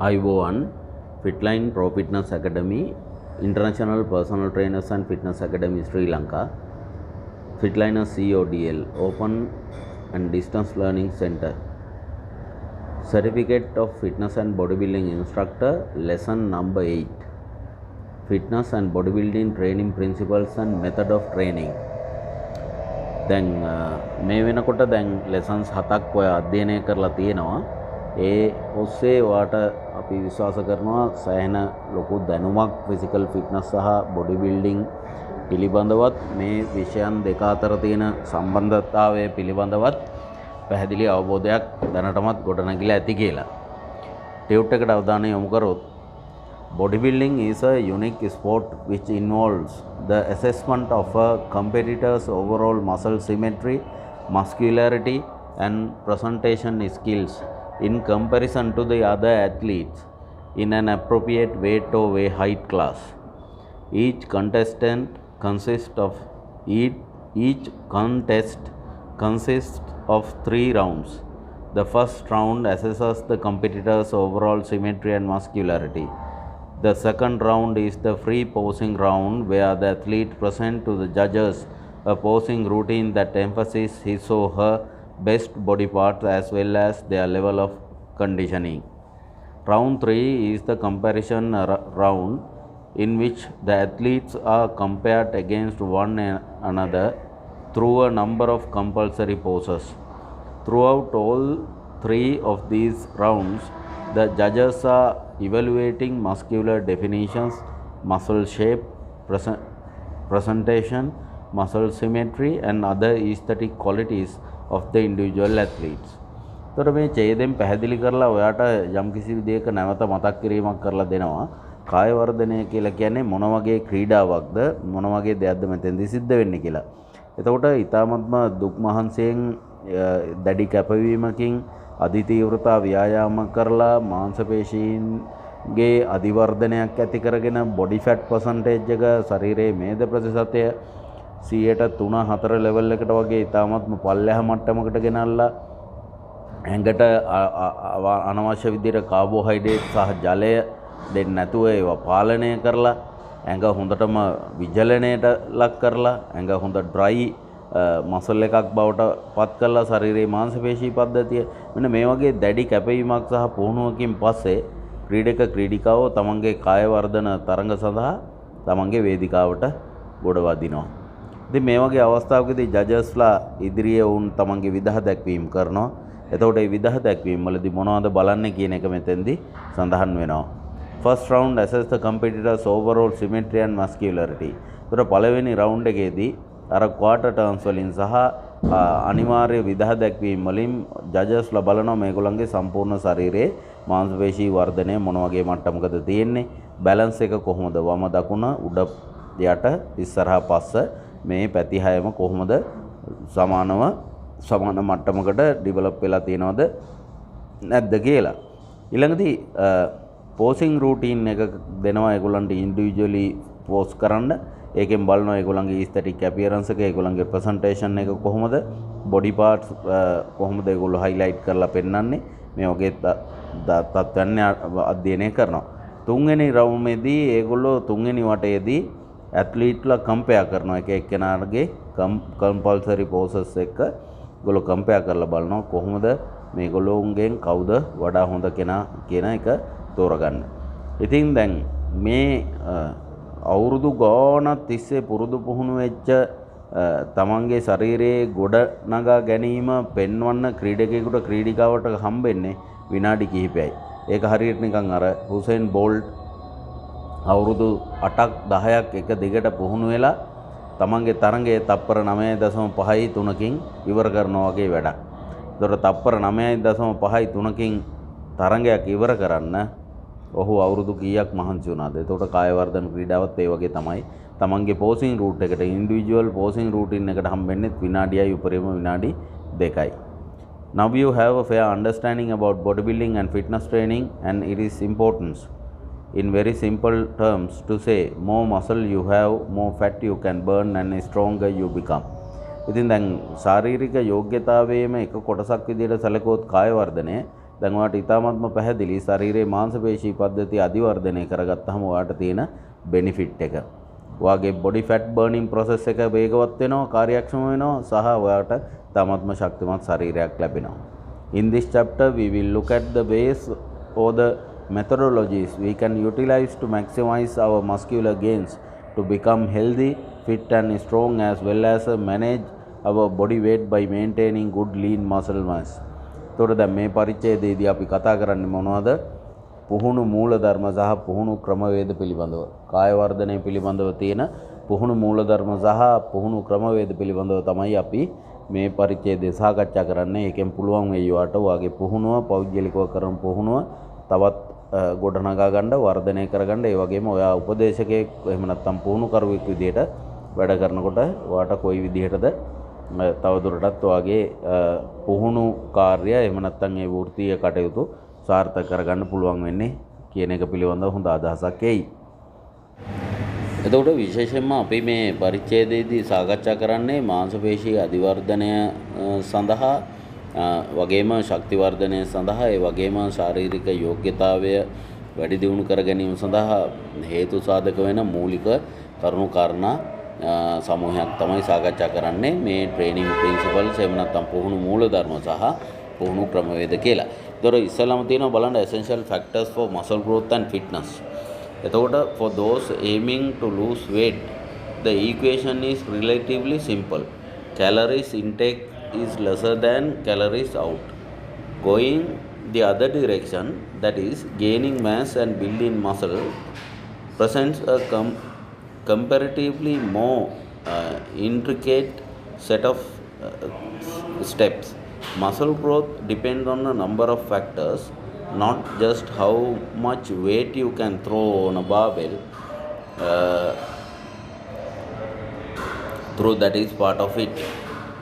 IO1 Fitline Pro Fitness Academy, International Personal Trainers and Fitness Academy Sri Lanka, Fitliners CODL, Open and Distance Learning Center, Certificate of Fitness and Bodybuilding Instructor, Lesson number 8, Fitness and Bodybuilding Training Principles and Method of Training. දැන් මේ වෙනකොට දැන් lessons 7ක් ඔය අධ්‍යයනය කරලා තියෙනවා. ඒ ඔස්සේ වාට අපි විශ්වාස කරනවා සෑහෙන ලොකු දැනුමක් physical fitness සහ body building පිළිබඳවත් මේ විෂයන් දෙක අතර තියෙන සම්බන්ධතාවය පිළිබඳවත් පැහැදිලි අවබෝධයක් දැනටමත් ගොඩනැගිලා ඇති කියලා. ටියුට් එකට අවධානය යොමු කරොත් bodybuilding is a unique sport which involves the assessment of a competitor's overall muscle symmetry, muscularity and presentation skills in comparison to the other athletes in an appropriate weight or height class. Each contest consists of 3 rounds. The first round assesses the competitor's overall symmetry and muscularity. The second round is the free posing round, where the athlete presents to the judges a posing routine that emphasizes his or her best body parts as well as their level of conditioning. Round 3 is the comparison round, in which the athletes are compared against one another through a number of compulsory poses. Throughout all 3 of these rounds, the judges are evaluating muscular definitions, muscle shape, presentation, muscle symmetry and other aesthetic qualities of the individual athletes. තොර මේ ඡේදයෙන් පැහැදිලි කරලා ඔයාට යම්කිසි විදිහක නැවත මතක් කිරීමක් කරලා දෙනවා. කාය වර්ධනය කියලා කියන්නේ මොන වගේ ක්‍රීඩාවක්ද, මොන වගේ දෙයක්ද මෙතෙන්දී සිද්ධ වෙන්නේ කියලා. එතකොට ඊ타මත්ම දුක් මහන්සියෙන් දැඩි කැපවීමකින් අධිතීව්‍රතා ව්‍යායාම කරලා මාංශපේශීන්ගේ අධිවර්ධනයක් ඇති කරගෙන බොඩි ෆැට් පර්සන්ටේජ් එක ශරීරයේ මේද ප්‍රතිශතය 3-4 ලෙවල් එකට වගේ ඊටාත්ම පල්ලෙහා මට්ටමකට ගෙනල්ලා ඇඟට අනවශ්‍ය විදිහට කාබෝහයිඩ්‍රේට් සහ ජලය දෙන්නේ නැතුව ඒවා පාලනය කරලා ඇඟ හොඳටම විජලනයට ලක් කරලා ඇඟ හොඳ ඩ්‍රයි මසල් එකක් බවට පත් කරලා ශරීරයේ මාංශපේශී පද්ධතිය මෙන්න මේ වගේ දැඩි කැපවීමක් සහ පුහුණුවකින් පස්සේ ක්‍රීඩිකාවෝ තමන්ගේ කාය වර්ධන තරඟ සඳහා තමන්ගේ වේදිකාවට ගොඩ වදිනවා. ඉතින් මේ වගේ අවස්ථාවකදී ජජස්ලා ඉදිරියේ වුන් තමන්ගේ විදහ දැක්වීම කරනවා. එතකොට මේ විදහ දැක්වීම වලදී මොනවද බලන්නේ කියන එක මෙතෙන්දී සඳහන් වෙනවා. First round assess the competitor's overall symmetry and muscularity. ඒතර පළවෙනි රවුන්ඩ් එකේදී අර ක්වාටර් ටර්ම්ස් වලින් සහ අනිවාර්ය විදහ දැක්වීම වලින් ජජස්ලා බලනවා මේගොල්ලන්ගේ සම්පූර්ණ ශරීරයේ මාංශපේශී වර්ධනය මොන වගේ මට්ටමකද තියෙන්නේ, බැලන්ස් එක කොහොමද, වම දකුණ උඩ යට ඉස්සරහා පස්ස මේ පැති හැම කොහොමද සමාන මට්ටමකට ඩිවෙලොප් වෙලා තියෙනවද නැද්ද කියලා. ඊළඟදී posing routine එක දෙනවා ඒගොල්ලන්ට ඉන්ඩිවිජුවලි පෝස් කරන්න. ඒකෙන් බලනවා ඒගොල්ලන්ගේ aesthetic appearance එක, ඒගොල්ලන්ගේ presentation එක කොහොමද, body parts කොහොමද ඒගොල්ලෝ highlight කරලා පෙන්නන්නේ, මේ වගේ තත්ත්වයන් අධ්‍යයනය කරනවා. තුන්වෙනි රවුමේදී ඒගොල්ලෝ තුන්වෙනි වටයේදී ඇත්ලීට්ලා කම්පෙයාර් කරනවා. එක එක්කෙනාගේ compulsory poses එක ඒගොල්ලෝ කම්පෙයාර් කරලා බලනවා කොහොමද මේගොල්ලෝන්ගෙන් කවුද වඩා හොඳ කෙනා කියන එක තෝරගන්න. ඉතින් දැන් මේ අවුරුදු ගානක් තිස්සේ පුරුදු පුහුණු වෙච්ච තමන්ගේ ශරීරයේ ගොඩ නගා ගැනීම පෙන්වන්න ක්‍රීඩකයෙකුට ක්‍රීඩිකාවට හම්බෙන්නේ විනාඩි කිහිපයයි. ඒක හරියට නිකන් අර හුසේන් බෝල්ට් අවුරුදු 8ක් 10ක් එක දිගට පුහුණු වෙලා තමන්ගේ තරඟයේ තප්පර 9.5යි 3කින් ඉවර කරනවා වගේ වැඩක්. ඒතර තප්පර 9.5යි 3කින් තරඟයක් ඉවර කරන්න ඔහු අවුරුදු කීයක් මහන්සි වුණාද? එතකොට කාය වර්ධන ක්‍රීඩාවත් ඒ වගේ තමයි. තමන්ගේ posing route එකට individual posing routine එකට හම්බෙන්නේ විනාඩියයි උපරිම විනාඩි 2යි. Now you have a fair understanding about bodybuilding and fitness training and its importance. In very simple terms to say, more muscle you have, more fat you can burn and stronger you become. ඉතින් දැන් ශාරීරික යෝග්‍යතාවයේම එක කොටසක් විදිහට සැලකුවොත් කාය වර්ධනය දැන් ඔයාලට ඉතාමත්ම පැහැදිලි ශරීරයේ මාංශපේශී පද්ධතිය අධිවර්ධනය කරගත්තාම ඔයාලට තියෙන බෙනිෆිට් එක. ඔයාගේ බොඩි ෆැට් බර්නින් ප්‍රොසෙස් එක වේගවත් වෙනවා, කාර්යක්ෂම වෙනවා සහ ඔයාලට ඉතාමත්ම ශක්තිමත් ශරීරයක් ලැබෙනවා. In this chapter we will look at the ways or the methodologies we can utilize to maximize our muscular gains to become healthy, fit and strong, as well as manage our body weight by maintaining good lean muscle mass. තොර දැන් මේ පරිච්ඡේදයේදී අපි කතා කරන්නේ මොනවද? පුහුණු මූලධර්ම සහ පුහුණු ක්‍රමවේද පිළිබඳව. කාය වර්ධනය පිළිබඳව තියෙන පුහුණු මූලධර්ම සහ පුහුණු ක්‍රමවේද පිළිබඳව තමයි අපි මේ පරිච්ඡේදය සාකච්ඡා කරන්නේ. ඒකෙන් පුළුවන් වෙයි ඔයාලට ඔයාගේ පුහුණුව, පෞද්ගලිකව කරන පුහුණුව තවත් ගොඩනගා ගන්න, වර්ධනය කරගන්න. ඒ වගේම ඔයා උපදේශකයෙක් එහෙම නැත්නම් පුහුණුකරුවෙක් විදිහට වැඩ කරනකොට ඔයාට කොයි විදිහටද තවදුරටත් ඔයාගේ පුහුණු කාර්යය එහෙම නැත්නම් ඒ වෘත්තීය කටයුතු සාර්ථක කරගන්න පුළුවන් වෙන්නේ කියන එක පිළිබඳව හොඳ අදහසක් එයි. එතකොට විශේෂයෙන්ම අපි මේ පරිච්ඡේදයේදී සාකච්ඡා කරන්නේ මාංශපේශී අධිවර්ධනය සඳහා වගේම ශක්ති වර්ධනය සඳහා ඒ වගේම ශාරීරික යෝග්‍යතාවය වැඩි දියුණු කර ගැනීම සඳහා හේතු සාධක වෙන මූලික කරුණු කාරණා සමූහයක් තමයි සාකච්ඡා කරන්නේ මේ ට්‍රේනින් ප්‍රින්සිපල්ස් එහෙම නැත්නම් පුහුණු මූලධර්ම සහ පුහුණු ක්‍රමවේද කියලා. ඒතර ඉස්සෙල්ලාම තියෙනවා බලන්න essential factors for muscle growth and fitness. එතකොට for those aiming to lose weight the equation is relatively simple. Calories intake is lesser than calories out. Going the other direction, that is gaining mass and building muscle, presents a comparatively more intricate set of steps. Muscle growth depends on a number of factors, not just how much weight you can throw on a barbell, though that is part of it,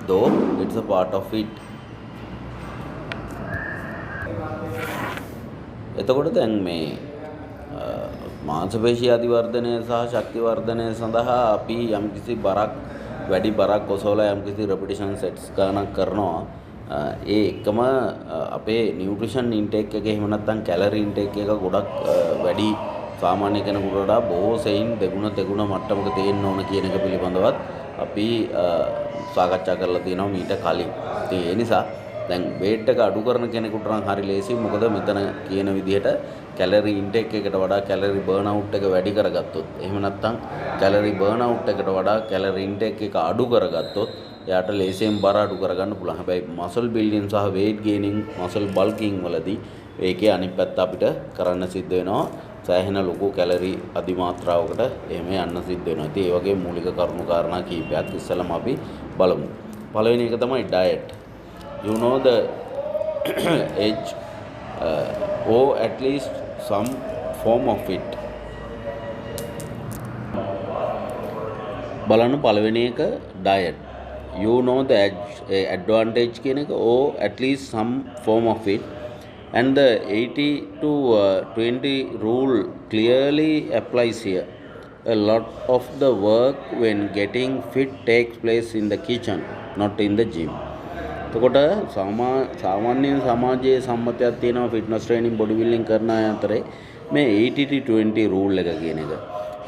though it's a part of it. එතකොට දැන් මේ මාංශපේශී අධිවර්ධනය සහ ශක්ති වර්ධනය සඳහා අපි යම්කිසි බරක් වැඩි බරක් ඔසවලා යම්කිසි රෙපිටිෂන් සෙට්ස් ගණනක් කරනවා. ඒ එකම අපේ නියුට්‍රිෂන් ඉන්ටේක් එක එහෙම නැත්නම් කැලරි ඉන්ටේක් එක ගොඩක් වැඩි සාමාන්‍ය කෙනෙකුට වඩා බොහෝ සෙයින් දෙගුණ තෙගුණ මට්ටමක තියෙන්න ඕන කියන එක පිළිබඳවත් අපි සාකච්ඡා කරලා තියෙනවා මීට කලින්. ඉතින් ඒ නිසා දැන් weight එක අඩු කරන කෙනෙකුට නම් හරි ලේසි. මොකද මෙතන කියන විදිහට කැලරි ඉන්ටේක් එකට වඩා කැලරි බර්න් අවුට් එක වැඩි කරගත්තොත් එහෙම නැත්නම් කැලරි බර්න් අවුට් එකට වඩා කැලරි ඉන්ටේක් එක අඩු කරගත්තොත් එයාට ලේසියෙන් බර අඩු කරගන්න පුළුවන්. හැබැයි මසල් බිල්ඩින් සහ weight gaining, මසල් බල්කින් වලදී ඒකේ අනිත් පැත්ත අපිට කරන්න සිද්ධ වෙනවා. සෑහෙන ලොකු කැලරි අධිමාත්‍රාවකට එහෙම යන්න සිද්ධ වෙනවා. ඉතින් ඒ වගේ මූලික කරුණු කාරණා කීපයක් ඉස්සෙල්ලාම අපි බලමු. පළවෙනි එක තමයි diet. You know the age or at least some form of it. බලන්න පළවෙනි එක diet. You know the advantage කියන එක or at least some form of it, and the 80 to 20 rule clearly applies here. A lot of the work when getting fit takes place in the kitchen, not in the gym. එතකොට සාමාන්‍යයෙන් සමාජයේ සම්මතයක් තියෙනවා fitness training body building කරන අය අතරේ මේ 80-20 rule එක කියන එක.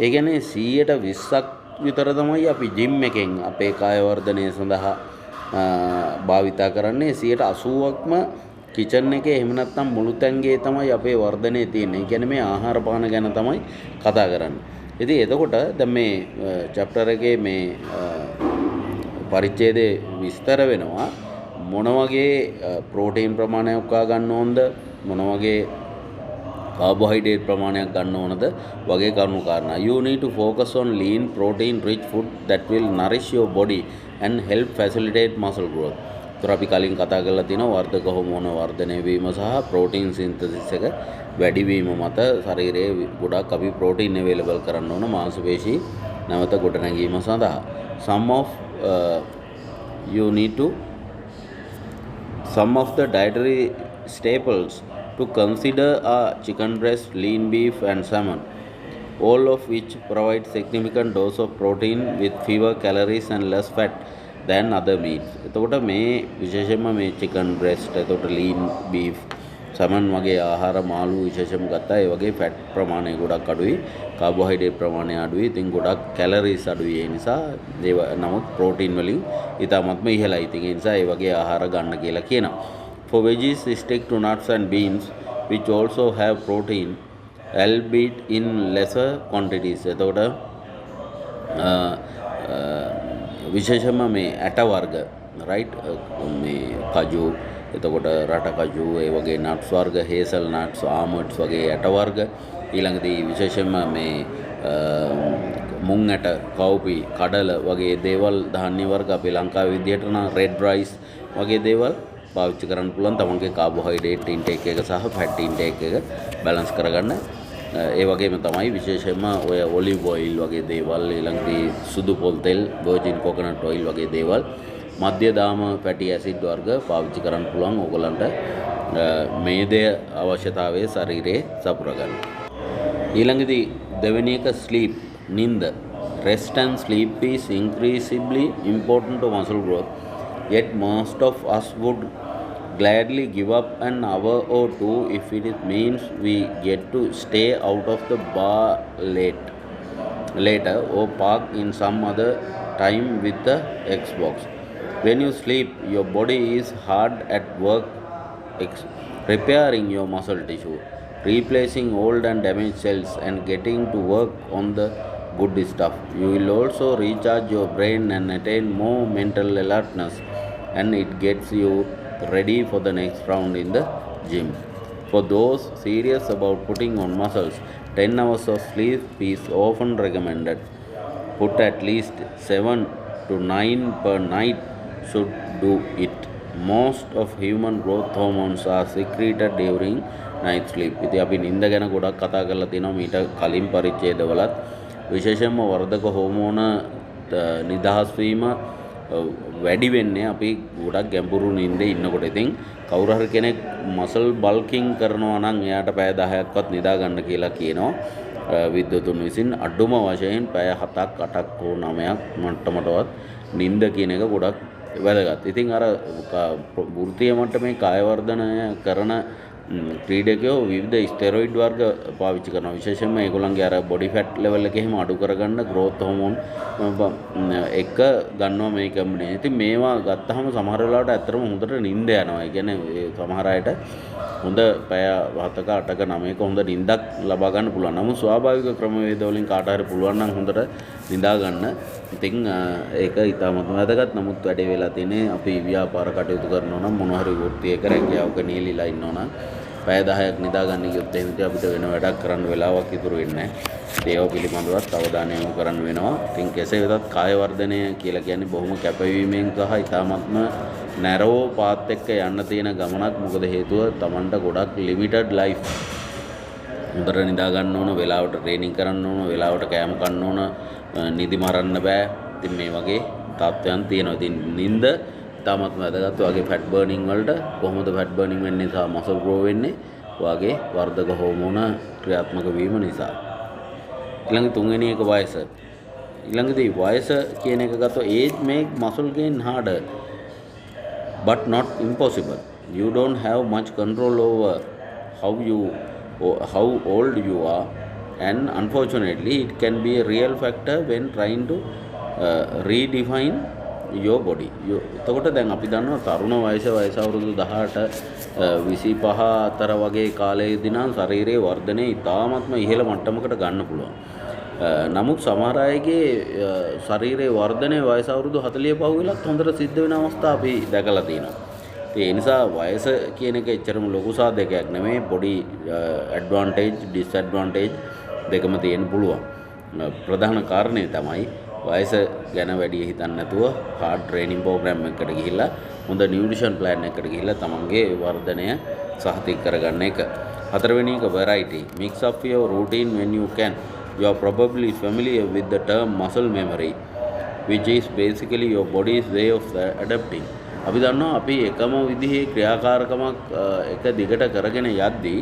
ඒ කියන්නේ 120ක් විතර තමයි අපි ජිම් එකෙන් අපේ කාය වර්ධනය සඳහා භාවිතා කරන්නේ. 80%ක්ම කිචන් එකේ එහෙම නැත්නම් මුළු තැන්ගේ තමයි අපේ වර්ධනය තියෙන්නේ. ඒ කියන්නේ මේ ආහාර පාන ගැන තමයි කතා කරන්නේ. ඉතින් එතකොට දැන් මේ chapter එකේ මේ පරිච්ඡේදයේ විස්තර වෙනවා මොන වගේ ප්‍රෝටීන් ප්‍රමාණයක් උකා ගන්න ඕනද, මොන වගේ කාබෝහයිඩ්‍රේට් ප්‍රමාණයක් ගන්න ඕනද වගේ කරුණු කාරණා. You need to focus on lean protein rich food that will nourish your body and help facilitate muscle growth. ඒතර අපි කලින් කතා කරලා තියෙනවා වර්ධක හෝමෝන වර්ධනය වීම සහ ප්‍රෝටීන් සින්තසිස් එක වැඩි වීම මත ශරීරයේ ගොඩක් අපි ප්‍රෝටීන් අවైలබල් කරන්න ඕන මාංශපේශී නැවත ගොඩනැගීම සඳහා. Some of the dietary staples to consider are chicken breast, lean beef and salmon, all of which provide significant dose of protein with fewer calories and less fat than other meats. එතකොට මේ විශේෂයෙන්ම මේ chicken breast, එතකොට lean beef, salmon වගේ ආහාර මාළු විශේෂම ගත්තා ඒ වගේ ෆැට් ප්‍රමාණය ගොඩක් අඩුයි, කාබෝහයිඩ්‍රේට් ප්‍රමාණය අඩුයි. ඉතින් ගොඩක් කැලරීස් අඩුයි. ඒ නිසා නමුත් ප්‍රෝටීන් වලින් ඉතාමත්ම ඉහළයි. ඉතින් ඒ නිසා ඒ වගේ ආහාර ගන්න කියලා කියනවා. For veggies, stick to nuts and beans which also have protein albeit in lesser quantities. එතකොට විශේෂයෙන්ම මේ ඇට වර්ග රයිට් මේ කජු, එතකොට රට කජු, ඒ වගේ නට්ස් වර්ග, හේසල් නට්ස්, ආමන්ඩ්ස් වගේ ඇට වර්ග, ඊළඟදී විශේෂයෙන්ම මේ මුං ඇට, කව්පි, කඩල වගේ දේවල්, ධාන්‍ය වර්ග අපේ ලංකාවේ විදිහට නම් රෙඩ් රයිස් වගේ දේවල් පාවිච්චි කරන්න පුළුවන් තමන්ගේ කාබෝහයිඩ්‍රේට් ඉන්ටේක් එක සහ ෆැට් ඉන්ටේක් එක බැලන්ස් කරගන්න. ඒ වගේම තමයි විශේෂයෙන්ම ඔය ඔලිව් ඔයිල් වගේ දේවල්, ඊළඟදී සුදු පොල් තෙල්, වර්ජින් කොකනට් ඔයිල් වගේ දේවල්, මධ්‍යදාම ෆැටි ඇසිඩ් වර්ග පාවිච්චි කරන්න පුළුවන් ඕගලන්ට මේදය අවශ්‍යතාවයේ ශරීරයේ සපුරගන්න. ඊළඟදී දෙවෙනි එක ස්ලීප්, නිින්ද. Rest and sleep is increasingly important to muscle growth. Yet most of us would gladly give up an hour or two if it means we get to stay out of the bar later or park in some other time with the Xbox. When you sleep, your body is hard at work repairing your muscle tissue, replacing old and damaged cells and getting to work on the good stuff. You will also recharge your brain and attain more mental alertness, and it gets you ready for the next round in the gym. For those serious about putting on muscles, 10 hours of sleep is often recommended. Put at least 7 to 9 per night should do it. Most of human growth hormones are secreted during night sleep. ඉතින් අපි නිින්ද ගැන ගොඩක් කතා කරලා තියෙනවා මීට කලින් පරිච්ඡේදවලත්. විශේෂයෙන්ම වර්ධක හෝමෝන නිදහස් වීම වැඩි වෙන්නේ අපි ගොඩක් ගැඹුරු නිින්දේ ඉන්නකොට. ඉතින් කවුරු හරි කෙනෙක් මසල් බල්කින් කරනවා නම් එයාට පැය 10ක්වත් නිදා ගන්න කියලා කියනවා විද්වතුන් විසින්. අඩුම වශයෙන් පැය 7ක් 8ක් හෝ 9ක් මට්ටමටවත් නිින්ද කියන එක ගොඩක් වැදගත්. ඉතින් අර වෘත්තීය මට්ටමේ කාය වර්ධනය කරන ක්‍රීඩකයෝ විවිධ ස්ටෙරොයිඩ් වර්ග පාවිච්චි කරනවා. විශේෂයෙන්ම ඒගොල්ලන්ගේ අර බොඩි ෆැට් ලෙවල් එක එහෙම අඩු කරගන්න ග්‍රෝත් හෝමෝන් එක ගන්නවා මේ කම්බිනේ. ඉතින් මේවා ගත්තාම සමහර වෙලාවට ඇත්තටම හොඳට නිින්ද යනවා. ඒ කියන්නේ සමහර අයට හොඳ පැය 7ක 8ක 9ක හොඳ නිින්දක් ලබා ගන්න පුළුවන්. නමුත් ස්වාභාවික ක්‍රමවේද වලින් කාට හරි පුළුවන් නම් හොඳට නිදා ගන්න. ඉතින් ඒක ඉතාමත් වැදගත්. නමුත් වැඩේ වෙලා තියෙන්නේ අපි ව්‍යාපාර කටයුතු කරනවා නම් මොන හරි වෘත්තියක රැකියාවක නියැලිලා ඉන්නවා නම් පැය 10ක් නිදා ගන්න ගියොත් එහෙම ඉතින් අපිට වෙන වැඩක් කරන්න වෙලාවක් ඉතුරු වෙන්නේ නැහැ. ඒව පිළිබඳවත් අවධානය යොමු කරන්න වෙනවා. ඉතින් කෙසේ වෙතත් කාය වර්ධනය කියලා කියන්නේ බොහොම කැපවීමෙන් සහ ඉතාමත්ම නැරෝ පාත් එක්ක යන්න තියෙන ගමනක්. මොකද හේතුව Tamanට ගොඩක් ලිමිටඩ් ලයිෆ්. හොඳට නිදා ගන්න ඕන, වෙලාවට ට්‍රේනින් කරන්න ඕන, වෙලාවට කෑම කන්න ඕන, නිදි මරන්න බෑ. ඉතින් මේ වගේ තත්ත්වයන් තියෙනවා. ඉතින් නිින්ද තාමත් වැදගත්. වගේ ෆැට් බර්නින් වලට කොහොමද ෆැට් බර්නින් වෙන්නේ සහ මසල් ග්‍රෝ වෙන්නේ? වගේ වර්ධක හෝමෝන ක්‍රියාත්මක වීම නිසා. ඊළඟ තුන්වෙනි එක වයස. ඊළඟදී වයස කියන එක ගත්තොත් age make muscle gain harder but not impossible. You don't have much control over how old you are, and unfortunately it can be a real factor when trying to redefine your body. එතකොට දැන් අපි දන්නවා තරුණ වයස අවුරුදු 18 25 අතර වගේ කාලයේදී නම් ශරීරයේ වර්ධනය ඉතාමත්ම ඉහළ මට්ටමකට ගන්න පුළුවන්. නමුත් සමහර අයගේ ශරීරයේ වර්ධනය වයස අවුරුදු 40 පහු වෙලත් හොඳට සිද්ධ වෙන අවස්ථා අපි දැකලා තියෙනවා. ඒ නිසා වයස කියන එක එච්චරම ලොකු සාධකයක් නෙමෙයි. පොඩි ඇඩ්වාන්ටේජ් ඩිස්ඇඩ්වාන්ටේජ් දෙකම තියෙන්න පුළුවන්. ප්‍රධාන කාරණේ තමයි වයස ගැන වැඩි හිතන්න නැතුව හાર્ඩ් ට්‍රේනින් ප්‍රෝග්‍රෑම් එකකට ගිහිල්ලා හොඳ නියුට්‍රිෂන් ප්ලෑන් එකකට ගිහිල්ලා තමන්ගේ වර්ධනය සහතික කරගන්න එක. හතරවෙනි එක variety. Mix up your routine when you can. You are probably familiar with the term muscle memory, which is basically your body's way of adapting. අපි දන්නවා අපි එකම විදිහේ ක්‍රියාකාරකමක් එක දිගට කරගෙන යද්දී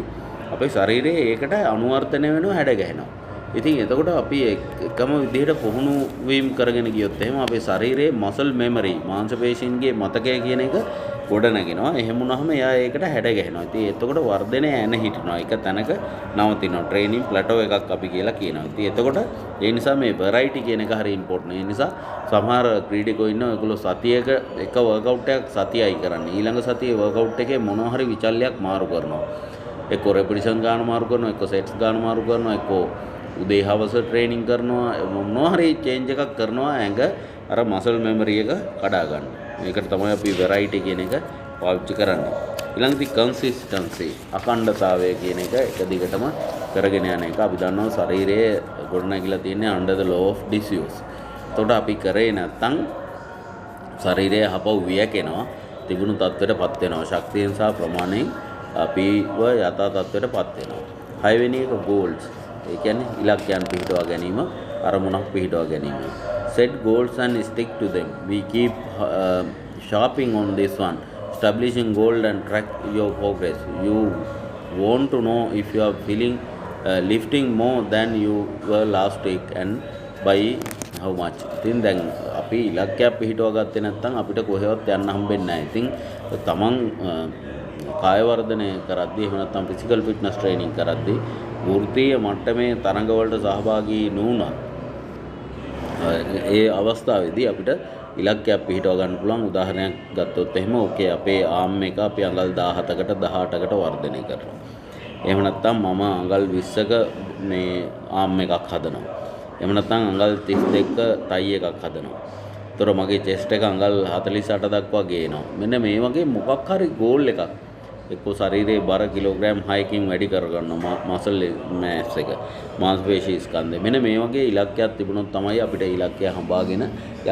අපේ ශරීරයේ ඒකට අනුවර්තනය වෙනවා, හැඩ ගැහෙනවා. ඉතින් එතකොට අපි එකම විදිහට පුහුණු වීම කරගෙන ගියොත් එහෙම අපේ ශරීරයේ මසල් මෙමරි මාංශපේශීන්ගේ මතකය කියන එක ගොඩ නැගෙනවා. එහෙම වුණාම එයා ඒකට හැඩ ගැහෙනවා. ඉතින් එතකොට වර්ධනය ඇන හිටිනවා. එක තැනක නවතිනවා. ට්‍රේනින් ප්ලැටෝ එකක් අපි කියලා කියනවා. ඉතින් එතකොට ඒ නිසා මේ වෙරයිටි කියන එක හරි ඉම්පෝටන්ට්. ඒ නිසා සමහර ක්‍රීඩකයෝ ඉන්නවා ඒගොල්ලෝ සතියක එක වර්කවුට් එකක් සතියයි කරන්නේ. ඊළඟ සතියේ වර්කවුට් එකේ මොනවා හරි විචල්යක් මාරු කරනවා. එක්ක රෙපිටිෂන් ගන්න මාරු කරනවා, එක්ක සෙට්ස් ගන්න මාරු කරනවා, එක්ක උදේ හවස ට්‍රේනින් කරනවා, මොනවා හරි චේන්ජ් එකක් කරනවා ඇඟ අර මසල් මෙමරි එක කඩා ගන්න. මේකට තමයි අපි වෙරයිටි කියන එක පාවිච්චි කරන්නේ. ඊළඟට කන්සිස්ටන්සි අඛණ්ඩතාවය කියන එක එක දිගටම කරගෙන යන එක. අපි දන්නවා ශරීරයේ ගොඩනැගිලා තියෙන්නේ under the law of disuse. එතකොට අපි කරේ නැත්තම් ශරීරය හපව් වියකෙනවා, තිබුණු තත්ත්වයටපත් වෙනවා. ශක්තියෙන් සහ ප්‍රමාණයෙන් අපිව යථා තත්ත්වයටපත් වෙනවා. 6 වෙනි එක goals. ඒ කියන්නේ ඉලක්කයන් පිහිටවා ගැනීම, අරමුණක් පිහිටවා ගැනීම. Set goals and stick to them. We keep sharping on this one. Establishing goal and track your progress. You want to know if you are feeling lifting more than you were last week and by how much. ඉතින් දැන් අපි ඉලක්කයක් පිහිටවා ගත්තේ නැත්නම් අපිට කොහෙවත් යන්න හම්බෙන්නේ නැහැ. ඉතින් තමන් කාය වර්ධනය කරද්දී එහෙම නැත්නම් ෆිසිකල් ෆිට්නස් ට්‍රේනින් කරද්දී වෘත්තීය මට්ටමේ තරඟ වලට සහභාගී නුණා. ඒ අවස්ථාවේදී අපිට ඉලක්කයක් පිහිටව ගන්න පුළුවන්. උදාහරණයක් ගත්තොත් එහෙම ඕකේ අපේ ආම් එක අපි අඟල් 17කට 18කට වර්ධනය කරනවා. එහෙම නැත්නම් මම අඟල් 20ක මේ ආම් එකක් හදනවා. එහෙම නැත්නම් අඟල් 32ක ටයි එකක් හදනවා. ඒතර මගේ චෙස්ට් එක අඟල් 48 දක්වා ගේනවා. මෙන්න මේ වගේ මොකක් හරි ගෝල් එකක් එක්කෝ ශරීරයේ බර කිලෝග්‍රෑම් 6කින් වැඩි කරගන්නවා මසල් මෑස් එක, මාංශපේශී ස්කන්ධය. මෙන්න මේ වගේ ඉලක්කයක් තිබුණොත් තමයි අපිට ඉලක්කය හඹාගෙන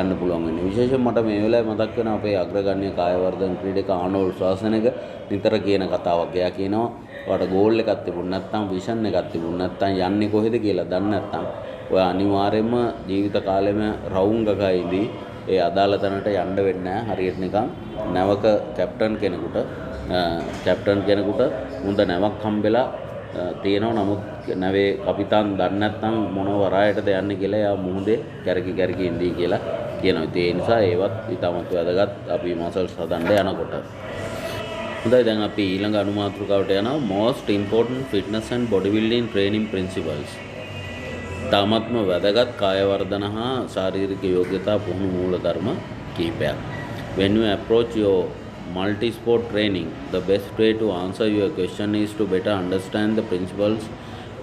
යන්න පුළුවන් වෙන්නේ. විශේෂයෙන් මට මේ වෙලාවේ මතක් වෙන අපේ අග්‍රගණ්‍ය කාය වර්ධන ක්‍රීඩක ආනෝල්ඩ් ශ්වාසනයක නිතර කියන කතාවක්. එයා කියනවා ඔයාලට ගෝල් එකක් තිබුණ නැත්නම් විෂන් එකක් තිබුණ නැත්නම් යන්නේ කොහෙද කියලා දන්නේ නැත්නම් ඔයා අනිවාර්යයෙන්ම ජීවිත කාලෙම රවුම් ගගා ඉදී ඒ අදාළ තැනට යන්න වෙන්නේ නැහැ. හරියට නිකන් නැවක කැප්ටන් කෙනෙකුට හොඳ නැවක් හම්බෙලා තියෙනවා. නමුත් නැවේ කපිතාන් දන්නේ නැත්නම් මොන වරායටද යන්නේ කියලා එයා මුහුදේ කැරකි ඉඳී කියලා කියනවා. ඉතින් ඒ නිසා ඒවත් ඉතාමත් වැදගත් අපි මසල්ස් හදන්න යනකොට. හොඳයි, දැන් අපි ඊළඟ අනුමාතෘකාවට යනවා. most important fitness and bodybuilding training principles. තාමත්ම වැදගත් කාය වර්ධන හා ශාරීරික යෝග්‍යතා පුහුණු මූල ධර්ම කිහිපයක්. When you approach your multi-sport training, the best way to answer your question is to better understand the principles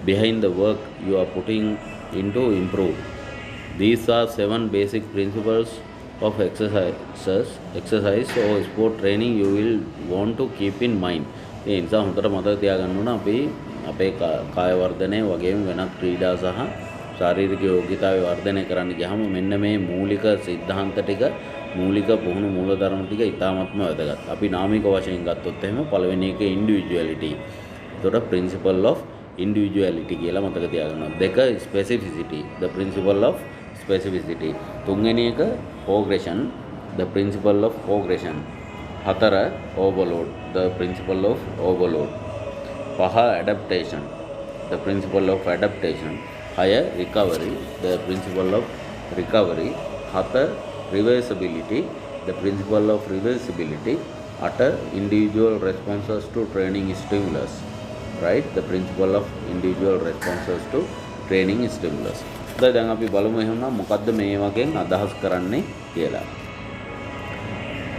behind the work you are putting into improve. These are 7 basic principles of exercise or sport training you will want to keep in mind. ඒ නිසා හොඳට මතක තියාගන්න ඕන අපි අපේ කාය වර්ධනය වගේම වෙනත් ක්‍රීඩා සහ ශාරීරික යෝග්‍යතාවය වර්ධනය කරන්න ගියාම මෙන්න මේ මූලික සිද්ධාන්ත ටික, මූලික පුහුණු මූලධර්ම ටික ඉතාමත්ම වැදගත්. අපි නාමික වශයෙන් ගත්තොත් එහෙම පළවෙනි එක ඉන්ඩිවිජුවැලිටි. ඒතකොට ප්‍රින්සිපල් ඔෆ් ඉන්ඩිවිජුවැලිටි කියලා මතක තියාගන්න. දෙක ස්පෙસિෆිසිටි, the principle of specificity. තුන්වෙනි එක progression, the principle of progression. හතර overload, the principle of overload. පහ adaptation, the principle of adaptation. 6 recovery, the principle of recovery. 7 reversibility, the principle of reversibility. 8 individual responses to training stimulus, right, the principle of individual responses to training stimulus. දැන් අපි බලමු එහෙනම් මොකද්ද මේ වගේ අදහස් කරන්නේ කියලා.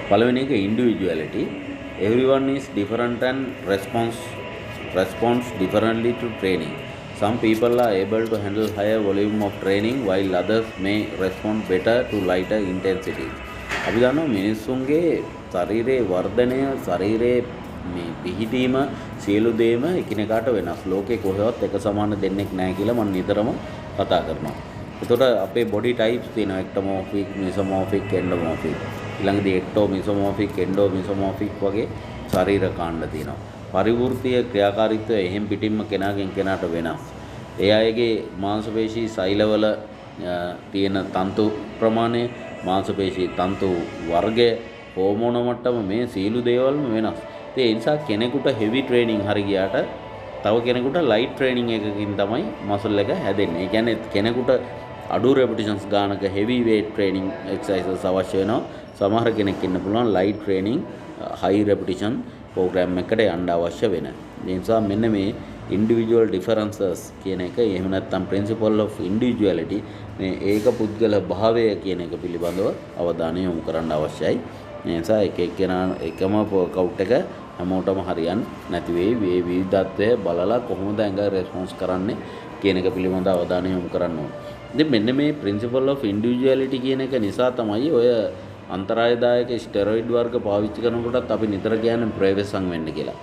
පළවෙනි එක individuality. Everyone is different and responds differently to training. Some people are able to handle higher volume of training while others may respond better to lighter intensity. අපි දන්නවා මිනිස්සුන්ගේ ශරීරයේ වර්ධනය, ශරීරයේ මේ පිහිටීම සියලු දේම එකිනෙකාට වෙනස්. ලෝකේ කොහෙවත් එක සමාන දෙන්නෙක් නැහැ කියලා මම නිතරම කතා කරනවා. එතකොට අපේ බොඩි ටයිප්ස් තියෙනවා. එක්ටෝමෝෆික්, මෙසෝමෝෆික්, එන්ඩෝමෝෆික්. ඊළඟදී එක්ටෝ මෙසෝමෝෆික්, එන්ඩෝ මෙසෝමෝෆික් වගේ ශරීර කාණ්ඩ තියෙනවා. පරිවෘත්තීය ක්‍රියාකාරීත්වය එහෙම් පිටින්ම කෙනාගෙන් කෙනාට වෙනස්. ඒ අයගේ මාංශපේශී සෛලවල තියෙන තන්තු ප්‍රමාණය, මාංශපේශී තන්තු වර්ගය, හෝමෝන මට්ටම, මේ සීළු දේවල්ම වෙනස්. ඒ නිසා කෙනෙකුට හෙවි ට්‍රේනින් හරි ගියාට තව කෙනෙකුට ලයිට් ට්‍රේනින් එකකින් තමයි මසල් එක හැදෙන්නේ. ඒ කියන්නේ කෙනෙකුට අඩු රෙපිටිෂන්ස් ගානක හෙවි වේට් ට්‍රේනින් එක්සර්සයිසස් අවශ්‍ය වෙනවා. සමහර කෙනෙක් ඉන්න පුළුවන් ලයිට් ට්‍රේනින් හයි රෙපිටිෂන් ප්‍රෝග්‍රෑම් එකකට යන්න අවශ්‍ය වෙන. ඒ නිසා මෙන්න මේ ඉන්ඩිවිජුවල් ඩිෆරන්සස් කියන එක එහෙම නැත්නම් ප්‍රින්සිපල් ඔෆ් ඉන්ඩිවිජුවැලිටි මේ ඒක පුද්ගල භාවය කියන එක පිළිබඳව අවධානය යොමු කරන්න අවශ්‍යයි. ඒ නිසා එක එක්කෙනා එකම වර්කවුට් එක හැමෝටම හරියන්නේ නැති වෙයි. මේ විවිධත්වය බලලා කොහොමද ඇඟ රෙස්පොන්ස් කරන්නේ කියන එක පිළිබඳව අවධානය යොමු කරන්න ඕනේ. ඉතින් මෙන්න මේ ප්‍රින්සිපල් ඔෆ් ඉන්ඩිවිජුවැලිටි කියන එක නිසා තමයි ඔය අන්තරායදායක ස්ටෙරොයිඩ් වර්ග පාවිච්චි කරනකොටත් අපි නිතර කියන්නේ ප්‍රේවසම් වෙන්න කියලා.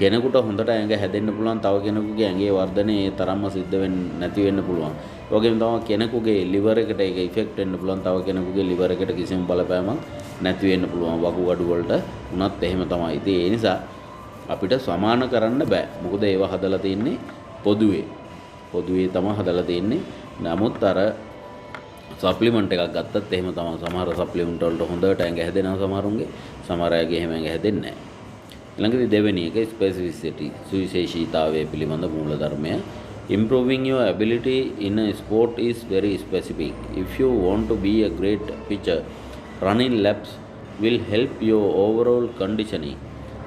කෙනෙකුට හොඳට ඇඟ හැදෙන්න පුළුවන්, තව කෙනෙකුගේ ඇඟේ වර්ධනය ඒ තරම්ම සිද්ධ වෙන්නේ නැති වෙන්න පුළුවන්. ඒ වගේම තමයි කෙනෙකුගේ liver එකට ඒක ඉෆෙක්ට් වෙන්න පුළුවන්, තව කෙනෙකුගේ liver එකට කිසිම බලපෑමක් නැති වෙන්න පුළුවන්. වකුගඩු වලට උනත් එහෙම තමයි. ඉතින් ඒ නිසා අපිට සමාන කරන්න බෑ. මොකද ඒවා හදලා තියෙන්නේ පොදුවේ තමයි හදලා තියෙන්නේ. නමුත් අර සප්ලිමන්ට් එකක් ගත්තත් එහෙම තමයි. සමහර සප්ලිමන්ට් වලට හොඳට ඇඟ හැදෙනවා සමහරුන්ගේ. සමහර අයගේ එහෙම ඇඟ හැදෙන්නේ නැහැ. ළඟදී දෙවෙනි එක ස්පෙસિෆිසිටි සුවිශේෂීතාවය පිළිබඳ මූලධර්මය. Improving your ability in a sport is very specific. If you want to be a great pitcher, running laps will help your overall conditioning,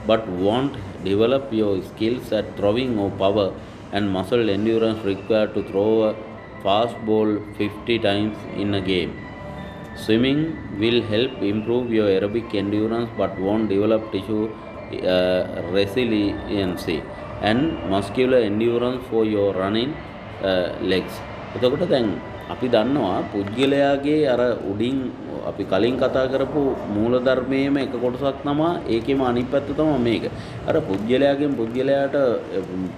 but won't develop your skills at throwing or power and muscle endurance required to throw a fast ball 50 times in a game. Swimming will help improve your aerobic endurance but won't develop tissue resiliency and muscular endurance for your running legs. එතකොට දැන් අපි දන්නවා පුද්ගලයාගේ අර උඩින් අපි කලින් කතා කරපු මූලධර්මයේම එක කොටසක් තමයි ඒකෙම අනිත් පැත්ත තමයි මේක. අර පුද්ගලයාගෙන් පුද්ගලයාට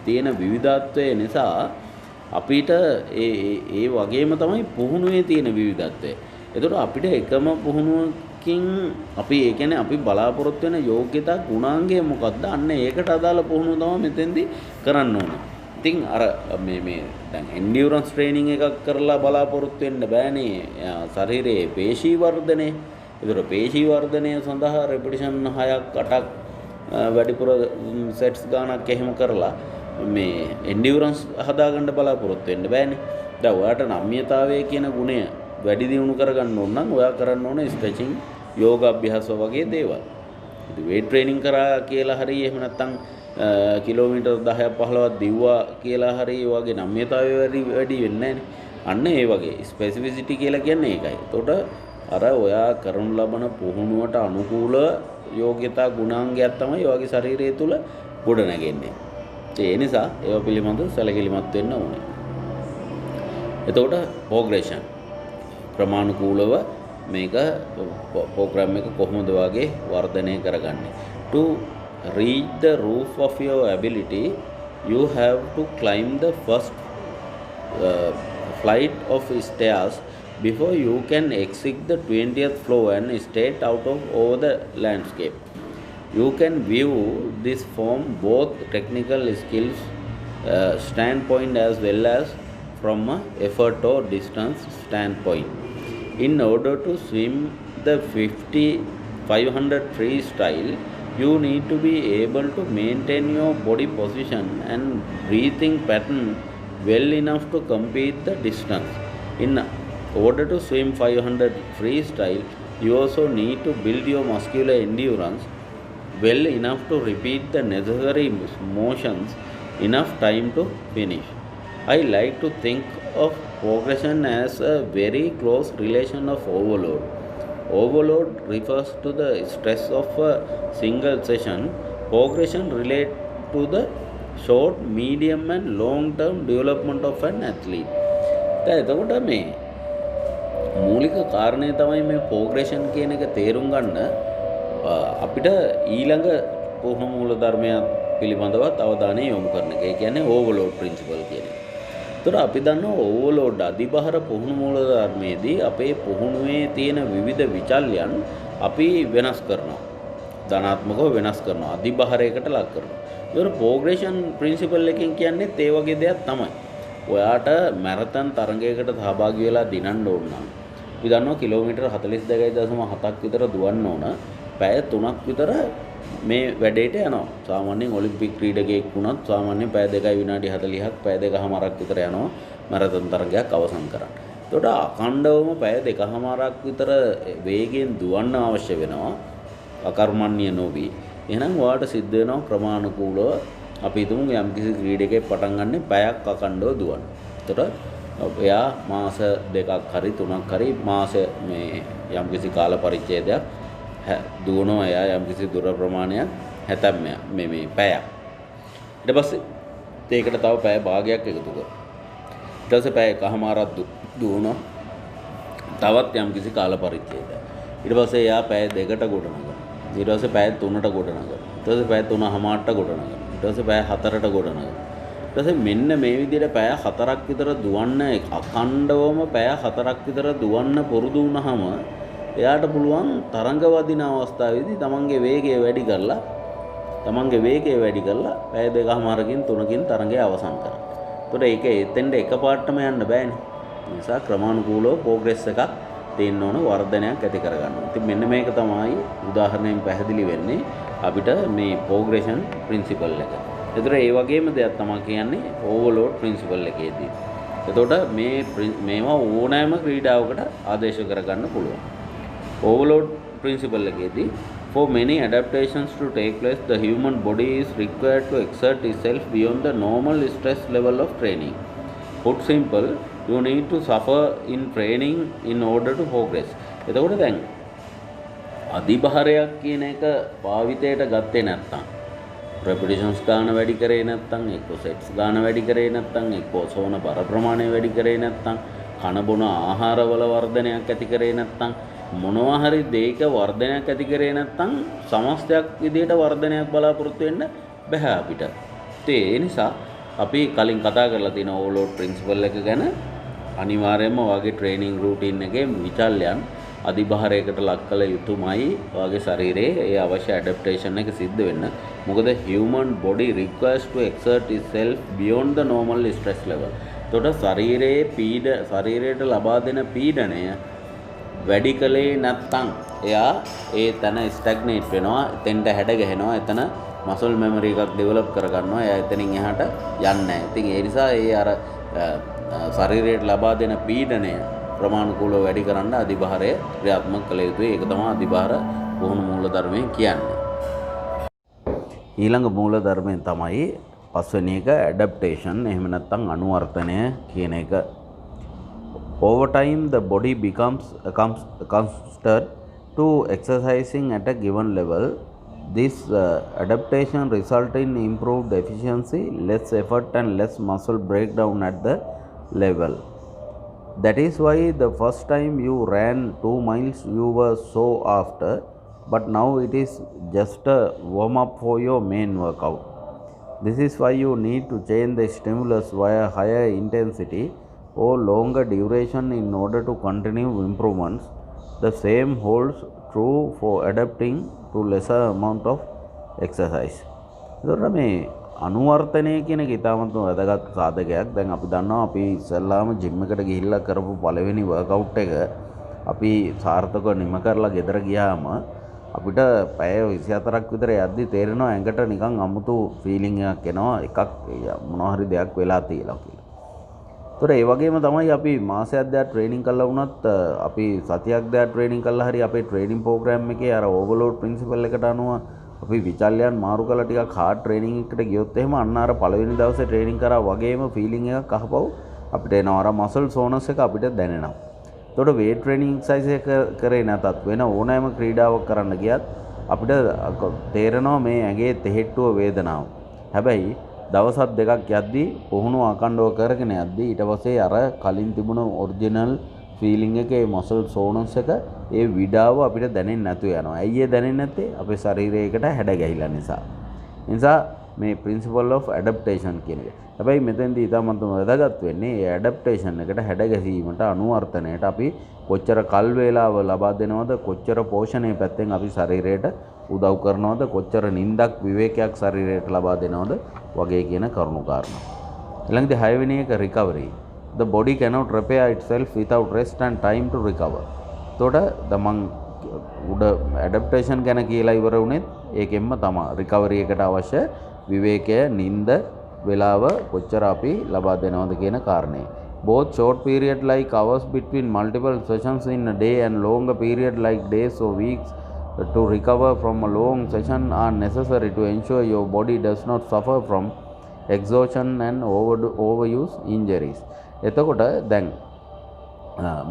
තියෙන විවිධත්වය නිසා අපිට ඒ වගේම තමයි පුහුණුවේ තියෙන විවිධත්වය. එතකොට අපිට එකම පුහුණුවකින් අපි ඒ කියන්නේ අපි බලාපොරොත්තු වෙන යෝග්‍යතා ගුණාංගය මොකක්ද? අන්න ඒකට අදාළ පුහුණුව තමයි මෙතෙන්දී කරන්න ඕන. ඉතින් අර මේ දැන් එන්ඩියුරන්ස් ට්‍රේනින් එකක් කරලා බලාපොරොත්තු වෙන්න බෑනේ ශරීරයේ පේශී වර්ධනය. ඒතර පේශී වර්ධනය සඳහා රෙපිටිෂන් 6ක් 8ක් වැඩිපුර සෙට්ස් ගානක් එහෙම කරලා මේ එන්ඩියුරන්ස් හදාගන්න බලාපොරොත්තු වෙන්න බෑනේ. දැන් ඔයාට නම්‍යතාවය කියන ගුණය වැඩි දියුණු කරගන්න ඕන නම් ඔයා කරන්න ඕනේ ස්ට්‍රෙචින්, යෝග අභ්‍යාස වගේ දේවල්. ඉතින් වේට් ට්‍රේනින් කරා කියලා හරි එහෙම නැත්නම් කිලෝමීටර් 10ක් 15ක් දිව්වා කියලා හරි ඒ වගේ නම්‍යතාවය වැඩි වෙන්නේ නැහැ. අන්න ඒ වගේ ස්පෙસિෆිසිටි කියලා කියන්නේ ඒකයි. එතකොට අර ඔයා කරනු ලබන පුහුණුවට අනුකූල යෝග්‍යතා ගුණාංගයක් තමයි ඔයාගේ ශරීරය තුල ගොඩ නැගෙන්නේ. ඒ නිසා ඒව පිළිබඳව සැලකිලිමත් වෙන්න ඕනේ. එතකොට ප්‍රෝග්‍රෙෂන් ක්‍රමානුකූලව මේක ප්‍රෝග්‍රෑම් එක කොහොමද වගේ වර්ධනය කරගන්නේ. To reach the roof of your ability, you have to climb the first flight of stairs before you can exit the 20th floor and state out of over the landscape. You can view this from both technical skills standpoint as well as from a effort or distance standpoint. In order to swim the 500 freestyle, you need to be able to maintain your body position and breathing pattern well enough to complete the distance. In order to swim 500 freestyle, you also need to build your muscular endurance well enough to repeat the necessary motions enough time to finish. I like to think of progression as a very close relation of overload. Overload refers to the stress of a single session. Progression relates to the short, medium and long term development of an athlete. එතකොට මේ මූලික කාරණය තමයි මේ ප්‍රෝග්‍රෙෂන් කියන එක තේරුම් ගන්න අපිට ඊළඟ පුහුණු මූල ධර්මයක් පිළිබඳවත් අවධානය යොමු කරන එක. ඒ කියන්නේ ඕවර්ලෝඩ් ප්‍රින්සිපල් කියන එක. ඒතර අපි දන්නවා ඕවර්ලෝඩ් අධිබහර පුහුණු මූල ධර්මයේදී අපේ පුහුණුවේ තියෙන විවිධ විචල්යන් අපි වෙනස් කරනවා. ධනාත්මකව වෙනස් කරනවා. අධිබහරයකට ලක් කරනවා. ඒතර ප්‍රෝග්‍රෙෂන් ප්‍රින්සිපල් එකෙන් කියන්නේ ඒ වගේ දෙයක් තමයි. ඔයාට මැරතන් තරඟයකට සහභාගී වෙලා දිනන්න ඕන නම් අපි දන්නවා කිලෝමීටර් 42.7ක් විතර දුවන්න ඕන. පැය 3ක් විතර මේ වැඩේට යනවා. සාමාන්‍යයෙන් ඔලිම්පික් ක්‍රීඩකයෙක් වුණත් සාමාන්‍යයෙන් පැය 2යි විනාඩි 40ක් පැය 2කමාරක් විතර යනවා මැරතන් තරගයක් අවසන් කරන්න. එතකොට අඛණ්ඩවම පැය 2කමාරක් විතර වේගයෙන් දුවන්න අවශ්‍ය වෙනවා. අකර්මණ්‍ය නොවි. එහෙනම් ඔයාලට සිද්ධ වෙනවා ක්‍රමානුකූලව අපි හිතමු යම්කිසි ක්‍රීඩකයෙක් පටන් ගන්න පැයක් අඛණ්ඩව දුවන්න. එතකොට එයා මාස 2ක් හරි 3ක් හරි මාස මේ යම්කිසි කාල පරිච්ඡේදයක් දුවනවා එයා යම්කිසි දුර ප්‍රමාණයක් හැතැම්ම මේ පැයක්. ඊට පස්සේ ඒකට තව පැය භාගයක් එකතු කරනවා. ඊට පස්සේ පැය එකමාරක් දුවනවා. තවත් යම්කිසි කාල පරිච්ඡේදයක්. ඊට පස්සේ එයා පැය 2කට ගොඩනගනවා. ඊට පස්සේ පැය 3ට ගොඩනගනවා. ඊට පස්සේ පැය 3:00ට ගොඩනගනවා. ඊට පස්සේ පැය 4ට ගොඩනගනවා. ඊට පස්සේ මෙන්න මේ විදිහට පැය 4ක් විතර දුවන්න අඛණ්ඩවම පැය 4ක් විතර දුවන්න පුරුදු වුණාම එයාට පුළුවන් තරඟ වදින අවස්ථාවේදී තමන්ගේ වේගය වැඩි කරලා පැය 2කමාරකින් 3කින් තරඟය අවසන් කරන්න. එතකොට ඒක එතෙන්ට එකපාරටම යන්න බෑනේ. ඒ නිසා ක්‍රමානුකූලව ප්‍රෝග්‍රස් එකක් තියෙන්න ඕන වර්ධනයක් ඇති කරගන්න. ඉතින් මෙන්න මේක තමයි උදාහරණයෙන් පැහැදිලි වෙන්නේ අපිට මේ ප්‍රෝග්‍රෙෂන් ප්‍රින්සිපල් එක. ඒතර ඒ වගේම දෙයක් තමයි කියන්නේ ඕවර්ලෝඩ් ප්‍රින්සිපල් එකේදී. එතකොට මේවා ඕනෑම ක්‍රීඩාවකට ආදේශ කරගන්න පුළුවන්. Overload principle එකේදී for many adaptations to take place the human body is required to exert itself beyond the normal stress level of training. Put simple, you need to suffer in training in order to progress. එතකොට දැන් අධිභාරයක් කියන එක භාවිතයට ගත්තේ නැත්නම් repetitions ගන්න වැඩි කරේ නැත්නම් එක්ක sets ගන්න වැඩි කරේ නැත්නම් එක්ක සෝන බර ප්‍රමාණය වැඩි කරේ නැත්නම් කන බොන ආහාරවල වර්ධනයක් ඇති කරේ නැත්නම් මොනවා හරි දෙයක වර්ධනයක් ඇති කරේ නැත්නම් සමස්තයක් විදිහට වර්ධනයක් බලාපොරොත්තු වෙන්න බෑ අපිට. ඒ නිසා අපි කලින් කතා කරලා තියෙන ඕවර්ලෝඩ් ප්‍රින්සිපල් එක ගැන අනිවාර්යයෙන්ම ඔයාගේ ට්‍රේනින් රූටින් එකේ විචල්යන් අධිභාරයකට ලක් කළ යුතුමයි ඔයාගේ ශරීරයේ ඒ අවශ්‍ය ඇඩැප්ටේෂන් එක සිද්ධ වෙන්න. මොකද human body requires to exert itself beyond the normal stress level. එතකොට ශරීරයට ලබා දෙන පීඩනය වැඩි කලේ නැත්තම් එයා ඒ තැන ස්ටැග්නේට් වෙනවා, එතෙන්ට හැඩ ගැහෙනවා, එතන මසල් මෙමරි එකක් ඩෙවලොප් කරගන්නවා, එයා එතනින් එහාට යන්නේ නැහැ. ඉතින් ඒ නිසා ඒ අර ශරීරයට ලබා දෙන පීඩනය ප්‍රමාණිකූලව වැඩි කරන්න අධිභාරය ක්‍රියාත්මක කළ යුතුයි. ඒක තමයි අධිභාර පුහුණු මූලධර්මයෙන් කියන්නේ. ඊළඟ මූලධර්මයෙන් තමයි පස්වෙනි එක ඇඩැප්ටේෂන්, එහෙම නැත්නම් අනුවර්තනය කියන එක. Over time, the body becomes accustomed to exercising at a given level. This adaptation results in improved efficiency, less effort and less muscle breakdown at the level. That is why the first time you ran 2 miles you were so after, but now it is just a warm up for your main workout. This is why you need to change the stimulus via higher intensity or longer duration in order to continue improvements. The same holds true for adapting to lesser amount of exercise. එතකොට මේ අනුවර්තනය කියන එක ඉතාමත් වැදගත් සාධකයක්. දැන් අපි දන්නවා අපි ඉස්සෙල්ලාම ජිම් එකට ගිහිල්ලා කරපු පළවෙනි වර්කවුට් එක අපි සාර්ථකව නිම කරලා ගෙදර ගියාම අපිට පැය 24ක් විතර යද්දි තේරෙනවා ඇඟට නිකන් අමුතු ෆීලිං එකක් එනවා, එකක් මොනවා හරි දෙයක් වෙලා තියෙනවා කියලා. ඒතර ඒ වගේම තමයි අපි මාසයක් දෙයක් ට්‍රේනින් කළා වුණත් අපි සතියක් දෙයක් ට්‍රේනින් කළා හරි අපේ ට්‍රේනින් ප්‍රෝග්‍රෑම් එකේ අර ඕවර්ලෝඩ් ප්‍රින්සිපල් එකට අනුව අපි විචල්යන් මාරු කරලා ටිකක් හાર્ඩ් ට්‍රේනින් එකකට ගියොත් එහෙම අන්න අර පළවෙනි දවසේ ට්‍රේනින් කරා වගේම ෆීලිං එකක් අහපව අපිට එනවා. අර මසල් සෝනස් එක අපිට දැනෙනවා. එතකොට වේට් ට්‍රේනින් එක්සර්සයිස් එක කරේ නැතත් වෙන ඕනෑම ක්‍රීඩාවක් කරන්න ගියත් අපිට තේරෙනවා මේ ඇඟේ තෙහෙට්ටුව වේදනාව. හැබැයි දවසක් දෙකක් යද්දී පුහුණුව අකණ්ඩව කරගෙන යද්දී ඊට පස්සේ අර කලින් තිබුණ ඔරිජිනල් ෆීලිං එකේ මසල් සෝනස් එක ඒ විඩාව අපිට දැනෙන්නේ නැතු යනවා. ඇයි ඒ දැනෙන්නේ නැත්තේ? අපේ ශරීරයකට හැඩ ගැහිලා නිසා. ඒ නිසා මේ ප්‍රින්සිපල් ඔෆ් ඇඩැප්ටේෂන් කියන එක. හැබැයි මෙතෙන්දී ඉතාමත් වැදගත් වෙන්නේ මේ ඇඩැප්ටේෂන් එකට හැඩ ගැසීමට අනුවර්තනයට අපි කොච්චර කල් වේලාව ලබා දෙනවද, කොච්චර පෝෂණයේ පැත්තෙන් අපි ශරීරයට උදව් කරනවද, කොච්චර නිින්දක් විවේකයක් ශරීරයට ලබා දෙනවද වගේ කියන කරුණු කාරණා. ඊළඟට 6 වෙනි එක recovery. The body cannot repair itself without rest and time to recover. එතකොට මම උඩ ඇඩප්ටේෂන් ගැන කියලා ඉවර වුණෙත් ඒකෙන්ම තමයි රිකවරි එකට අවශ්‍ය විවේකය නිින්ද වේලාව කොච්චර අපි ලබා දෙනවද කියන කාරණේ. Both short period like hours between multiple sessions in a day and longer period like days or weeks to recover from a long session are necessary to ensure your body does not suffer from exhaustion and overuse injuries. එතකොට දැන්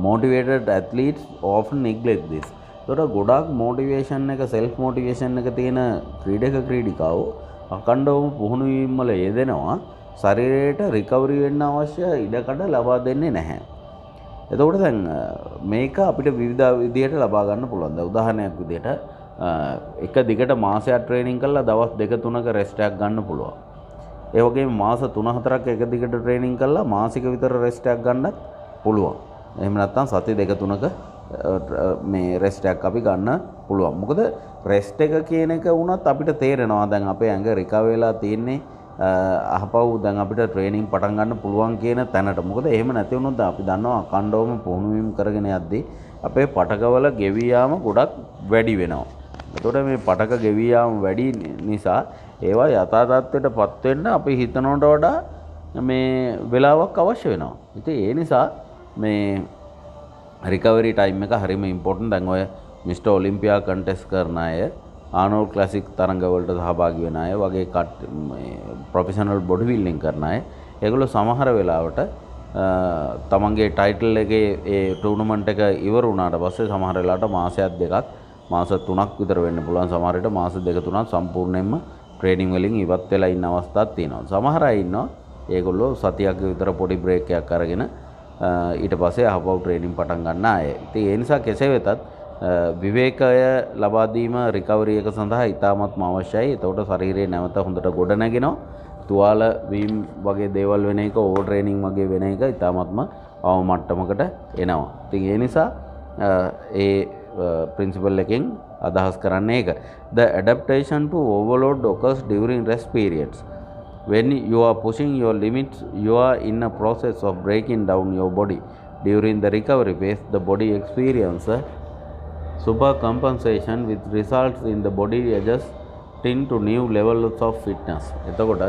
motivated athletes often neglect this. ඒතකොට ගොඩාක් motivation එක self motivation එක තියෙන ක්‍රීඩිකාවෝ අකණ්ඩවම පුහුණු වීම වල යෙදෙනවා ශරීරයට රිකවරි වෙන්න අවශ්‍ය ඉඩකඩ ලබා දෙන්නේ නැහැ. එතකොට දැන් මේක අපිට විවිධ විදිහට ලබා ගන්න පුළුවන්. දැන් උදාහරණයක් විදිහට එක දිගට මාසයක් ට්‍රේනින් කරලා දවස් 2-3ක රෙස්ට් එකක් ගන්න පුළුවන්. ඒ වගේම මාස 3-4ක් එක දිගට ට්‍රේනින් කරලා මාසික විතර රෙස්ට් එකක් ගන්නත් පුළුවන්. එහෙම නැත්නම් සති 2-3ක මේ රෙස්ට් එකක් අපි ගන්න පුළුවන්. මොකද රෙස්ට් එක කියන එක වුණත් අපිට තේරෙනවා දැන් අපේ ඇඟ රිකවර් වෙලා තියෙන්නේ අහපව් දැන් අපිට ට්‍රේනින් පටන් ගන්න පුළුවන් කියන තැනට. මොකද එහෙම නැති වුණොත් අපි දන්නවා අකණ්ඩවම පුහුණු වීම කරගෙන යද්දී අපේ පටකවල ගෙවී යාම ගොඩක් වැඩි වෙනවා. එතකොට මේ පටක ගෙවී යාම වැඩි නිසා ඒවා යථා තත්ත්වයටපත් වෙන්න අපි හිතනවට වඩා මේ වෙලාවක් අවශ්‍ය වෙනවා. ඉතින් ඒ නිසා මේ රිකවරි ටයිම් එක හරිම ඉම්පෝටන්ට්. දැන් ඔය මිස්ටර් ඔලිම්පියා කන්ටෙස්ට් කරන අය ආනෝල්ඩ් ක්ලාසික් තරඟවලට සහභාගී වෙන අය වගේ ප්‍රොෆෙෂනල් බොඩි බිල්ඩින් කරන අය ඒගොල්ලෝ සමහර වෙලාවට තමන්ගේ ටයිටල් එකේ ඒ ටූර්නමන්ට් එක ඉවර වුණාට පස්සේ සමහර වෙලාවට මාසයක් දෙකක් මාස 3ක් විතර වෙන්න පුළුවන්. සමහර විට මාස 2-3ක් සම්පූර්ණයෙන්ම ට්‍රේනින් වලින් ඉවත් වෙලා ඉන්න අවස්ථාවක් තියෙනවා. සමහර අය ඉන්නවා ඒගොල්ලෝ සතියක් විතර පොඩි බ්‍රේක් එකක් අරගෙන ඊට පස්සේ ආපහු ට්‍රේනින් පටන් ගන්න අය. ඉතින් ඒ නිසා කෙසේ වෙතත් විවේකය ලබා දීම රිකවරි එක සඳහා ඉතාමත්ම අවශ්‍යයි. එතකොට ශරීරය නැවත හොඳට ගොඩ නැගෙනවා. තුවාල වීම වගේ දේවල් වෙන එක ඕවර් ට්‍රේනින් වගේ වෙන එක ඉතාමත්ම අවම මට්ටමකට එනවා. ඉතින් ඒ නිසා ඒ ප්‍රින්සිපල් එකෙන් අදහස් කරන්නේ ඒක. The adaptation to overload occurs during rest periods. When you are pushing your limits, you are in a process of breaking down your body. During the recovery phase, the body experiences super compensation which results in the body adjusting to new levels of fitness. එතකොට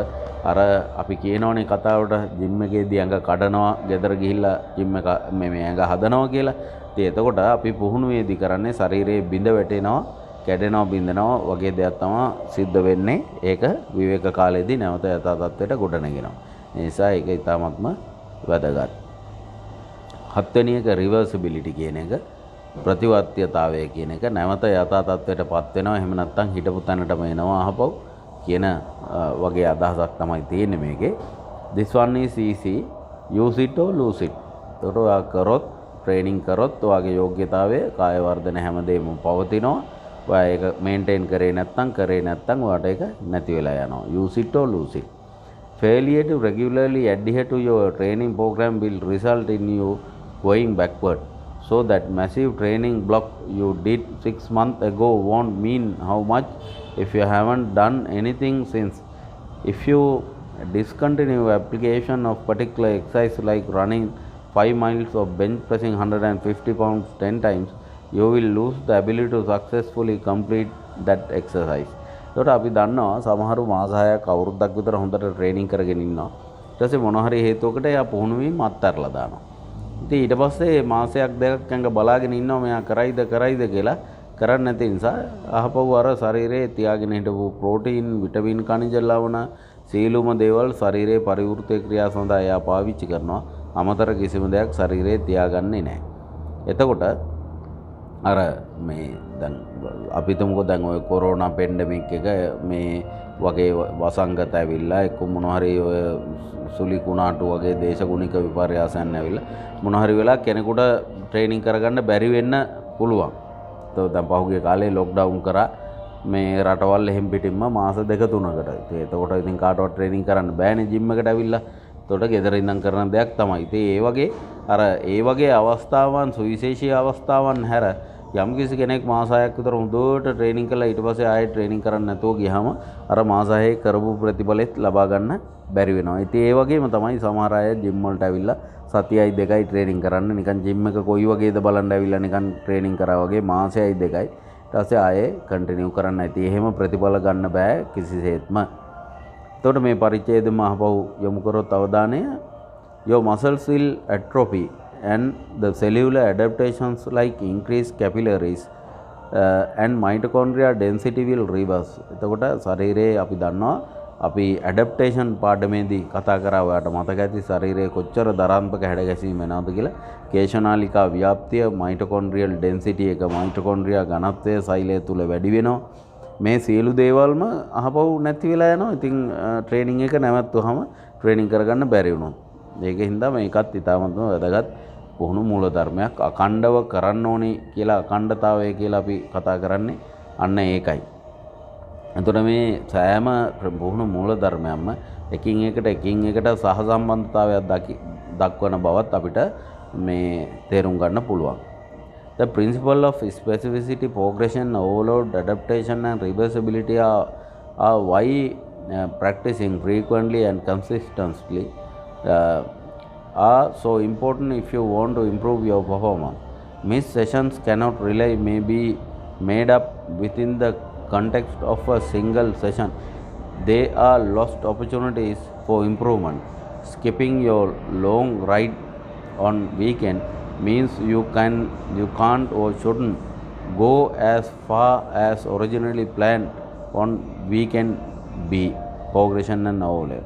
අර අපි කියනවනේ කතාවට gym එකේදී ඇඟ කඩනවා, ගෙදර ගිහිල්ලා gym එක මේ ඇඟ හදනවා කියලා. ඉතින් එතකොට අපි පුහුණුවේදී කරන්නේ ශරීරයේ බිඳ වැටෙනවා, කැඩෙනවා, බිඳෙනවා වගේ දෙයක් තමයි සිද්ධ වෙන්නේ. ඒක විවේක කාලයේදී නැවත යථා තත්ත්වයට ගොඩ නැගෙනවා. ඒ නිසා ඒක ඉතාමත්ම වැදගත්. 7 වෙනි එක රිවර්සිබිලිටි කියන එක, ප්‍රතිවර්තියතාවය කියන එක. නැවත යථා තත්ත්වයටපත් වෙනවා. එහෙම නැත්නම් හිටපු තැනටම එනවා ආපහු කියන වගේ අදහසක් තමයි තියෙන්නේ මේකේ. This one is easy. Use it or lose it. ඒකට ඔයා කරොත් ට්‍රේනින් කරොත් ඔයාගේ යෝග්‍යතාවය කාය වර්ධන හැමදේම පවතිනවා. ඔයා ඒක මේන්ටේන් කරේ නැත්නම් ඔයාට ඒක නැති වෙලා යනවා. Use it or lose it. Failure to regularly adhere to your training program will result in you going backward. So that massive training block you did 6 months ago won't mean how much if you haven't done anything since. If you discontinue application of particular exercise like running 5 miles or bench pressing 150 pounds 10 times, you will lose the ability to successfully complete that exercise. ඒකට අපි දන්නවා සමහරු මාස 6ක් අවුරුද්දක් විතර හොඳට training කරගෙන ඉන්නවා. ඊට පස්සේ මොන හරි හේතුවකට එයා පුහුණු වීම අත්හැරලා දානවා. ඉතින් ඊට පස්සේ මාසයක් දෙකක් ඇඟ බලාගෙන ඉන්නවා මෙයා කරයිද කියලා. කරන්නේ නැති නිසා අහපව් අර ශරීරයේ තියාගෙන හිටපු ප්‍රෝටීන්, විටමින්, ඛනිජ ලවණ සීලුම දේවල් ශරීරයේ පරිවෘත ක්‍රියා සඳහා එයා පාවිච්චි කරනවා. අමතර කිසිම දෙයක් ශරීරයේ තියාගන්නේ නැහැ. එතකොට අර මේ දැන් අපි තුමුකෝ දැන් ඔය කොරෝනා පැන්ඩමික් එක මේ වගේ වසංගත ඇවිල්ලා එක්ක මොන හරි ඔය සුලි කුණාටු වගේ දේශගුණික විපර්යාසයන් ඇවිල්ලා මොන හරි වෙලා කෙනෙකුට ට්‍රේනින් කරගන්න බැරි වෙන්න පුළුවන්. ඒත් දැන් පහුගිය කාලේ ලොක්ඩවුන් කරා මේ රටවල් එහෙම් පිටින්ම මාස 2-3කට. ඒතකොට ඉතින් කාටවත් ට්‍රේනින් කරන්න බෑනේ ජිම් එකට ඇවිල්ලා. ඒතකොට ගෙදර ඉඳන් කරන දෙයක් තමයි. ඉතින් ඒ වගේ අවස්ථාවන් සුවිශේෂී අවස්ථාවන් හැර යම් කිසි කෙනෙක් මාස 6ක් විතර හොඳට ට්‍රේනින් කරලා ඊට පස්සේ ආයෙ ට්‍රේනින් කරන්න නැතුව ගියාම අර මාස 6 කරපු ප්‍රතිඵලෙත් ලබා ගන්න බැරි වෙනවා. ඉතින් ඒ වගේම තමයි සමහර අය ජිම් වලට ඇවිල්ලා සතියයි දෙකයි ට්‍රේනින් කරන්න නිකන් ජිම් එක කොයි වගේද බලන්න ඇවිල්ලා නිකන් ට්‍රේනින් කරා වගේ මාසයයි දෙකයි ඊට පස්සේ ආයෙ කන්ටිනියු කරන්න. ඉතින් එහෙම ප්‍රතිඵල ගන්න බෑ කිසිසේත්ම. එතකොට මේ පරිච්ඡේදෙම අහපහු යොමු කරොත් අවධානය your muscles will atrophy and the cellular adaptations like increased capillaries and mitochondria density will reverse. එතකොට ශරීරයේ අපි දන්නවා අපි ඇඩැප්ටේෂන් පාඩමේදී කතා කරා ඔයාලට මතක ඇති ශරීරයේ කොච්චර දරාත්මක හැඩගැසීම් වෙනවද කියලා. කේශනාලිකා ව්‍යාප්තිය, මයිටොකොන්ඩ්‍රියල් ඩෙන්සිටි එක, මයිටොකොන්ඩ්‍රියා ඝනත්වය සෛලය තුල වැඩි වෙනවා. මේ සියලු දේවල්ම අහපව් නැති වෙලා යනවා. ඉතින් ට්‍රේනින් එක නැවතුනහම ට්‍රේනින් කරගන්න බැරි වුණොත්. ඒකින්ද මේකත් ඉතාමත්ම වැදගත් පුහුණු මූලධර්මයක්. අඛණ්ඩව කරන්න ඕනේ කියලා අඛණ්ඩතාවය කියලා අපි කතා කරන්නේ අන්න ඒකයි. එතකොට මේ සෑම පුහුණු මූලධර්මයක්ම එකින් එකට සහසම්බන්ධතාවයක් දක්වන බවත් අපිට මේ තේරුම් ගන්න පුළුවන්. The principle of specificity, progression, overload, adaptation and reversibility are why practicing frequently and consistently are so important if you want to improve your performance. Missed sessions cannot rely may be made up within the context of a single session. They are lost opportunities for improvement. Skipping your long ride on weekend means you can't or shouldn't go as far as originally planned on weekend B. Progression and overlay.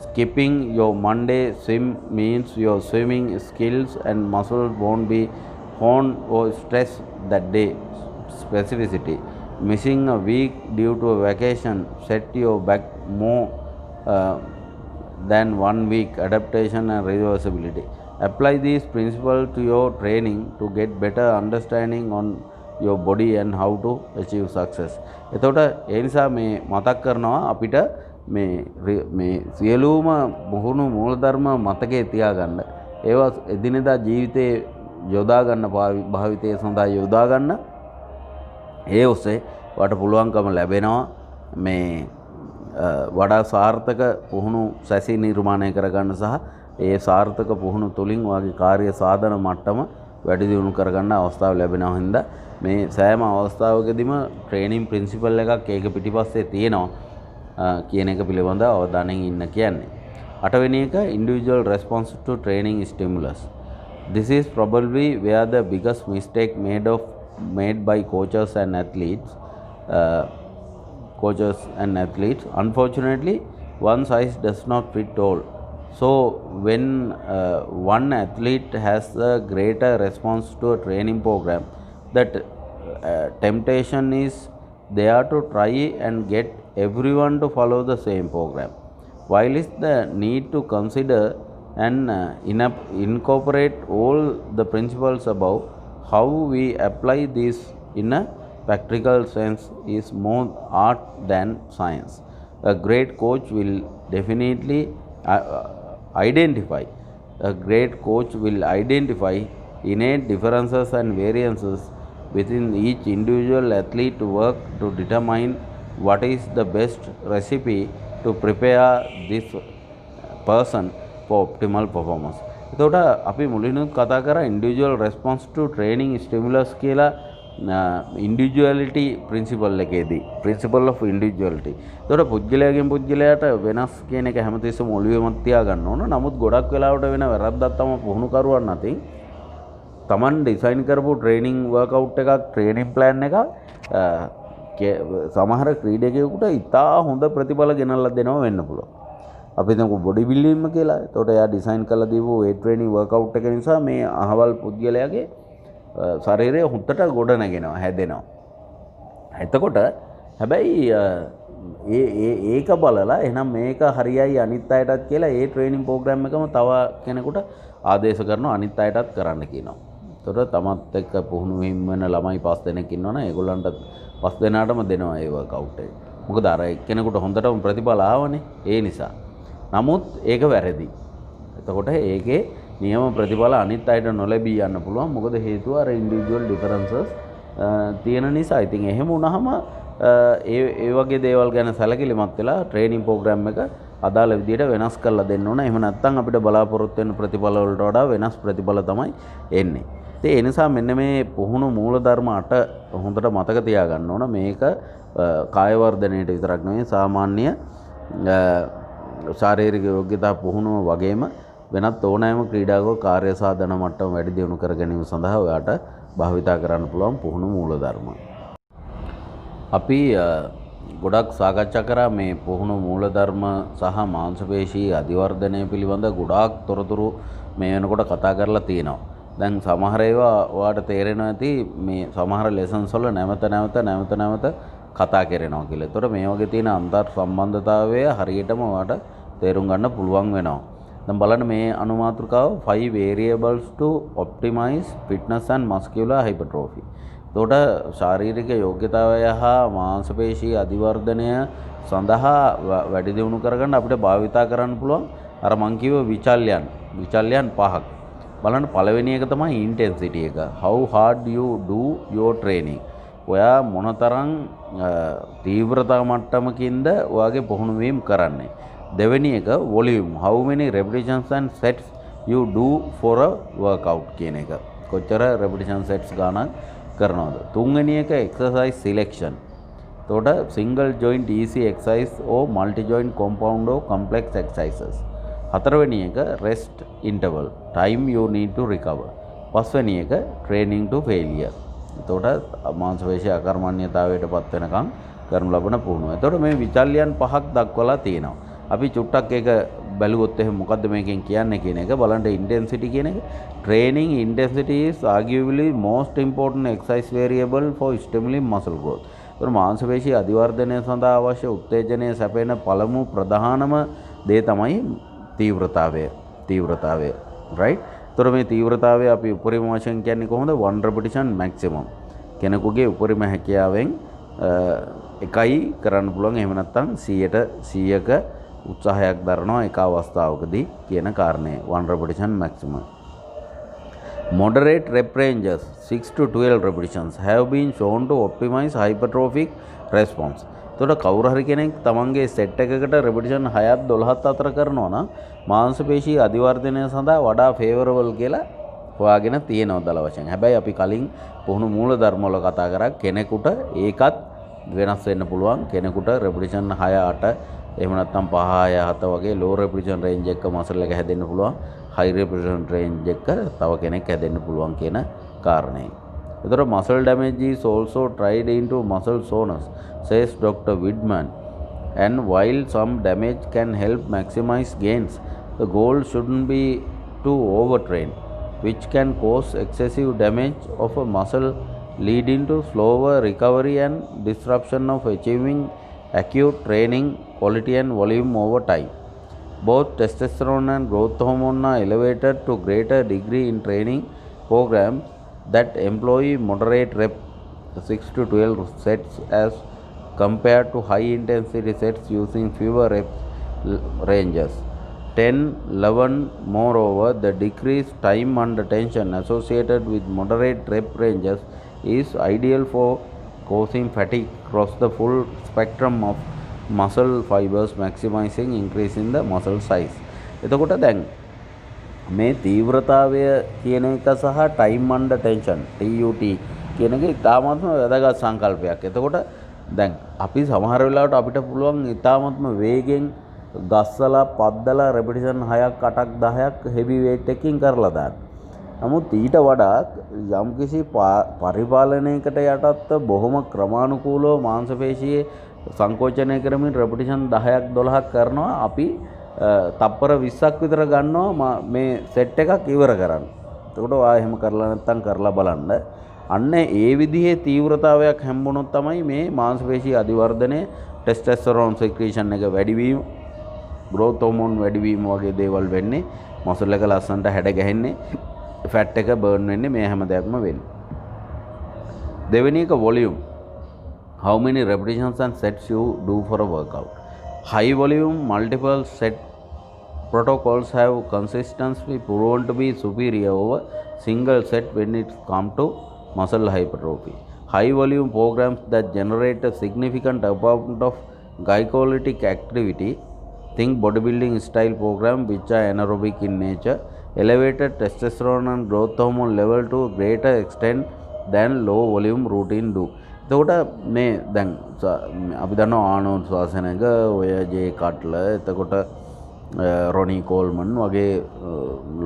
Skipping your Monday swim means your swimming skills and muscles won't be honed or stressed that day. Specificity. Missing a week due to a vacation set you back more than 1 week. Adaptation and reversibility. Apply these principles to your training to get better understanding on your body and how to achieve success. එතකොට ඒ නිසා මේ මතක් කරනවා අපිට මේ සියලුම පුහුණු මූලධර්ම මතකයේ තියාගන්න. ඒවා එදිනෙදා ජීවිතේ යොදා ගන්න භාවිතයේ සඳහා යොදා ගන්න. ඒ ඔස්සේ ඔයාලට පුළුවන්කම ලැබෙනවා මේ වඩා සාර්ථක පුහුණු සැසි නිර්මාණය කරගන්න සහ ඒ සාර්ථක පුහුණු තුලින් ඔයාගේ කාර්ය සාධන මට්ටම වැඩි දියුණු කරගන්න අවස්ථාව ලැබෙනවා. හින්දා මේ සෑම අවස්ථාවකදීම ට්‍රේනින් ප්‍රින්සිපල් එකක් ඒක පිටිපස්සේ තියෙනවා කියන එක පිළිබඳව අවධානයෙන් ඉන්න කියන්නේ. 8 වෙනි එක individual response to training stimulus. This is probably where the biggest mistake made by coaches and athletes. Unfortunately, one size does not fit all. So when one athlete has a greater response to a training program, that temptation is there to try and get everyone to follow the same program. While it's the need to consider and incorporate all the principles above, how we apply this in a practical sense is more art than science. A great coach will definitely identify innate differences and variances within each individual athlete to work to determine what is the best recipe to prepare this person for optimal performance. එතකොට අපි මුලින්ම කතා කරා individual response to training stimulus කියලා ඉන්ඩිවිජුවලිටි principal එකේදී principal of ඉන්ඩිවිජුවලිටි. එතකොට පුද්ගලයාගෙන් පුද්ගලයාට වෙනස් කියන එක හැමතිස්සෙම ඔළුවේම තියාගන්න ඕන. නමුත් ගොඩක් වෙලාවට වෙන වැරද්දක් තමයි පුහුණුකරුවන් අතින් Taman ඩිසයින් කරපු ට්‍රේනින් වර්ක්අවුට් එකක් ට්‍රේනින් ප්ලෑන් එකක් සමහර ක්‍රීඩකයෙකුට ඉතා හොඳ ප්‍රතිඵල ගෙනල්ලා දෙනවා වෙන්න පුළුවන්. අපි හිතමු බොඩි බිල්ඩින්ග් කියලා. එතකොට එයා ඩිසයින් කරලා දීපු ඒ ට්‍රේනින් වර්ක්අවුට් එක නිසා මේ අහවල් පුද්ගලයාගේ ශරීරය හුත්තට ගොඩ නැගෙනවා හැදෙනවා. එතකොට හැබැයි ඒක බලලා එහෙනම් මේක හරියයි අනිත් අයටත් කියලා ඒ ට්‍රේනින් ප්‍රෝග්‍රෑම් එකම තව කෙනෙකුට ආදේශ කරනවා අනිත් අයටත් කරන්න කියනවා. එතකොට තමත් එක්ක පුහුණු වීම වෙන ළමයි 5 දෙනෙක් ඉන්නවනේ ඒගොල්ලන්ට 5 දෙනාටම දෙනවා ඒ වර්ක්අවුට් එක. මොකද අර එක්කෙනෙකුට හොඳටම ප්‍රතිඵල ආවනේ ඒ නිසා. නමුත් ඒක වැරදි. එතකොට ඒකේ නියම ප්‍රතිඵල අනිත් අයට නොලැබී යන්න පුළුවන්. මොකද හේතුව අර ඉන්ඩිවිජුවල් ඩිෆරන්සස් තියෙන නිසා ඉතින් එහෙම වුණාම ඒ වගේ දේවල් ගැන සැලකිලිමත් වෙලා ට්‍රේනින් ප්‍රෝග්‍රෑම් එක අදාළ විදියට වෙනස් කරලා දෙන්න ඕන. එහෙම නැත්නම් අපිට බලාපොරොත්තු වෙන ප්‍රතිඵල වලට වඩා වෙනස් ප්‍රතිඵල තමයි එන්නේ. ඉතින් ඒ නිසා මෙන්න මේ පුහුණු මූලධර්ම 8 හොඳට මතක තියාගන්න ඕන. මේක කාය වර්ධනයට විතරක් නෙවෙයි සාමාන්‍ය ශාරීරික යෝග්‍යතා පුහුණුව වගේම වෙනත් ඕනෑම ක්‍රීඩාවක කාර්ය සාධන මට්ටම වැඩි දියුණු කර ගැනීම සඳහා ඔයාට භාවිතා කරන්න පුළුවන් පුහුණු මූලධර්ම. අපි ගොඩක් සාකච්ඡා කරා මේ පුහුණු මූලධර්ම සහ මාංශපේශී අධිවර්ධනය පිළිබඳ ගොඩාක් තොරතුරු මේ වෙනකොට කතා කරලා තියෙනවා. දැන් සමහර ඒවා ඔයාට තේරෙනවා ඇති මේ සමහර ලෙසන්ස් වල නැවත කතා කරනවා කියලා. ඒතකොට මේ වගේ තියෙන අන්තර් සම්බන්ධතාවය හරියටම ඔයාට තේරුම් ගන්න පුළුවන් වෙනවා. දැන් බලන්න මේ අනුමාතෘකාව 5 variables to optimize fitness and muscular hypertrophy. එතකොට ශාරීරික යෝග්‍යතාවය හා මාංශපේශී අධිවර්ධනය සඳහා වැඩි දියුණු කරගන්න අපිට භාවිතා කරන්න පුළුවන් අර මං කිව්ව විචල්යන් පහක්. බලන්න පළවෙනි එක තමයි intensity එක. How hard you do your training. ඔයා මොනතරම් තීව්‍රතා මට්ටමකින්ද ඔයාගේ පුහුණු වීම කරන්නේ. දෙවෙනි එක volume. How many repetitions and sets you do for a workout කියන එක. කොච්චර repetition sets ගානක් කරනවද. තුන්වෙනි එක exercise selection. එතකොට single joint easy exercise or multi joint compound or complex exercises. හතරවෙනි එක rest interval. Time you need to recover. පස්වෙනි එක training to failure. එතකොට මාංශපේශී අකර්මණ්‍යතාවයට පත් වෙනකම් කරනු ලබන පුහුණුව. එතකොට මේ විචල්යන් පහක් දක්වලා තියෙනවා. අපි චුට්ටක් ඒක බැලුවොත් එහෙනම් මොකද්ද මේකෙන් කියන්නේ කියන එක බලන්න. intensity කියන එක training intensity is arguably most important exercise variable for stimulating muscle growth. ඒතර මාංශපේශී අධිවර්ධනය සඳහා අවශ්‍ය උත්තේජනය සැපෙන පළමු ප්‍රධානම දේ තමයි තීව්‍රතාවය right. ඒතර මේ තීව්‍රතාවය අපි උපරිම වශයෙන් කියන්නේ කොහොමද 1 repetition maximum. කෙනෙකුගේ උපරිම හැකියාවෙන් එකයි කරන්න පුළුවන්. එහෙම නැත්නම් 100ක උත්සාහයක් දරනවා එක අවස්ථාවකදී කියන කාරණය 1 repetition maximum. Moderate rep ranges 6 to 12 repetitions have been shown to optimize hypertrophic response. එතකොට කවුරු හරි කෙනෙක් තමන්ගේ සෙට් එකකට repetition 6ත් 12ත් අතර කරනවා නම් මාංශපේශී අධිවර්ධනය සඳහා වඩා favorable කියලා හොයාගෙන තියෙනවා දල වශයෙන්. හැබැයි අපි කලින් පුහුණු මූලධර්ම වල කතා කරා කෙනෙකුට ඒකත් වෙනස් වෙන්න පුළුවන්. කෙනෙකුට repetition 6 8 එහෙම නැත්නම් 5 6 7 වගේ low repetition range එක muscle එක හැදෙන්න පුළුවන්. high repetition range එක තව කෙනෙක් හැදෙන්න පුළුවන් කියන කාරණේ. ඒතර muscle damage is also tried into muscle soreness, says Dr. Widman. And while some damage can help maximize gains, the goal shouldn't be to overtrain, which can cause excessive damage of a muscle, leading to slower recovery and disruption of achieving acute training quality and volume over time. Both testosterone and growth hormone are elevated to greater degree in training programs that employ moderate rep 6 to 12 sets as compared to high intensity sets using fewer rep ranges. 10-11 moreover, the decreased time under tension associated with moderate rep ranges is ideal for causing fatigue across the full spectrum of muscle fibers, maximizing increase in the muscle size. එතකොට දැන් මේ තීව්‍රතාවය කියන එක සහ time under tension TUT කියන එක ඉතාමත්ම වැදගත් සංකල්පයක්. එතකොට දැන් අපි සමහර වෙලාවට අපිට පුළුවන් ඉතාමත්ම වේගෙන් ගස්සලා පද්දලා repetition 6ක් 8ක් 10ක් heavy weight එකකින් කරලා දාන්න. නමුත් ඊට වඩා යම්කිසි පරිපාලනයකට යටත් බොහොම ක්‍රමානුකූලව මාංශපේශියේ සංකෝචනය කරමින් repetition 10ක් 12ක් කරනවා. අපි තප්පර 20ක් විතර ගන්නවා මේ සෙට් එකක් ඉවර කරන්න. එතකොට ඔයා එහෙම කරලා නැත්නම් කරලා බලන්න. අන්න ඒ විදිහේ තීව්‍රතාවයක් හම්බුනොත් තමයි මේ මාංශපේශී අධිවර්ධනයේ ටෙස්ටොස්ටෙරෝන් සික්‍රීෂන් එක වැඩි වීම, growth hormone වැඩි වීම වගේ දේවල් වෙන්නේ. මසල් එක ලස්සනට හැඩ ගැහෙන්නේ, ෆැට් එක බර්න් වෙන්නේ, මේ හැම දෙයක්ම වෙන්නේ. දෙවෙනි එක volume. How many repetitions and sets you do for a workout. High volume multiple set protocols have consistently proven to be superior over single set when it comes to muscle hypertrophy. high volume programs that generate a significant amount of glycolytic activity, think bodybuilding style program which are anaerobic in nature, elevated testosterone and growth hormone level to a greater extent than low volume routine do. එතකොට මේ දැන් අපි දන්නවා ආනෝල්ඩ් ශ්වාසනයක ඔය J කට්ලර් එතකොට Ronnie කෝල්මන් වගේ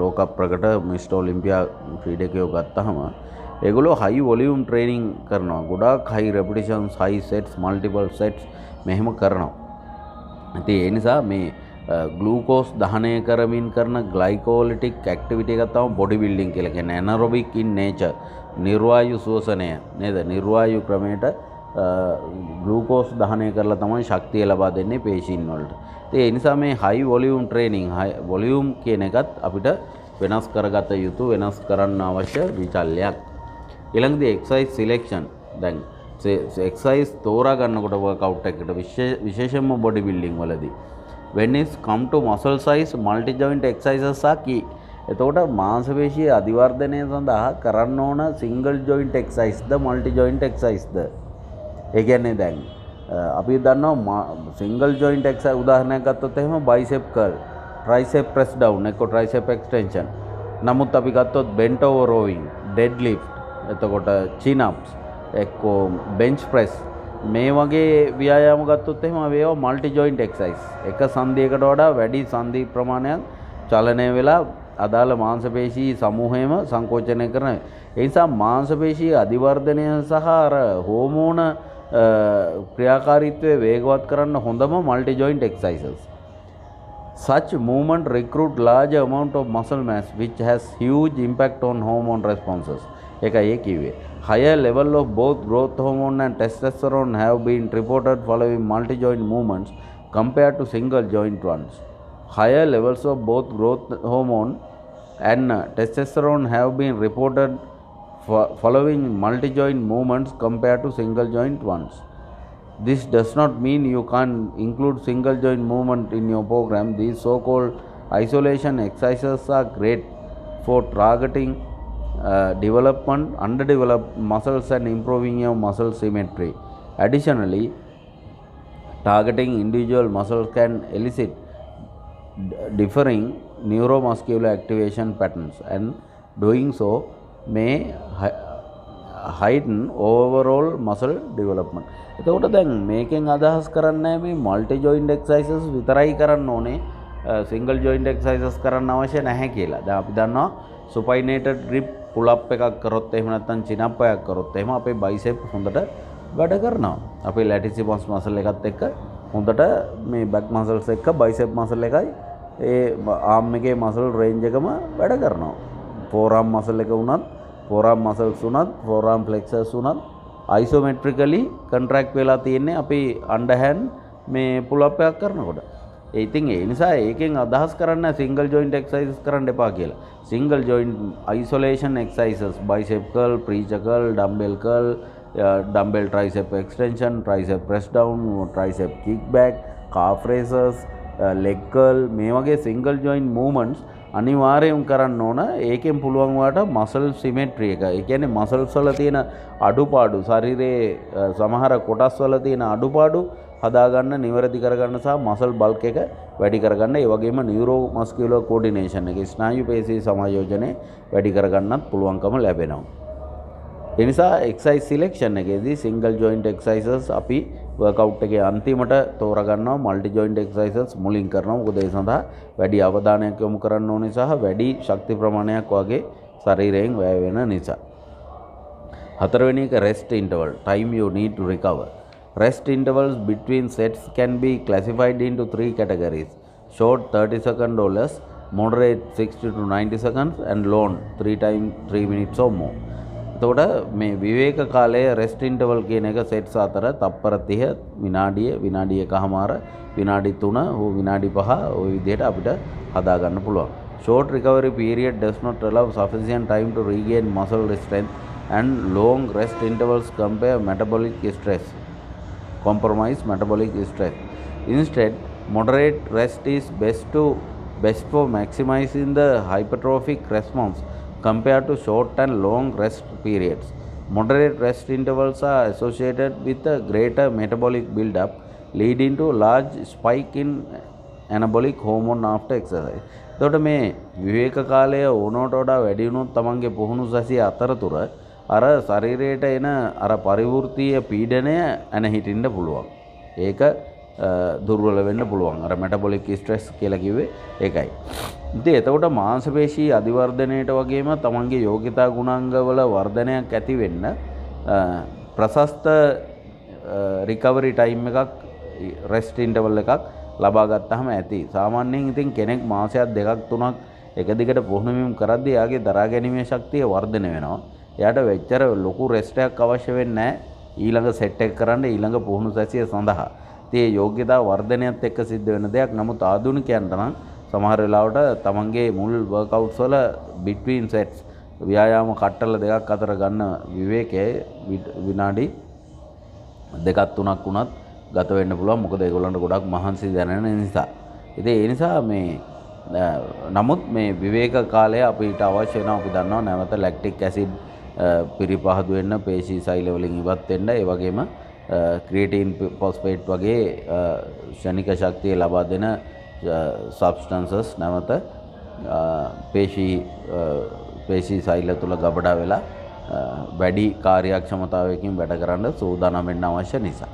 ලෝක ප්‍රකට මිස්ටර් ඔලිම්පියා ක්‍රීඩකයෝ ගත්තහම ඒගොල්ලෝ හයි වොලියුම් ට්‍රේනින් කරනවා. ගොඩාක් හයි රෙපිටිෂන්ස්, හයි සෙට්ස්, මල්ටිපල් සෙට්ස් මෙහෙම කරනවා. ඉතින් ඒ නිසා මේ ග්ලූකෝස් දහනය කරමින් කරන ග්ලයිකෝලිටික් ඇක්ටිවිටි එකක් තමයි බොඩි බිල්ඩින් කියලා කියන්නේ. ඇනරොබික් ඉන් නේචර්, නිර්වායු ශෝෂණය නේද? නිර්වායු ක්‍රමයට ග්ලූකෝස් දහනය කරලා තමයි ශක්තිය ලබා දෙන්නේ පේශීන් වලට. ඒ නිසා මේ හයි වොලියුම් ට්‍රේනින්, හයි වොලියුම් කියන එකත් අපිට වෙනස් කරගත යුතු, වෙනස් කරන්න අවශ්‍ය විචල්යක්. ඊළඟදී එක්සයිස් සිලෙක්ෂන්. දැන් එක්සයිස් තෝරා ගන්නකොට වර්කවුට් එකකට විශේෂයෙන්ම බොඩි බිල්ඩින් වලදී when it come to muscle size, multi joint exercises are key. එතකොට මාංශපේශී අධිවර්ධනය සඳහා කරන්න ඕන සිංගල් ජොයින්ට් එක්සර්සයිස්ද මල්ටි ජොයින්ට් එක්සර්සයිස්ද? ඒ කියන්නේ දැන් අපි දන්නවා සිංගල් ජොයින්ට් එක්සර්සයිස් උදාහරණයක් ගත්තොත් එහෙම බයිසෙප් කර්ල්, ට්‍රයිසෙප් ප්‍රෙස් ඩවුන්, එක්ක ට්‍රයිසෙප් එක්ස්ටෙන්ෂන්. නමුත් අපි ගත්තොත් බෙන්ට් ඕවර් රෝවිං, ඩෙඩ් ලිෆ්ට්, එතකොට චින් අප්ස්, එක්ක බෙන්ච් ප්‍රෙස් මේ වගේ ව්‍යායාම ගත්තොත් එහෙම ඒවා මල්ටි ජොයින්ට් එක්සර්සයිස්. එක සන්ධියකට වඩා වැඩි සන්ධි ප්‍රමාණයක් චලනය වෙලා අදාළ මාංශපේශී සමූහයම සංකෝචනය කරන. ඒ නිසා මාංශපේශී අධිවර්ධනය සහ අර හෝමෝන ක්‍රියාකාරීත්වය වේගවත් කරන්න හොඳම multi joint exercises. Such movement recruit large amount of muscle mass which has huge impact on hormone responses. එකයි ඒ කිව්වේ. Higher level of both growth hormone and testosterone have been reported following multi joint movements compared to single joint ones. Higher levels of both growth hormone and testosterone have been reported following multi joint movements compared to single joint ones. This does not mean you can't include single joint movement in your program. These so-called isolation exercises are great for targeting development underdeveloped muscles and improving your muscle symmetry. Additionally, targeting individual muscles can elicit differing neuromuscular activation patterns, and doing so may heighten overall muscle development. එතකොට දැන් මේකෙන් අදහස් කරන්නේ මේ multi joint exercises විතරයි කරන්න ඕනේ, single joint exercises කරන්න අවශ්‍ය නැහැ කියලා. දැන් අපි දන්නවා සුපයිනේටඩ් ග්‍රිප් පුල් අප් එකක් කරොත් එහෙම නැත්නම් චින් අප් එකක් කරොත් එහෙම අපේ බයිසෙප් හොඳට වැඩ කරනවා. අපේ ලැටිසිමස් මසල් එකත් එක්ක හොඳට මේ බැක් මසල්ස් එක්ක බයිසෙප් මසල් එකයි ඒ ආම් එකේ මසල් රේන්ජ් එකම වැඩ කරනවා. ෆෝරාම් මසල් එක වුණත්, ෆෝරාම් මසල්ස් වුණත්, ෆෝරාම් ෆ්ලෙක්සර්ස් වුණත් isometrically contract වෙලා තියෙන්නේ අපි underhand මේ pull up එකක් කරනකොට. ඒ ඉතින් ඒ නිසා ඒකෙන් අදහස් කරන්න single joint exercises කරන්න එපා කියලා. Single joint isolation exercises, bicep curl, preacher curl, dumbbell curl, dumbbell tricep extension, tricep press down, tricep kick back, calf raises, leg curl මේ වගේ single joint movements අනිවාර්යයෙන් කරන්න ඕන. ඒකෙන් පුළුවන් වාට මසල් සිමෙට්‍රි එක, ඒ කියන්නේ මසල්ස් වල තියෙන අඩුපාඩු, ශරීරයේ සමහර කොටස් වල තියෙන අඩුපාඩු හදාගන්න, නිවැරදි කරගන්න සහ මසල් බල්ක් එක වැඩි කරගන්න, ඒ වගේම නියුරෝ මස්කියුලර් කෝඩිනේෂන් එක, ස්නායු පේශී සමයෝජනය වැඩි කරගන්නත් පුළුවන්කම ලැබෙනවා. ඒ නිසා එක්සර්සයිස් සිලෙක්ෂන් එකේදී සිංගල් ජොයින්ට් එක්සර්සයිසස් අපි වර්කවුට් එකේ අන්තිමට තෝරගන්නවා, මල්ටි ජොයින්ට් එක්සර්සයිසස් මුලින් කරනවා. මොකද ඒ සඳහා වැඩි අවධානයක් යොමු කරන්න ඕනේ සහ වැඩි ශක්ති ප්‍රමාණයක් වගේ ශරීරයෙන් වැය වෙන නිසා. හතරවෙනි එක rest interval, time you need to recover. Rest intervals between sets can be classified into 3 categories: short 30 seconds or less, moderate 60 to 90 seconds, and long 3 minutes or more. එතකොට මේ විවේක කාලයේ රෙස්ට් ඉන්ටර්වල් කියන එක සෙට්ස් අතර තප්පර 30 විනාඩිය, විනාඩි 1කමාර, විනාඩි 3 හෝ විනාඩි 5 ওই විදිහට අපිට හදා ගන්න පුළුවන්. Short recovery period does not allow sufficient time to regain muscle strength, and long rest intervals compromise metabolic stress. Instead, moderate rest is best for maximizing the hypertrophic response compared to short and long rest periods. Moderate rest intervals are associated with a greater metabolic buildup, leading to large spike in anabolic hormone after exercise. එතකොට මේ විවේක කාලය ඕනෝට වඩා වැඩි වුණොත් තමන්ගේ පුහුණු සැසිය අතරතුර අර ශරීරයට එන අර පරිවෘත්තීය පීඩනය ඇනහිටින්න පුළුවන්. ඒක දුර්වල වෙන්න පුළුවන්. අර මෙටබොලික් ස්ට්‍රෙස් කියලා කිව්වේ ඒකයි. ඉතින් එතකොට මාංශපේශී අධිවර්ධනයට වගේම තමන්ගේ යෝග්‍යතා ගුණාංගවල වර්ධනයක් ඇති වෙන්න ප්‍රශස්ත රිකවරි ටයිම් එකක් රෙස්ට් ඉන්ටර්වල් එකක් ලබා ගත්තාම ඇති. සාමාන්‍යයෙන් ඉතින් කෙනෙක් මාසයක් දෙකක් තුනක් එක දිගට පුහුණු වීම කරද්දී එයාගේ දරා ගැනීමේ ශක්තිය වර්ධනය වෙනවා. එයාට වෙච්චර ලොකු රෙස්ට් එකක් අවශ්‍ය වෙන්නේ නැහැ ඊළඟ සෙට් එක කරන්න ඊළඟ පුහුණු සැසිය සඳහා. ඉතින් මේ යෝග්‍යතා වර්ධනයත් එක්ක සිද්ධ වෙන දෙයක්. නමුත් ආධුනිකයන්ට නම් සමහර වෙලාවට තමන්ගේ මුල් වර්කවුට්ස් වල බිට්වීන් සෙට්ස් ව්‍යායාම කට්ටල දෙකක් අතර ගන්න විවේකයේ විනාඩි දෙකක් තුනක් වුණත් ගත වෙන්න පුළුවන්. මොකද ඒගොල්ලන්ට ගොඩක් මහන්සි දැනෙන නිසා. ඉතින් ඒ නිසා මේ නමුත් මේ විවේක කාලය අපිට අවශ්‍ය වෙනවා. අපි දන්නවා නැවත ලැක්ටික් ඇසිඩ් පිරිපහදු වෙන්න, පේශී සෛල වලින් ඉවත් වෙන්න, ඒ වගේම ක්‍රියේටින් ෆොස්ෆේට් වගේ ක්ෂණික ශක්තිය ලබා දෙන සබ්ස්ටන්සස් නැවත පේශී සෛල තුල ගබඩා වෙලා වැඩි කාර්යක්ෂමතාවයකින් වැඩ කරන්න සූදානම් වෙන්න අවශ්‍ය නිසා.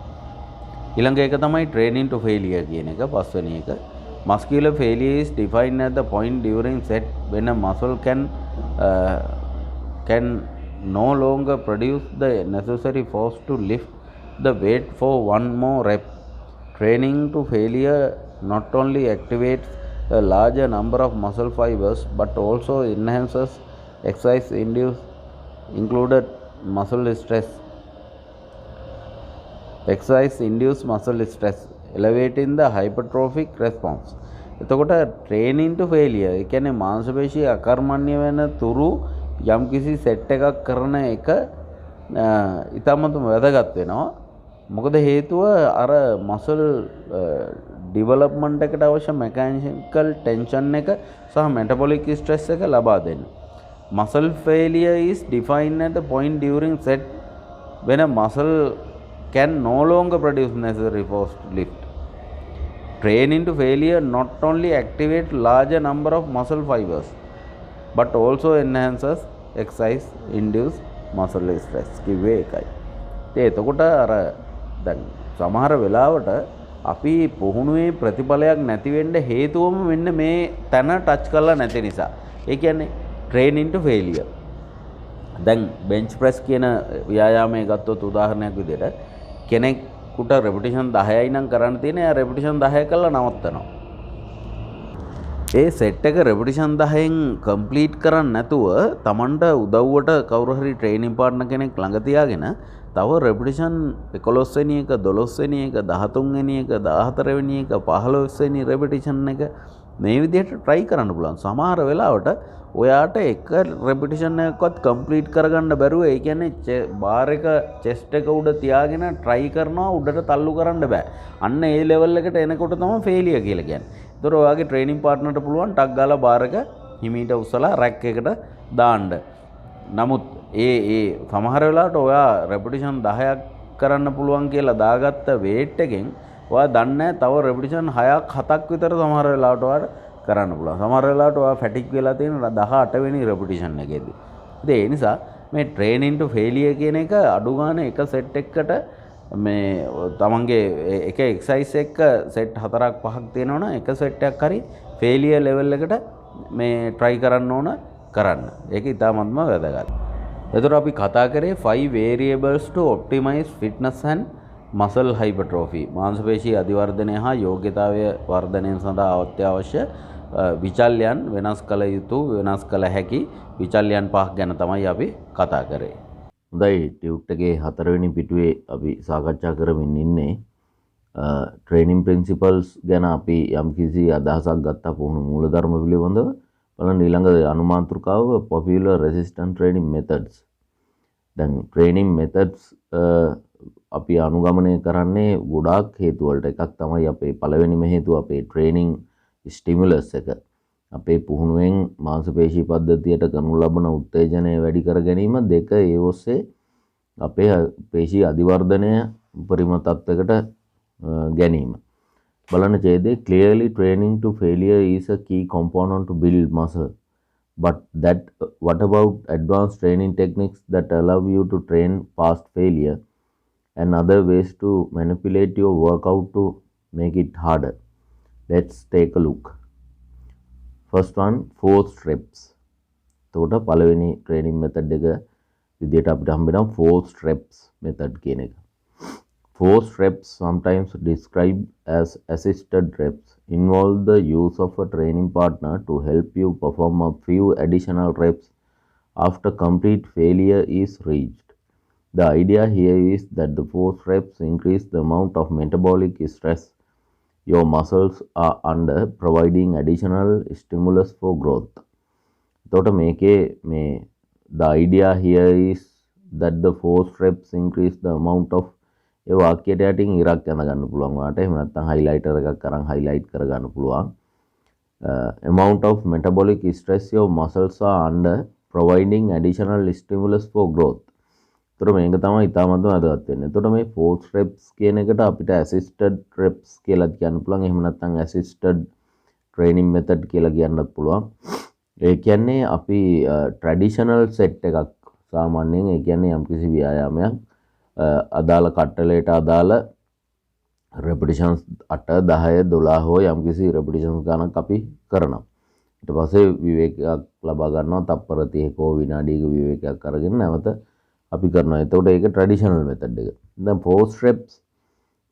ඊළඟ එක තමයි training to failure කියන එක. පස්වෙනි එක muscular failure is defined at the point during set when a muscle can no longer produce the necessary force to lift the weight for one more rep. Training to failure not only activates a larger number of muscle fibers but also enhances exercise induced included muscle stress. Exercise induced muscle stress, elevating the hypertrophic response. එතකොට training to failure ඒ කියන්නේ මාංශපේශී අකර්මණ්‍ය වෙන තුරු යම්කිසි set එකක් කරන එක ඉතාමත් වැදගත් වෙනවා. මොකද හේතුව අර මසල් ඩිවලොප්මන්ට් එකට අවශ්‍ය මෙකැනිකල් ටෙන්ෂන් එක සහ මෙටබොලික් ස්ට්‍රෙස් එක ලබා දෙන්න. Muscle failure is defined at the point during set when a muscle can no longer produce necessary force to lift. Training to failure not only activates larger number of muscle fibers but also enhances exercise induced muscle stress. කිව්වේ ඒකයි. එතකොට අර දැන් සමහර වෙලාවට අපි පුහුණුවේ ප්‍රතිඵලයක් නැති වෙන්න හේතුවම මෙන්න මේ තැන ටච් කරලා නැති නිසා. ඒ කියන්නේ training to failure. දැන් bench press කියන ව්‍යායාමයේ ගත්තොත් උදාහරණයක් විදිහට කෙනෙකුට රෙපිටිෂන් 10යි නම් කරන්න තියෙන්නේ එයා රෙපිටිෂන් 10 කරලා නවත්තනවා. ඒ සෙට් එක රෙපිටිෂන් 10න් කම්ප්ලීට් කරන්න නැතුව Tamanට උදව්වට කවුරු හරි ට්‍රේනින් පාර්ට්නර් කෙනෙක් ළඟ තියාගෙන තව රෙපිටිෂන් 11 වෙනි එක 12 වෙනි එක 13 වෙනි එක 14 වෙනි එක 15 වෙනි රෙපිටිෂන් එක මේ විදිහට try කරන්න පුළුවන්. සමහර වෙලාවට ඔයාට එක රෙපිටිෂන් එකක්වත් කම්ප්ලීට් කරගන්න බැරුව ඒ කියන්නේ බාර් එක චෙස්ට් එක උඩ තියාගෙන try කරනවා උඩට තල්ලු කරන්න බෑ. අන්න ඒ ලෙවල් එකට එනකොට තමයි ෆේලියර් කියලා කියන්නේ. ඒතර ඔයාගේ ට්‍රේනින් පාර්ට්නර්ට පුළුවන් ටක් ගාලා බාර් එක හිමීට උස්සලා රැක් එකට දාන්න. නමුත් ඒ සමහර වෙලාවට ඔයා රෙපිටිෂන් 10ක් කරන්න පුළුවන් කියලා දාගත්ත weight එකෙන් ඔයා දන්නේ තව රෙපිටිෂන් 6ක් 7ක් විතර සමහර වෙලාවට ඔයාට කරන්න පුළුවන්. සමහර වෙලාවට ඔයා ෆැටික් වෙලා තියෙන 18 වෙනි රෙපිටිෂන් එකේදී. ඉතින් ඒ නිසා මේ training to failure කියන එක අඩු ගන්න එක සෙට් එකකට මේ තමන්ගේ එක එක්සයිස් එක සෙට් 4ක් 5ක් තියෙනවනම් එක සෙට් එකක් හරි failure level එකට මේ try කරන්න ඕන කරන්න. ඒක ඉතාමත්ම වැදගත්. එතකොට අපි කතා කරේ 5 variables to optimize fitness and muscle hypertrophy. මාංශපේශී අධිවර්ධනය හා යෝග්‍යතාවය වර්ධනය සඳහා අත්‍යවශ්‍ය විචල්යන් වෙනස් කළ යුතු වෙනස් කළ හැකි විචල්යන් පහක් ගැන තමයි අපි කතා කරේ. හොඳයි ටියුට් එකේ 4 වෙනි පිටුවේ අපි සාකච්ඡා කරමින් ඉන්නේ ට්‍රේනින් ප්‍රින්සිපල්ස් ගැන අපි යම්කිසි අදහසක් ගත්තා පුහුණු මූලධර්ම පිළිබඳව. බලන්න ඊළඟ අනුමාතෘකාව popular resistant training methods. දැන් training methods අපි අනුගමනය කරන්නේ ගොඩාක් හේතු වලට. එකක් තමයි අපේ පළවෙනිම හේතුව අපේ training stimulus එක. අපේ පුහුණුවෙන් මාංශපේශී පද්ධතියට ගනු ලබන උත්තේජනය වැඩි කර ගැනීම. දෙක ඒ ඔස්සේ අපේ පේශී අධිවර්ධනය උපරිම තත්ත්වයකට ගැනීම. බලන්න ඡේදයේ clearly training to failure is a key component to build muscle. But what about advanced training techniques that allow you to train past failure and other ways to manipulate your workout to make it harder? Let's take a look. First one, forced reps. එතකොට පළවෙනි training method එක විදිහට අපිට හම්බෙනවා forced reps method කියන එක. Forced reps, sometimes described as assisted reps, involve the use of a training partner to help you perform a few additional reps after complete failure is reached. The idea here is that the forced reps increase the amount of metabolic stress your muscles are under, providing additional stimulus for growth. එතකොට මේකේ මේ the idea here is that the forced reps increase the amount of ඒ වාක්‍යයට යටින් ඉරක් යන ගන්න පුළුවන් වාට. එහෙම නැත්නම් highlighter එකක් අරන් highlight කර ගන්න පුළුවන්. Amount of metabolic stress your muscles are under, providing additional stimulus for growth. එතකොට මේක තමයි ඉතාමත්ම වැදගත් වෙන්නේ. එතකොට මේ forced reps කියන එකට අපිට assisted reps කියලා කියන්න පුළුවන්. එහෙම නැත්නම් assisted training method කියලා කියන්නත් පුළුවන්. ඒ කියන්නේ අපි traditional set එකක් සාමාන්‍යයෙන් ඒ කියන්නේ යම්කිසි ව්‍යායාමයක් අදාළ කට්ටලයට අදාළ repetitions 8 10 12 හෝ යම්කිසි repetitions ගණනක් අපි කරනවා. ඊට පස්සේ විවේකයක් ලබා ගන්නවා තප්පර 30 කෝ විනාඩියක විවේකයක් අරගෙන නැවත අපි කරනවා. එතකොට ඒක traditional method එක. දැන් forced reps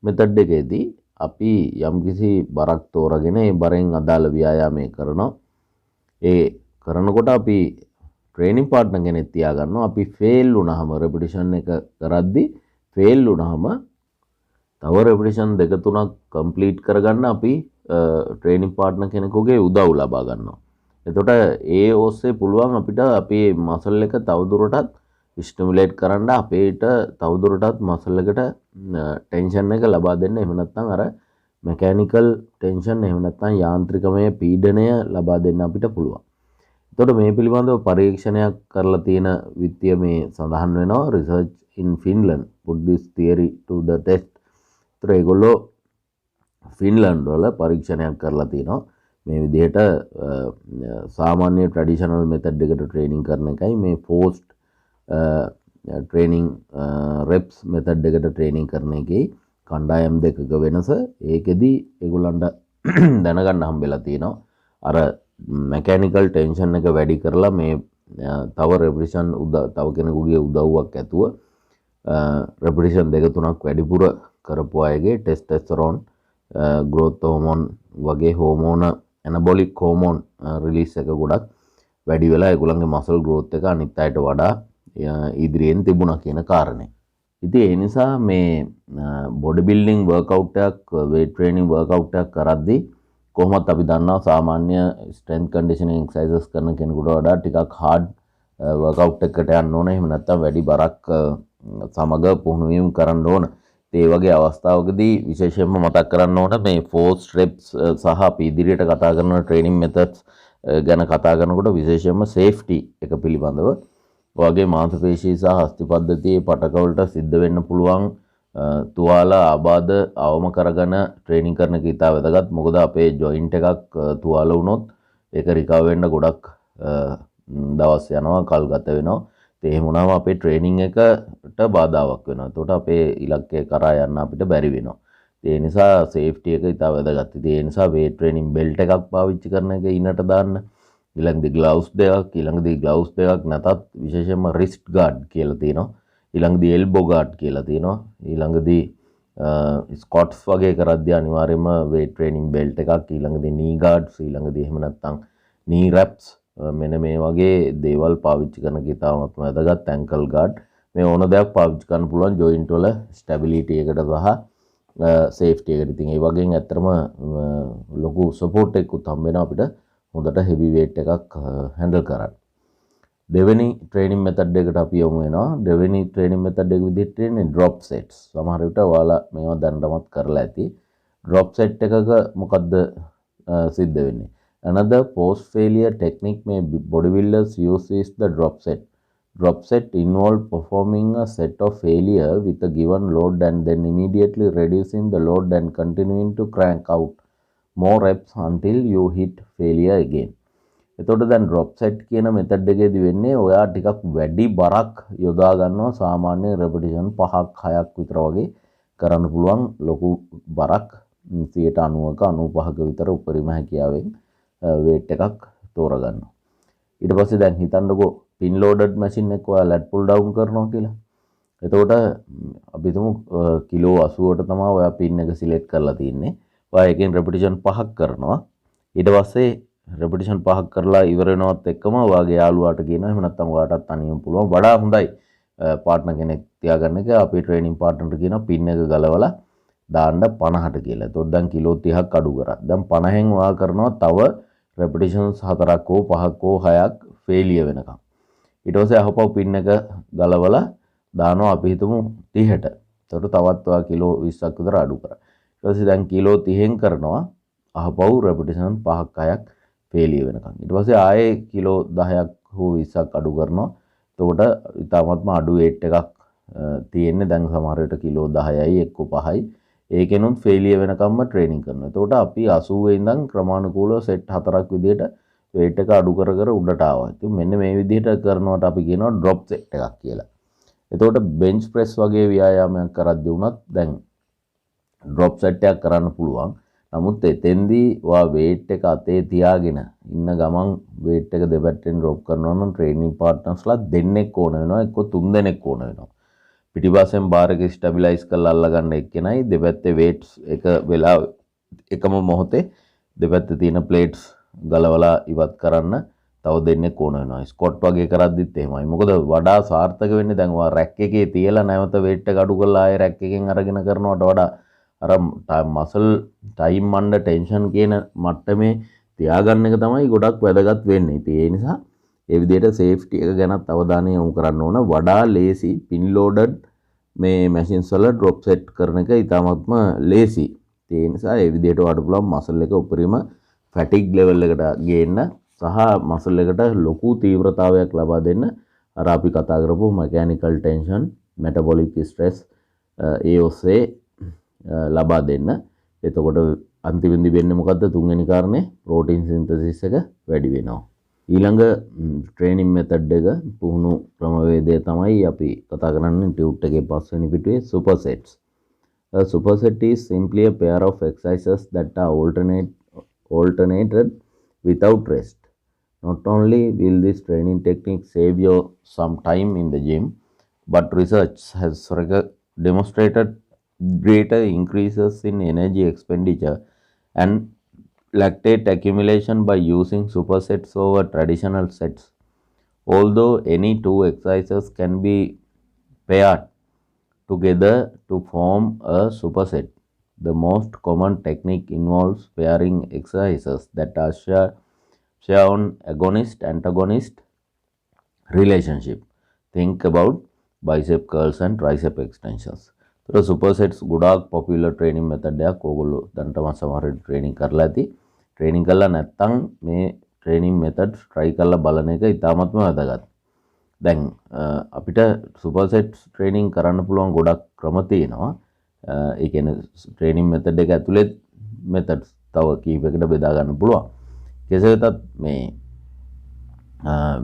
method එකේදී අපි යම්කිසි බරක් තෝරාගෙන ඒ බරෙන් අදාළ ව්‍යායාමය කරනවා. ඒ කරනකොට අපි ට්‍රේනින් පාර්ට්නර් කෙනෙක් තියාගන්නවා. අපි ෆේල් වුණාම රෙපිටිෂන් එක කරද්දී ෆේල් වුණාම තව රෙපිටිෂන් දෙක තුනක් කම්ප්ලීට් කරගන්න අපි ට්‍රේනින් පාර්ට්නර් කෙනෙකුගේ උදව් ලබා ගන්නවා. එතකොට ඒ ඔස්සේ පුළුවන් අපිට අපේ මසල් එක තවදුරටත් ස්ටිමුලේට් කරන්න, අපේට තවදුරටත් මසල් එකට ටෙන්ෂන් එක ලබා දෙන්න. එහෙම නැත්නම් අර මෙකැනිකල් ටෙන්ෂන්, එහෙම නැත්නම් යාන්ත්‍රිකමය පීඩනය ලබා දෙන්න අපිට පුළුවන්. එතකොට මේ පිළිබඳව පරීක්ෂණයක් කරලා තියෙන විත්‍ය මේ සඳහන් වෙනවා. research in Finland put this theory to the test. ඒතර ඒගොල්ලෝ ෆින්ලන්ඩ් වල පරීක්ෂණයක් කරලා තිනවා. මේ විදිහට සාමාන්‍ය ට්‍රැඩිෂනල් මෙතඩ් එකට ට්‍රේනින් කරන එකයි මේ forced training reps method එකට ට්‍රේනින් කරන එකේ කණ්ඩායම් දෙකක වෙනස. ඒකෙදි ඒගොල්ලන්ට දැනගන්න හම්බෙලා තියෙනවා අර මෙකැනිකල් ටෙන්ෂන් එක වැඩි කරලා මේ තව රෙපිටිෂන් තව කෙනෙකුගේ උදව්වක් ඇතුව රෙපිටිෂන් දෙක තුනක් වැඩිපුර කරපු අයගේ ටෙස්ටෙස්ටරෝන් growth hormone වගේ හෝමෝන ඇනබොලික් හෝමෝන් රිලීස් එක ගොඩක් වැඩි වෙලා ඒගොල්ලන්ගේ මසල් growth එක අනිත් අයට වඩා ඉදිරියෙන් තිබුණා කියන කාරණේ. ඉතින් ඒ නිසා මේ බොඩි බිල්ඩින් වර්කවුට් එකක් weight training වර්කවුට් එකක් කරද්දී කොහොමත් අපි දන්නවා සාමාන්‍ය ස්ට්‍රෙන්ත් කන්ඩිෂනින් එක්සර්සයිසස් කරන කෙනෙකුට වඩා ටිකක් හાર્ඩ් වර්කවුට් එකකට යන්න ඕන. එහෙම නැත්නම් වැඩි බරක් සමග පුහුණු වීම කරන්න ඕන. ඒ වගේ අවස්ථාවකදී විශේෂයෙන්ම මතක් කරන්න ඕන මේ forced reps සහ අපි ඉදිරියට කතා කරන training methods ගැන කතා කරනකොට විශේෂයෙන්ම safety එක පිළිබඳව වගේ මාංශපේශී සහ අස්ථි පද්ධතියේ පටකවලට සිද්ධ වෙන්න පුළුවන් තුවාල ආබාධ අවම කරගෙන ට්‍රේනින් කරන එක ඉතා වැදගත්. මොකද අපේ ජොයින්ට් එකක් තුවාල වුණොත් ඒක රිකවර් වෙන්න ගොඩක් දවස් යනවා, කල් ගත වෙනවා. එහෙම වුණාම අපේ ට්‍රේනින් එකට බාධාවක් වෙනවා. එතකොට අපේ ඉලක්කය කරා යන්න අපිට බැරි වෙනවා. ඒ නිසා සේෆ්ටි එක ඉතා වැදගත්. ඒ නිසා weight training belt එකක් පාවිච්චි කරන එක ඉන්නට දාන්න. ඊළඟදී gloves දෙකක් නැතත් විශේෂයෙන්ම wrist guard කියලා තියෙනවා. ඊළඟදී elbow guard කියලා තියෙනවා. ඊළඟදී squats වගේ කරද්දී අනිවාර්යයෙන්ම weight training belt එකක්, ඊළඟදී knee guards, ඊළඟදී එහෙම නැත්නම් knee wraps, මෙන්න මේ වගේ දේවල් පාවිච්චි කරන එක ඉතාමත් වැදගත්. ankle guard මේ ඕන දෙයක් පාවිච්චි කරන්න පුළුවන් ජොයින්ට් වල ස්ටැබිලිටි එකට සහ සේෆ්ටි එකට. ඉතින් ඒ වගේම ඇත්තටම ලොකු සපෝට් එකකුත් හම්බ වෙනවා අපිට හොඳට හෙවි වේට් එකක් හැන්ඩල් කරන්න. දෙවෙනි ට්‍රේනින් මෙතඩ් එකට අපි යමු වෙනවා. දෙවෙනි ට්‍රේනින් මෙතඩ් එක විදිහට තියෙන්නේ drop sets. සමහර විට ඔයාලා මේවා දැනටමත් කරලා ඇති. drop set එකක මොකද්ද සිද්ධ වෙන්නේ? Another post failure technique may bodybuilders use is the drop set. Drop set involve performing a set of failure with a given load and then immediately reducing the load and continuing to crank out more reps until you hit failure again. එතකොට දැන් drop set කියන method එකේදී වෙන්නේ ඔයා ටිකක් වැඩි බරක් යොදා ගන්නවා සාමාන්‍ය repetition 5ක් 6ක් විතර වගේ කරන්න පුළුවන් ලොකු බරක් 90ක 95ක විතර උපරිම හැකියාවෙන් weight එකක් තෝරගන්නවා. ඊට පස්සේ දැන් හිතන්නකෝ pin loaded machine එක ඔයා lat pull down කරනවා කියලා. එතකොට අපි හිතමු කිලෝ 80ට තමයි ඔයා pin එක select කරලා තින්නේ. ඔයා එකෙන් repetition 5ක් කරනවා. ඊට පස්සේ repetition 5ක් කරලා ඉවර වෙනවත් එක්කම ඔයාගේ යාළුවාට කියනවා එහෙම නැත්නම් ඔයාටත් තනියම පුළුවන් වඩා හොඳයි පාර්ට්නර් කෙනෙක් තියාගන්න එක අපේ ට්‍රේනින් පාර්ට්නර්ට කියනවා pin එක ගලවලා දාන්න 50ට කියලා. එතකොට දැන් කිලෝ 30ක් අඩු කරා. දැන් 50න් ඔයා කරනවා තව repetitions 4ක් හෝ 5ක් හෝ 6ක් failure වෙනකම්. ඊට පස්සේ අහපව pin එක ගලවලා දානවා අපි හිතමු 30ට. එතකොට තවත් ඔයා කිලෝ 20ක් විතර අඩු කරා. ඊට පස්සේ දැන් කිලෝ 30න් කරනවා අහපව repetition 5ක් 6ක් failure වෙනකම්. ඊට පස්සේ ආයේ කිලෝ 10ක් හෝ 20ක් අඩු කරනවා. එතකොට ඊටමත්ම අඩු weight එකක් තියෙන්නේ දැන් සමහර විට කිලෝ 10යි එක්ක 5යි. ඒකෙනුත් failure වෙනකම්ම training කරනවා. එතකොට අපි 80 ඉඳන් ක්‍රමානුකූලව set 4ක් විදිහට weight එක අඩු කර කර උඩට ආවා. ඉතින් මෙන්න මේ විදිහට කරනවට අපි කියනවා drop set එකක් කියලා. එතකොට bench press වගේ ව්‍යායාමයක් කරද්දී වුණත් දැන් drop set එකක් කරන්න පුළුවන්. නමුත් එතෙන්දී ඔයා weight එක අතේ තියාගෙන ඉන්න ගමන් weight එක දෙපැත්තෙන් drop කරනවා නම් training partnersලා දෙන්නෙක් ඕන වෙනවා එක්ක තුන් දෙනෙක් ඕන වෙනවා. පිටිපස්සෙන් බාර් එක ස්ටැබිලයිස් කරලා අල්ලගන්න එක්කෙනයි දෙපැත්තේ weights එක වෙලා එකම මොහොතේ දෙපැත්තේ තියෙන plates ගලවලා ඉවත් කරන්න තව දෙන්නෙක් ඕන වෙනවා. ස්කොට් වගේ කරද්දිත් එහෙමයි. මොකද වඩා සාර්ථක වෙන්නේ දැන් ඔයා රැක් එකේ තියලා නැවත weight එක අඩු කරලා ආයෙ රැක් එකෙන් අරගෙන කරනවට වඩා අර muscle time under tension කියන මට්ටමේ තියාගන්න එක තමයි ගොඩක් වැදගත් වෙන්නේ. ඉතින් ඒ නිසා ඒ විදිහට safety එක ගැනත් අවධානය යොමු කරන්න ඕන. වඩා lazy pin loaded මේ machines වල drop set කරන එක ඉතාමත්ම lazy. ඒ නිසා ඒ විදිහට වඩ පුළුවන් muscle එක උපරිම fatigue level එකට ගේන්න සහ muscle එකට ලොකු තීව්‍රතාවයක් ලබා දෙන්න අර අපි කතා කරපු mechanical tension, metabolic stress ඒ ඔස්සේ ලබා දෙන්න. එතකොට අන්තිමෙන්දි වෙන්නේ මොකද්ද? තුන්වෙනි කාරණේ protein synthesis එක වැඩි වෙනවා. ඊළඟ training method එක පුහුණු ක්‍රමවේදය තමයි අපි කතා කරන්නේ tute එකේ පස්වෙනි පිටුවේ supersets. A superset is simply a pair of exercises that are alternated without rest. Not only will this training technique save you some time in the gym, but research has demonstrated greater increases in energy expenditure and lactate accumulation by using supersets over traditional sets. Although any two exercises can be paired together to form a superset, the most common technique involves pairing exercises that are share on agonist-antagonist relationship. Think about bicep curls and tricep extensions. So supersets ගොඩාක් popular training method එකක්. ඕගොල්ලෝ දැනටම සමහර training කරලා ඇති. training කරලා නැත්නම් මේ training methods try කරලා බලන එක ඉතාමත්ම වැදගත්. දැන් අපිට supersets training කරන්න පුළුවන් ගොඩක් ක්‍රම තියෙනවා. ඒ කියන්නේ training method එක ඇතුලේ methods තව කීපයකට බෙදා ගන්න පුළුවන්. කෙසේ වෙතත් මේ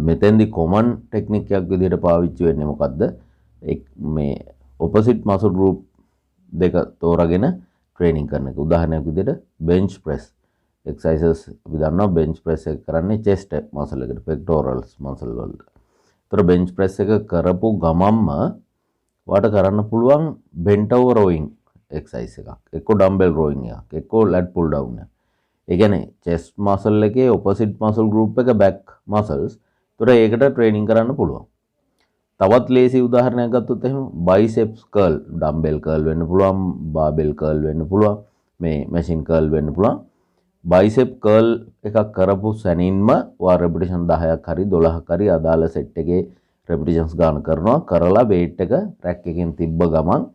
මෙතෙන්දි common technique එකක් විදිහට පාවිච්චි වෙන්නේ මොකද්ද? මේ opposite muscle group දෙක තෝරාගෙන training කරන එක. උදාහරණයක් විදිහට bench press exercises අපි දන්නවා bench press එක කරන්නේ chest muscle එකට, pectorals muscle වලට. ඒතර bench press එක කරපු ගමන්ම ඔයාට කරන්න පුළුවන් bent over rowing exercise එකක්. එක්ක dumbbell rowing එකක්, එක්ක lat pull down එකක්. ඒ කියන්නේ chest muscle එකේ opposite muscle group එක back muscles. ඒතර ඒකට training කරන්න පුළුවන්. තවත් ලේසි උදාහරණයක් ගත්තොත් එහෙම biceps curl, dumbbell curl වෙන්න පුළුවන්, barbell curl වෙන්න පුළුවන්, මේ machine curl වෙන්න පුළුවන්. bicep curl එකක් කරපු සැනින්ම ඔයා repetition 10ක් හරි 12ක් හරි අදාළ set එකේ repetitions ගන්න කරනවා. කරලා weight එක rack එකෙන් තිබ්බ ගමන්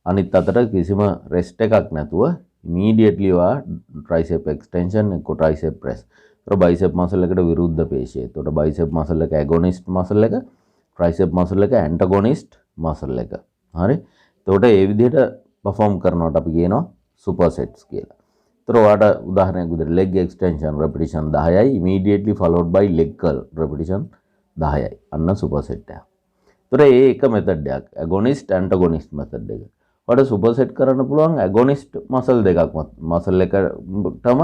අනිත් අතට කිසිම rest එකක් නැතුව immediately ඔයා tricep extension එක්ක tricep press. ඒතර bicep muscle එකට විරුද්ධ පේශිය. ඒතකොට bicep muscle එක agonist muscle එක, ට්‍රයිසෙප් මසල් එක ඇන්ටගොනිස්ට් මසල් එක. හරි. එතකොට ඒ විදිහට perform කරනවට අපි කියනවා supersets කියලා. ඒතර ඔයාලට උදාහරණයක් විදිහට leg extension repetition 10යි immediately followed by leg curl repetition 10යි. අන්න superset එක. ඒතර ඒ එක method එකක් agonist antagonist method එක. ඔයාලට superset කරන්න පුළුවන් agonist muscle දෙකක් muscle එකටම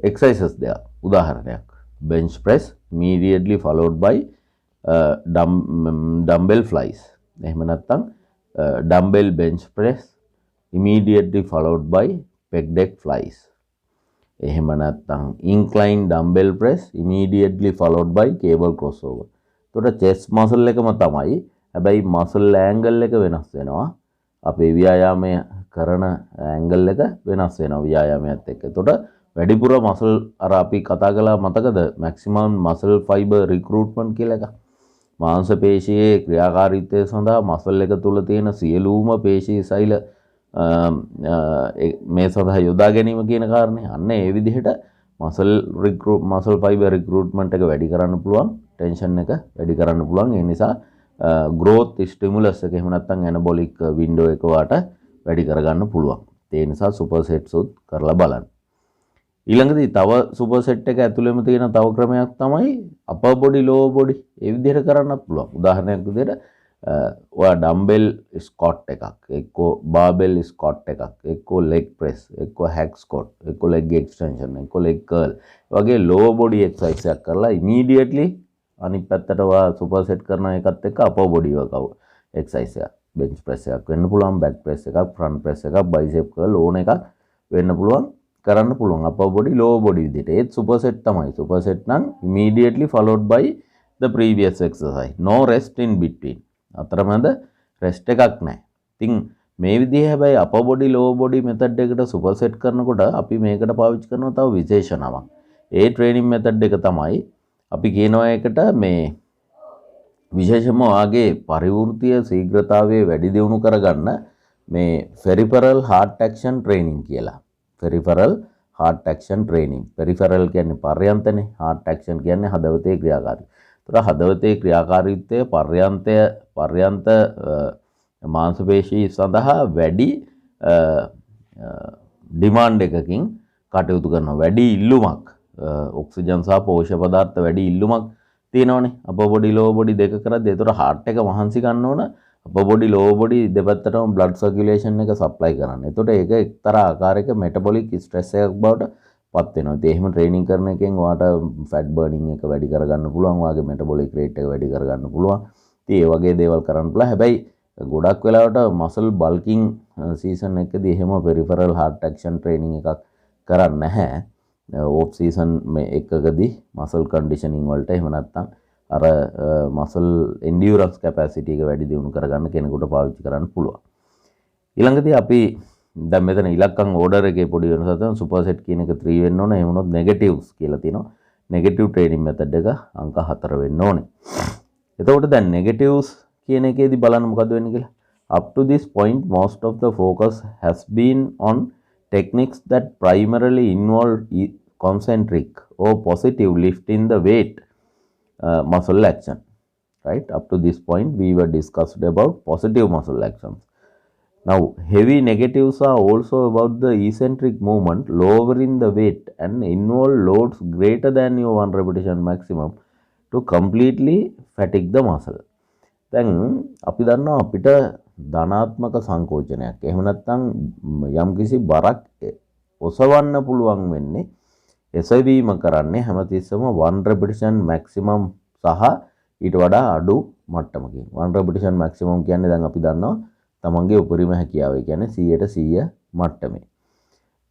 exercises දෙකක්. උදාහරණයක් bench press immediately followed by dumbbell flies. එහෙම නැත්නම් dumbbell bench press immediately followed by pec deck flies. එහෙම නැත්නම් incline dumbbell press immediately followed by cable crossover. එතකොට chest muscle එකම තමයි. හැබැයි muscle angle එක වෙනස් වෙනවා. අපේ ව්‍යායාමය කරන angle එක වෙනස් වෙනවා ව්‍යායාමයත් එක්ක. එතකොට වැඩිපුර muscle අර අපි කතා කළා මතකද maximum muscle fiber recruitment කියලා එක. මාංශ පේශියේ ක්‍රියාකාරීත්වය සඳහා muscle එක තුල තියෙන සියලුම පේශී සෛල මේ සඳහා යොදා ගැනීම කියන කාරණේ. අන්න ඒ විදිහට muscle fiber recruitment එක වැඩි කරන්න පුළුවන්, tension එක වැඩි කරන්න පුළුවන්. ඒ නිසා growth stimulus එක එහෙම නැත්නම් anabolic window එක වාට වැඩි කරගන්න පුළුවන්. ඒ නිසා supersets උත් කරලා බලන්න. ඊළඟදී තව superset එක ඇතුළෙම තියෙන තව ක්‍රමයක් තමයි upper body lower body ඒ විදිහට කරන්නත් පුළුවන්. උදාහරණයක් විදිහට ඔයා dumbbell squat එකක්, එක්කෝ barbell squat එකක්, එක්කෝ leg press, එක්කෝ hack squat, එක්කෝ leg extension, එක්කෝ leg curl වගේ lower body exercise එකක් කරලා immediately අනිත් පැත්තට ඔයා superset කරන එකත් එක්ක upper body workout exercise එකක් bench press එකක් වෙන්න පුළුවන්, back press එකක්, front press එකක්, bicep curl ඕන එකක් වෙන්න පුළුවන්. කරන්න පුළුවන් upper body lower body විදිහට. ඒත් superset තමයි. superset නම් immediately followed by the previous exercise. No rest in between. අතරමැද rest එකක් නැහැ. ඉතින් මේ විදිහේ හැබැයි upper body lower body method එකට superset කරනකොට අපි මේකට පාවිච්චි කරනවා තව විශේෂ නමක්. ඒ training method එක තමයි අපි කියනවා එකට මේ විශේෂම වාගේ පරිවෘත්තීය ශීඝ්‍රතාවයේ වැඩි දියුණු කරගන්න මේ peripheral heart action training කියලා. peripheral heart action training. peripheral කියන්නේ පර්යන්තනේ, heart action කියන්නේ හදවතේ ක්‍රියාකාරීත්වය. ඒතර හදවතේ ක්‍රියාකාරීත්වය පර්යන්ත මාංශ පේශී සඳහා වැඩි ඩිමාන්ඩ් එකකින් කටයුතු කරනවා. වැඩි ඉල්ලුමක් ඔක්සිජන් සහ පෝෂක පදාර්ථ වැඩි ඉල්ලුමක් තියෙනවනේ. upper body lower body දෙක කරද්දී ඒතර heart එක මහන්සි ගන්න ඕන upper body lower body දෙපැත්තටම blood circulation එක supply කරන්න. එතකොට ඒක එක්තරා ආකාරයක metabolic stress එකක් බවට පත් වෙනවා. ඒ එහෙම training කරන එකෙන් ඔයාට fat burning එක වැඩි කරගන්න පුළුවන්. ඔයාගේ metabolic rate එක වැඩි කරගන්න පුළුවන්. ඉතින් ඒ වගේ දේවල් කරන්න පුළුවන්. හැබැයි ගොඩක් වෙලාවට muscle bulking season එකදී එහෙම peripheral heart action training එකක් කරන්නේ නැහැ. off season මේ එකකදී muscle conditioning වලට එහෙම නැත්නම් අර muscle endurance capacity එක වැඩි දියුණු කරගන්න කෙනෙකුට පාවිච්චි කරන්න පුළුවන්. ඊළඟදී අපි දැන් මෙතන ඉලක්කම් order එකේ පොඩි වෙනසක් තමයි superset කියන එක 3 වෙන්න ඕන. එහෙම වුණොත් negatives කියලා තියෙනවා. negative training method එක අංක 4 වෙන්න ඕනේ. එතකොට දැන් negatives කියන එකේදී බලන්න මොකද වෙන්නේ කියලා. Up to this point most of the focus has been on techniques that primarily involve concentric or positive lift in the weight muscle action. Right, up to this point we were discussed about positive muscle actions. Now heavy negatives are also about the eccentric movement, lowering the weight and involve loads greater than your 1 repetition maximum to completely fatigue the muscle. දැන් අපි දන්නවා අපිට ධනාත්මක සංකෝචනයක් එහෙම නැත්නම් යම්කිසි බරක් ඔසවන්න පුළුවන් වෙන්නේ එසවීම කරන්නේ හැමතිස්සම 1 repetition maximum සහ ඊට වඩා අඩු මට්ටමකින්. 1 repetition maximum කියන්නේ දැන් අපි දන්නවා තමන්ගේ උපරිම හැකියාව. ඒ කියන්නේ 100% මට්ටමේ.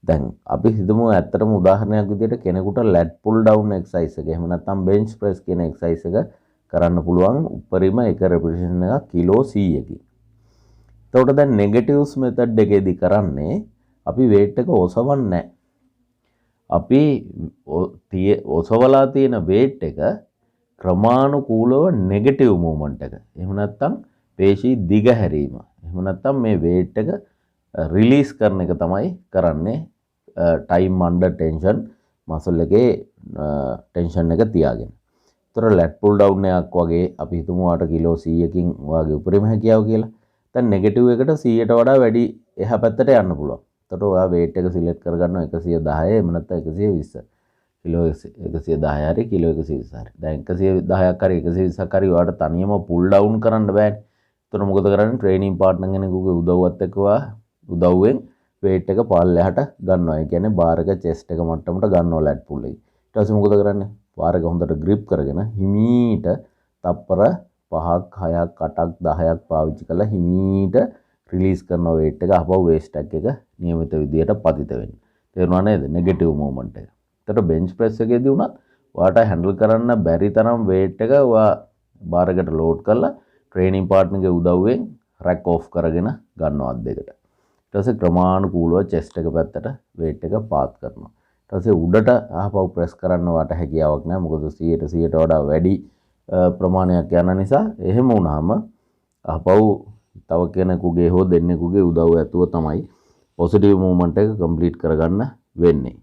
දැන් අපි හිතමු ඇත්තටම උදාහරණයක් විදිහට කෙනෙකුට lat pull down exercise එක එහෙම නැත්නම් bench press කියන exercise එක කරන්න පුළුවන් උපරිම එක repetition එකක් කිලෝ 100කින්. එතකොට දැන් negatives method එකේදී කරන්නේ අපි weight එක ඔසවන්නේ නැහැ. අපි ඔසවලා තියෙන weight එක ක්‍රමානුකූලව negative movement එක. එහෙම නැත්නම් පේශී දිග හැරීම. එහෙම නැත්නම් මේ weight එක release කරන එක තමයි කරන්නේ time under tension muscle එකේ tension එක තියාගෙන. තොර ලැට් පුල් ඩවුන් එකක් වගේ අපි හිතමු වාට කිලෝ 100කින් වගේ උපරිම හැකියාව කියලා. දැන් නෙගටිව් එකට 100ට වඩා වැඩි එහා පැත්තට යන්න පුළුවන්. එතකොට ඔයා weight එක සිලෙක්ට් කරගන්නවා 110 එහෙම නැත්නම් 120. කිලෝ 110 හරි කිලෝ 120 හරි. දැන් 110ක් හරි 120ක් හරි ඔයාට තනියම පුල් ඩවුන් කරන්න බෑනේ. එතකොට මොකද කරන්නේ? ට්‍රේනින් පාර්ට්නර් කෙනෙකුගේ උදව්වත් එක්ක උදව්වෙන් weight එක පල්ලෙහාට ගන්නවා. ඒ කියන්නේ බාර් එක chest එක මට්ටමට ගන්නවා ලැට් පුල් එක. ඊට පස්සේ මොකද කරන්නේ? බාර් එක හොඳට grip කරගෙන හිමීට තප්පර 5ක් 6ක් 8ක් 10ක් පාවිච්චි කරලා හිමීට රිලීස් කරනවා weight එක අපව waist tag එක නියමිත විදියට පතිත වෙන්න. තේරුණා නේද? නෙගටිව් මූවමන්ට් එක. එතකොට bench press එකේදී උනත් ඔයාට handle කරන්න බැරි තරම් weight එක ඔයා බාර් එකට load කරලා training partner ගේ උදව්වෙන් rack off කරගෙන ගන්නවා අත් දෙකට. ඊට පස්සේ ක්‍රමානුකූලව chest එක පැත්තට weight එක path කරනවා. ඊට පස්සේ උඩට ආපහු press කරන්න වට හැකියාවක් නැහැ. මොකද 100ට වඩා වැඩි ප්‍රමාණයක් යන නිසා එහෙම වුණාම ආපහු තව කෙනෙකුගේ හෝ දෙන්නෙකුගේ උදව්ව ඇතුව තමයි positive movement එක complete කරගන්න වෙන්නේ.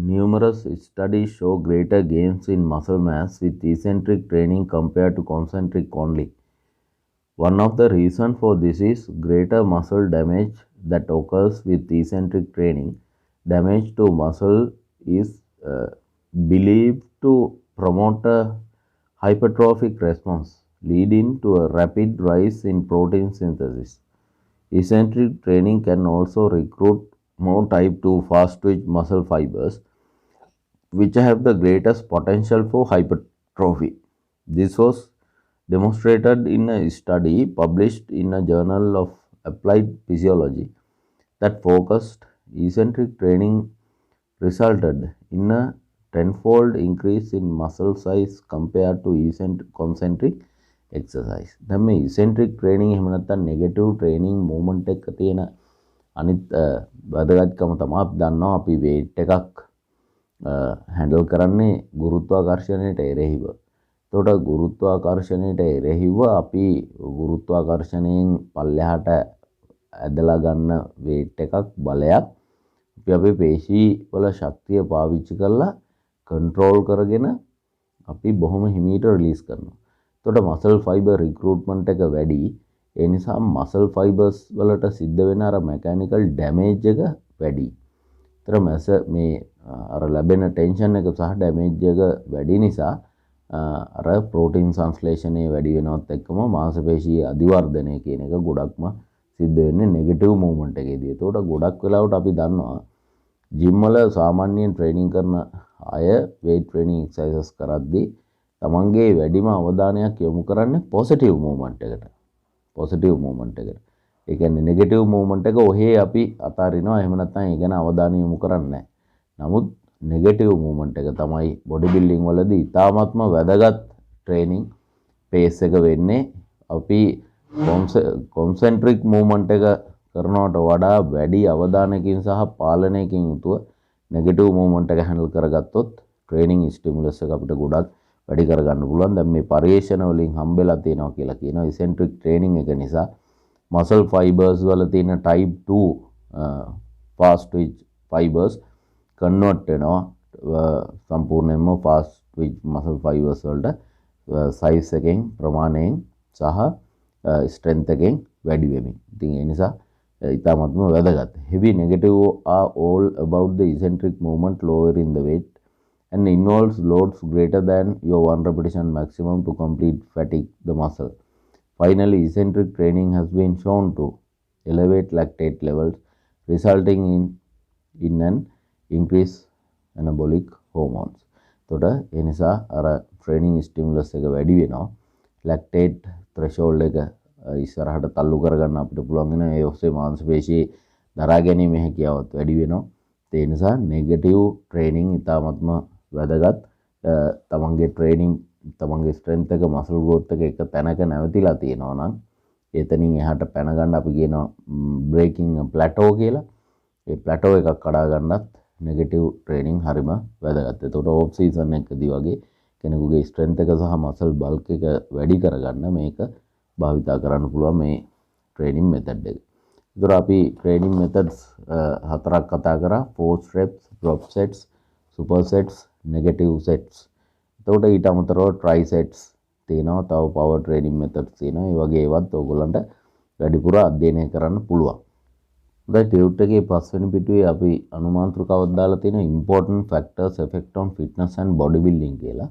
Numerous studies show greater gains in muscle mass with eccentric training compared to concentric only. One of the reasons for this is greater muscle damage that occurs with eccentric training. Damage to muscle is believed to promote a hypertrophic response, leading to a rapid rise in protein synthesis. Eccentric training can also recruit more type 2 fast twitch muscle fibers, which have the greatest potential for hypertrophy. This was demonstrated in a study published in a journal of applied physiology that focused eccentric training resulted in a tenfold increase in muscle size compared to concentric exercise. දැන් මේ eccentric training එහෙම නැත්නම් negative training movement එක තියෙන අනිත් වැදගත්කම තමයි අපි දන්නවා අපි weight එකක් handle කරන්නේ ගුරුත්වාකර්ෂණයට එරෙහිව. එතකොට ගුරුත්වාකර්ෂණයට එරෙහිව අපි ගුරුත්වාකර්ෂණයෙන් පල්ලෙහාට ඇදලා ගන්න weight එකක් බලයක් අපි අපේ පේශී වල ශක්තිය පාවිච්චි කරලා control කරගෙන අපි බොහොම හිමීට රිලීස් කරනවා. එතකොට muscle fiber recruitment එක වැඩි. ඒ නිසා muscle fibers වලට සිද්ධ වෙන අර mechanical damage එක වැඩි. ඒතර මේ අර ලැබෙන tension එක සහ damage එක වැඩි නිසා අර protein සංශ්ලේෂණය වැඩි වෙනවත් එක්කම මාංශපේශී අධිවර්ධනය කියන එක ගොඩක්ම සිද්ධ වෙන්නේ negative movement එකේදී. ඒතකොට ගොඩක් වෙලාවට අපි දන්නවා gym වල සාමාන්‍යයෙන් training කරන අය weight training exercises කරද්දී තමන්ගේ වැඩිම අවධානයක් යොමු කරන්නේ positive movement එකට. positive movement එකට. ඒ කියන්නේ negative movement එක ඔහේ අපි අතාරිනවා. එහෙම නැත්නම් ඒ ගැන අවධානය යොමු කරන්නේ නැහැ. නමුත් negative movement එක තමයි body building වලදී ඉතාමත්ම වැදගත් training pace එක වෙන්නේ. අපි concentric movement එක කරනවට වඩා වැඩි අවධානයකින් සහ පාලනයකින් යුතුව negative movement එක handle කරගත්තොත් training stimulus එක අපිට ගොඩක් වැඩි කරගන්න පුළුවන්. දැන් මේ පරිේශන වලින් හම්බෙලා තියෙනවා කියලා කියනවා eccentric training එක නිසා muscle fibers වල තියෙන type 2 fast twitch fibers convert වෙනවා සම්පූර්ණයෙන්ම fast twitch muscle fibers වලට size එකෙන් ප්‍රමාණයෙන් සහ strength එකෙන් වැඩි වෙමින්. ඉතින් ඒ නිසා ඉතාමත්ම වැදගත්. Heavy negative are all about the eccentric movement lowering the weight and involves loads greater than your 1 repetition maximum to complete fatigue the muscle. Finally, eccentric training has been shown to elevate lactate levels, resulting in an increase anabolic hormones. එතකොට ඒ නිසා අර training stimulus එක වැඩි වෙනවා. lactate threshold එක ඉස්සරහට තල්ලු කරගන්න අපිට පුළුවන් වෙන ඒ ඔස්සේ මාංශපේශී දරා ගැනීමේ හැකියාවත් වැඩි වෙනවා. ඒ නිසා negative training ඉතාමත්ම වැදගත්. තමන්ගේ training තමන්ගේ strength එක muscle growth එක එක තැනක නැවතිලා තියෙනවා නම් එතනින් එහාට පැන ගන්න අපි කියනවා breaking a plateau කියලා. ඒ plateau එකක් කඩා ගන්නත් negative training හරිම වැදගත්. එතකොට off season එකදී වගේ කෙනෙකුගේ strength එක සහ muscle bulk එක වැඩි කරගන්න මේක භාවිතා කරන්න පුළුවන් මේ training method එක. ඒතර අපි training methods හතරක් කතා කරා. force reps, drop sets, supersets, negative sets. එතකොට ඊට අමතරව ට්‍රයි සෙට්ස් තියෙනවා, තව පවර් ට්‍රේනින් මෙතඩ්ස් තියෙනවා. ඒ වගේ ඒවත් ඕගොල්ලන්ට වැඩිපුර අධ්‍යයනය කරන්න පුළුවන්. දැන් ටියුට් එකේ පස්වෙනි පිටුවේ අපි අනුමාත්‍රකාවක් දාලා තියෙනවා important factors affect on fitness and body building කියලා.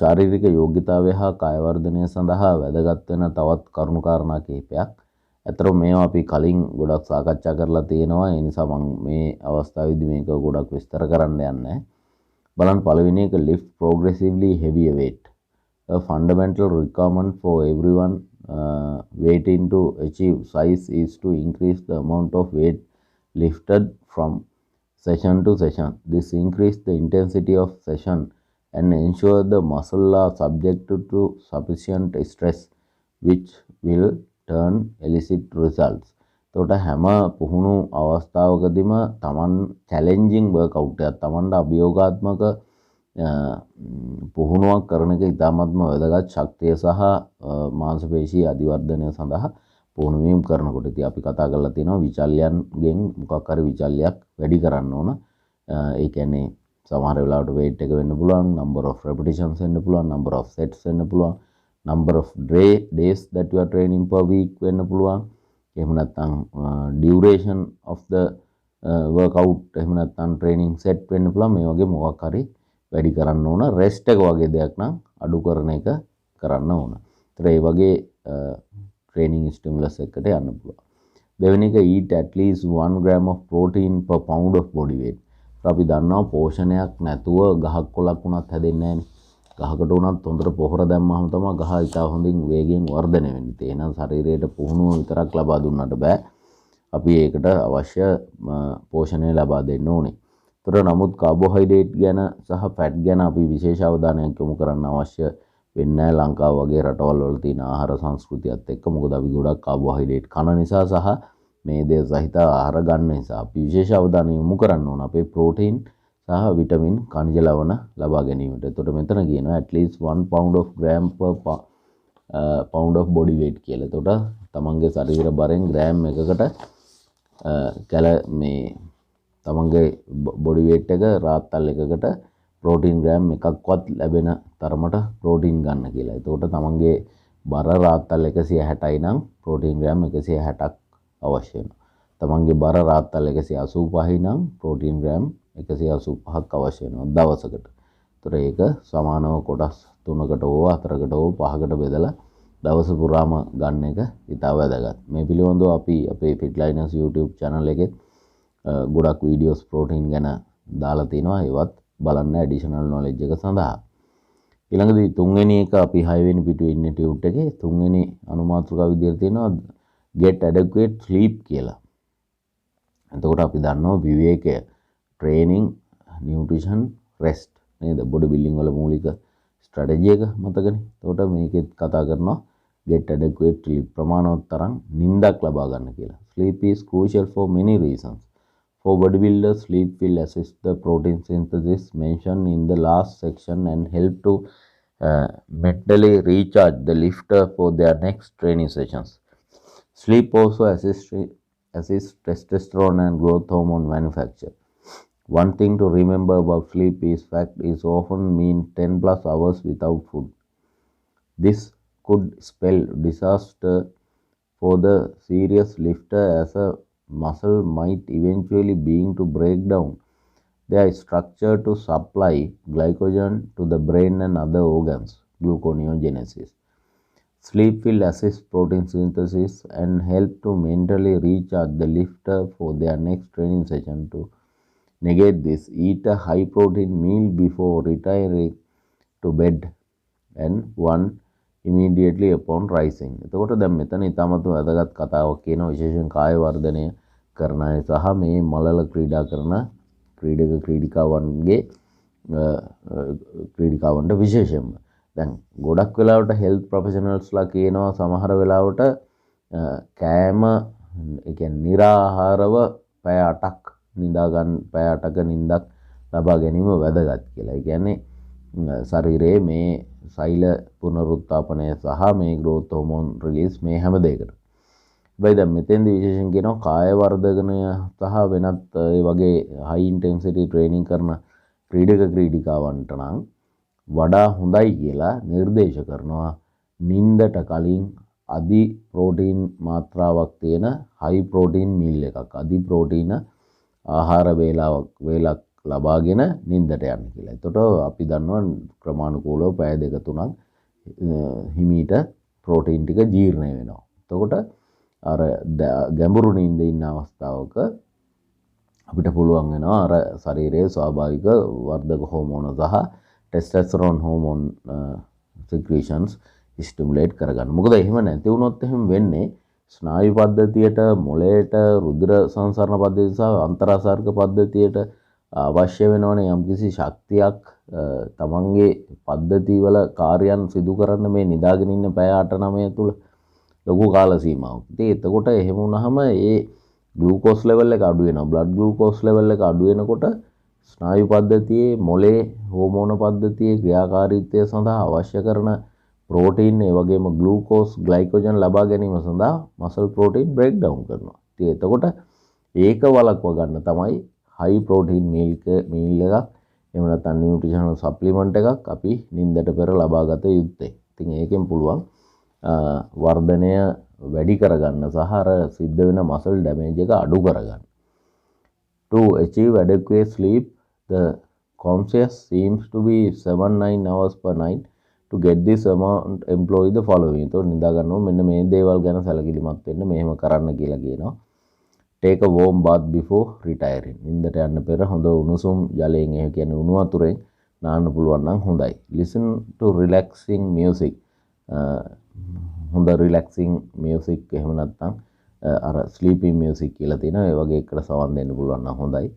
ශාරීරික යෝග්‍යතාවය හා කාය වර්ධනය සඳහා වැදගත් වෙන තවත් කරුණු කාරණා කිහිපයක්. ඇත්තටම මේවා අපි කලින් ගොඩක් සාකච්ඡා කරලා තියෙනවා. ඒ නිසා මම මේ අවස්ථාවේදී මේක ගොඩක් විස්තර කරන්න යන්නේ නැහැ. බලන්න පළවෙනි එක lift progressively heavier weight. A fundamental requirement for everyone waiting to achieve size is to increase the amount of weight lifted from session to session. This increase the intensity of session and ensure the muscle are subjected to sufficient stress which will turn elicit results. එතකොට හැම පුහුණු අවස්ථාවකදීම තමන් චැලෙන්ජිං workout එකක් තමන්ට අභියෝගාත්මක පුහුණුවක් කරන එක ඉතාමත්ම වැදගත් ශක්තිය සහ මාංශ පේශී අධිවර්ධනය සඳහා පුහුණු වීම කරනකොට. ඉතින් අපි කතා කරලා තියෙනවා විචල්යන්ගෙන් මොකක් හරි විචල්යක් වැඩි කරන්න ඕන. ඒ කියන්නේ සමහර වෙලාවට weight එක වෙන්න පුළුවන්, number of repetitions වෙන්න පුළුවන්, number of sets වෙන්න පුළුවන්, number of days that you are training per week වෙන්න පුළුවන්. එහෙම නැත්නම් duration of the workout, එහෙම නැත්නම් training set වෙන්න පුළුවන්. මේ වගේ මොකක් හරි වැඩි කරන්න ඕන. rest එක වගේ දෙයක් නම් අඩු කරන එක කරන්න ඕන. ඒතර ඒ වගේ training stimulus එකකට යන්න පුළුවන්. දෙවෙනි එක eat at least 1 gram of protein per pound of body weight. අපි දන්නවා පෝෂණයක් නැතුව ගහක් කොළක් වුණත් හැදෙන්නේ නැහැ. ගහකට වුණත් හොඳට පොහොර දැම්මම තමයි ගහ ඉතා හොඳින් වේගයෙන් වර්ධනය වෙන්නේ. ඒ එහෙනම් ශරීරයට පුහුණුව විතරක් ලබා දුන්නට බෑ. අපි ඒකට අවශ්‍ය පෝෂණය ලබා දෙන්න ඕනේ. ඒතර නමුත් කාබෝහයිඩ්‍රේට් ගැන සහ ෆැට් ගැන අපි විශේෂ අවධානයක් යොමු කරන්න අවශ්‍ය වෙන්නේ නැහැ. ලංකාව වගේ රටවල් වල තියෙන ආහාර සංස්කෘතියත් එක්ක. මොකද අපි ගොඩක් කාබෝහයිඩ්‍රේට් කන නිසා සහ මේ දේ සහිත ආහාර ගන්න නිසා අපි විශේෂ අවධානය යොමු කරන්න ඕන අපේ ප්‍රෝටීන් සහ විටමින් khනිජ ලවණ ලබා ගැනීමට. එතකොට මෙතන කියනවා at least 1 pound of gram per pound of body weight කියලා. එතකොට තමන්ගේ ශරීර බරෙන් ග්‍රෑම් එකකට මේ තමන්ගේ බොඩි weight එක රාත්තල් එකකට ප්‍රෝටීන් ග්‍රෑම් එකක්වත් ලැබෙන තරමට ප්‍රෝටීන් ගන්න කියලා. එතකොට තමන්ගේ බර රාත්තල් 160යි නම් ප්‍රෝටීන් ග්‍රෑම් 160ක් අවශ්‍ය වෙනවා. තමන්ගේ බර රාත්තල් 185යි නම් ප්‍රෝටීන් ග්‍රෑම් 185ක් අවශ්‍ය වෙනවා දවසකට. ඒතර ඒක සමානව කොටස් 3කට හෝ 4කට හෝ 5කට බෙදලා දවස පුරාම ගන්න එක ඉතා වැදගත්. මේ පිළිබඳව අපි අපේ Fitliners YouTube channel එකේ ගොඩක් වීඩියෝස් ප්‍රෝටීන් ගැන දාලා තිනවා. ඒවත් බලන්න ඇඩිෂනල් knowledge එක සඳහා. ඊළඟදී තුන්වෙනි එක අපි 6 වෙනි පිටුවේ ඉන්නේ ටියුට් එකේ. තුන්වෙනි අනුමාත්‍රකාව විදිහට තියෙනවා get adequate sleep කියලා. එතකොට අපි දන්නවා විවේකය, training, nutrition, rest නේද? body building වල මූලික strategy එක මතකනේ. එතකොට මේකෙත් කතා කරනවා get adequate sleep, ප්‍රමාණවත් තරම් නිින්දක් ලබා ගන්න කියලා. Sleep is crucial for many reasons. For bodybuilders, sleep will assist the protein synthesis mentioned in the last section and help to mentally recharge the lifter for their next training sessions. Sleep also assists testosterone and growth hormone manufacture. One thing to remember about sleep is fact is often mean 10 plus hours without food. This could spell disaster for the serious lifter as a muscle might eventually being to break down their structure to supply glycogen to the brain and other organs, gluconeogenesis. Sleep will assist protein synthesis and help to mentally recharge the lifter for their next training session. To negate this, eat a high protein meal before retiring to bed and one immediately upon rising. එතකොට දැන් මෙතන ඉතාමත් වැදගත් කතාවක් කියනවා විශේෂයෙන් කාය වර්ධනය කරන අය සහ මේ මලල ක්‍රීඩා කරන ක්‍රීඩිකාවන්ට විශේෂයෙන්ම. දැන් ගොඩක් වෙලාවට හෙල්ත් ප්‍රොෆෙෂනල්ස්ලා කියනවා සමහර වෙලාවට කෑම ඒ කියන්නේ निराහාරව පැය 8ක් නිදා ගන්න, පැය 8ක නිින්දක් ලබා ගැනීම වැදගත් කියලා. ඒ කියන්නේ ශරීරයේ මේ සෛල පුනරුත්ථාපනය සහ මේ growth hormone release මේ හැම දෙයකට. හැබැයි දැන් මෙතෙන්දී විශේෂයෙන් කියනවා කාය වර්ධනය සහ වෙනත් ඒ වගේ high intensity training කරන ක්‍රීඩක ක්‍රීඩිකාවන්ට නම් වඩා හොඳයි කියලා නිර්දේශ කරනවා නින්දට කලින් අධි ප්‍රෝටීන් මාත්‍රාවක් තියෙන හයි ප්‍රෝටීන් මීල් එකක් අධි ප්‍රෝටීන ආහාර වේලක් ලබාගෙන නින්දට යන්න කියලා. එතකොට අපි දන්නවා ක්‍රමානුකූලව පැය දෙක තුනක් හිමීට ප්‍රෝටීන් ටික ජීර්ණය වෙනවා. එතකොට අර ගැඹුරු නිින්දේ ඉන්න අවස්ථාවක අපිට පුළුවන් වෙනවා අර ශරීරයේ ස්වාභාවික වර්ධක හෝමෝන සහ ටෙස්ටොස්ටෙරෝන් හෝමෝන් සික්‍රීෂන්ස් ස්ටිමුලේට් කරගන්න. මොකද එහෙම නැති වුණොත් එහෙම වෙන්නේ ස්නායු පද්ධතියට, මොළයට, රුධිර සංසරණ පද්ධතිය සහ අන්තරාසාර්ග පද්ධතියට අවශ්‍ය වෙනවනේ යම්කිසි ශක්තියක් තමන්ගේ පද්ධතිවල කාර්යයන් සිදු කරන්න මේ නිදාගෙන ඉන්න පැය 8-9 තුල ලොකු කාල සීමාවක්. ඉතින් එතකොට එහෙම වුණාම ඒ ග්ලූකෝස් ලෙවල් එක අඩු වෙනවා. බ්ලඩ් ග්ලූකෝස් ලෙවල් එක අඩු වෙනකොට ස්නායු පද්ධතියේ මොළේ හෝමෝන පද්ධතියේ ක්‍රියාකාරීත්වය සඳහා අවශ්‍ය කරන ප්‍රෝටීන් ඒ වගේම ග්ලූකෝස් ග්ලයිකෝජන් ලබා ගැනීම සඳහා මසල් ප්‍රෝටීන් බ්‍රේක් ඩවුන් කරනවා. ඉතින් එතකොට ඒක වළක්ව ගන්න තමයි හයි ප්‍රෝටීන් මීල් එකක් එහෙම නැත්නම් නියුට්‍රිෂනල් සප්ලිමන්ට් එකක් අපි නිින්දට පෙර ලබා ගත යුත්තේ. ඉතින් ඒකෙන් පුළුවන් වර්ධනය වැඩි කරගන්න සහ අර සිද්ධ වෙන මසල් ඩැමේජ් එක අඩු කරගන්න. To achieve adequate sleep, the conscious seems to be 7-9 hours per night. To get this amount, employ the following. එතකොට නිදා ගන්නවා මෙන්න මේ දේවල් ගැන සැලකිලිමත් වෙන්න මෙහෙම කරන්න කියලා කියනවා. Take a warm bath before retiring. නින්දට යන්න පෙර හොඳ උණුසුම් ජලයෙන් ඒ කියන්නේ උණු වතුරෙන් නාන්න පුළුවන් නම් හොඳයි. Listen to relaxing music. හොඳ රිලැක්සිං මියුසික් එහෙම නැත්නම් අර ස්ලීපි මියුසික් කියලා තියෙනවා. ඒ වගේ එකට සවන් දෙන්න පුළුවන් නම් හොඳයි.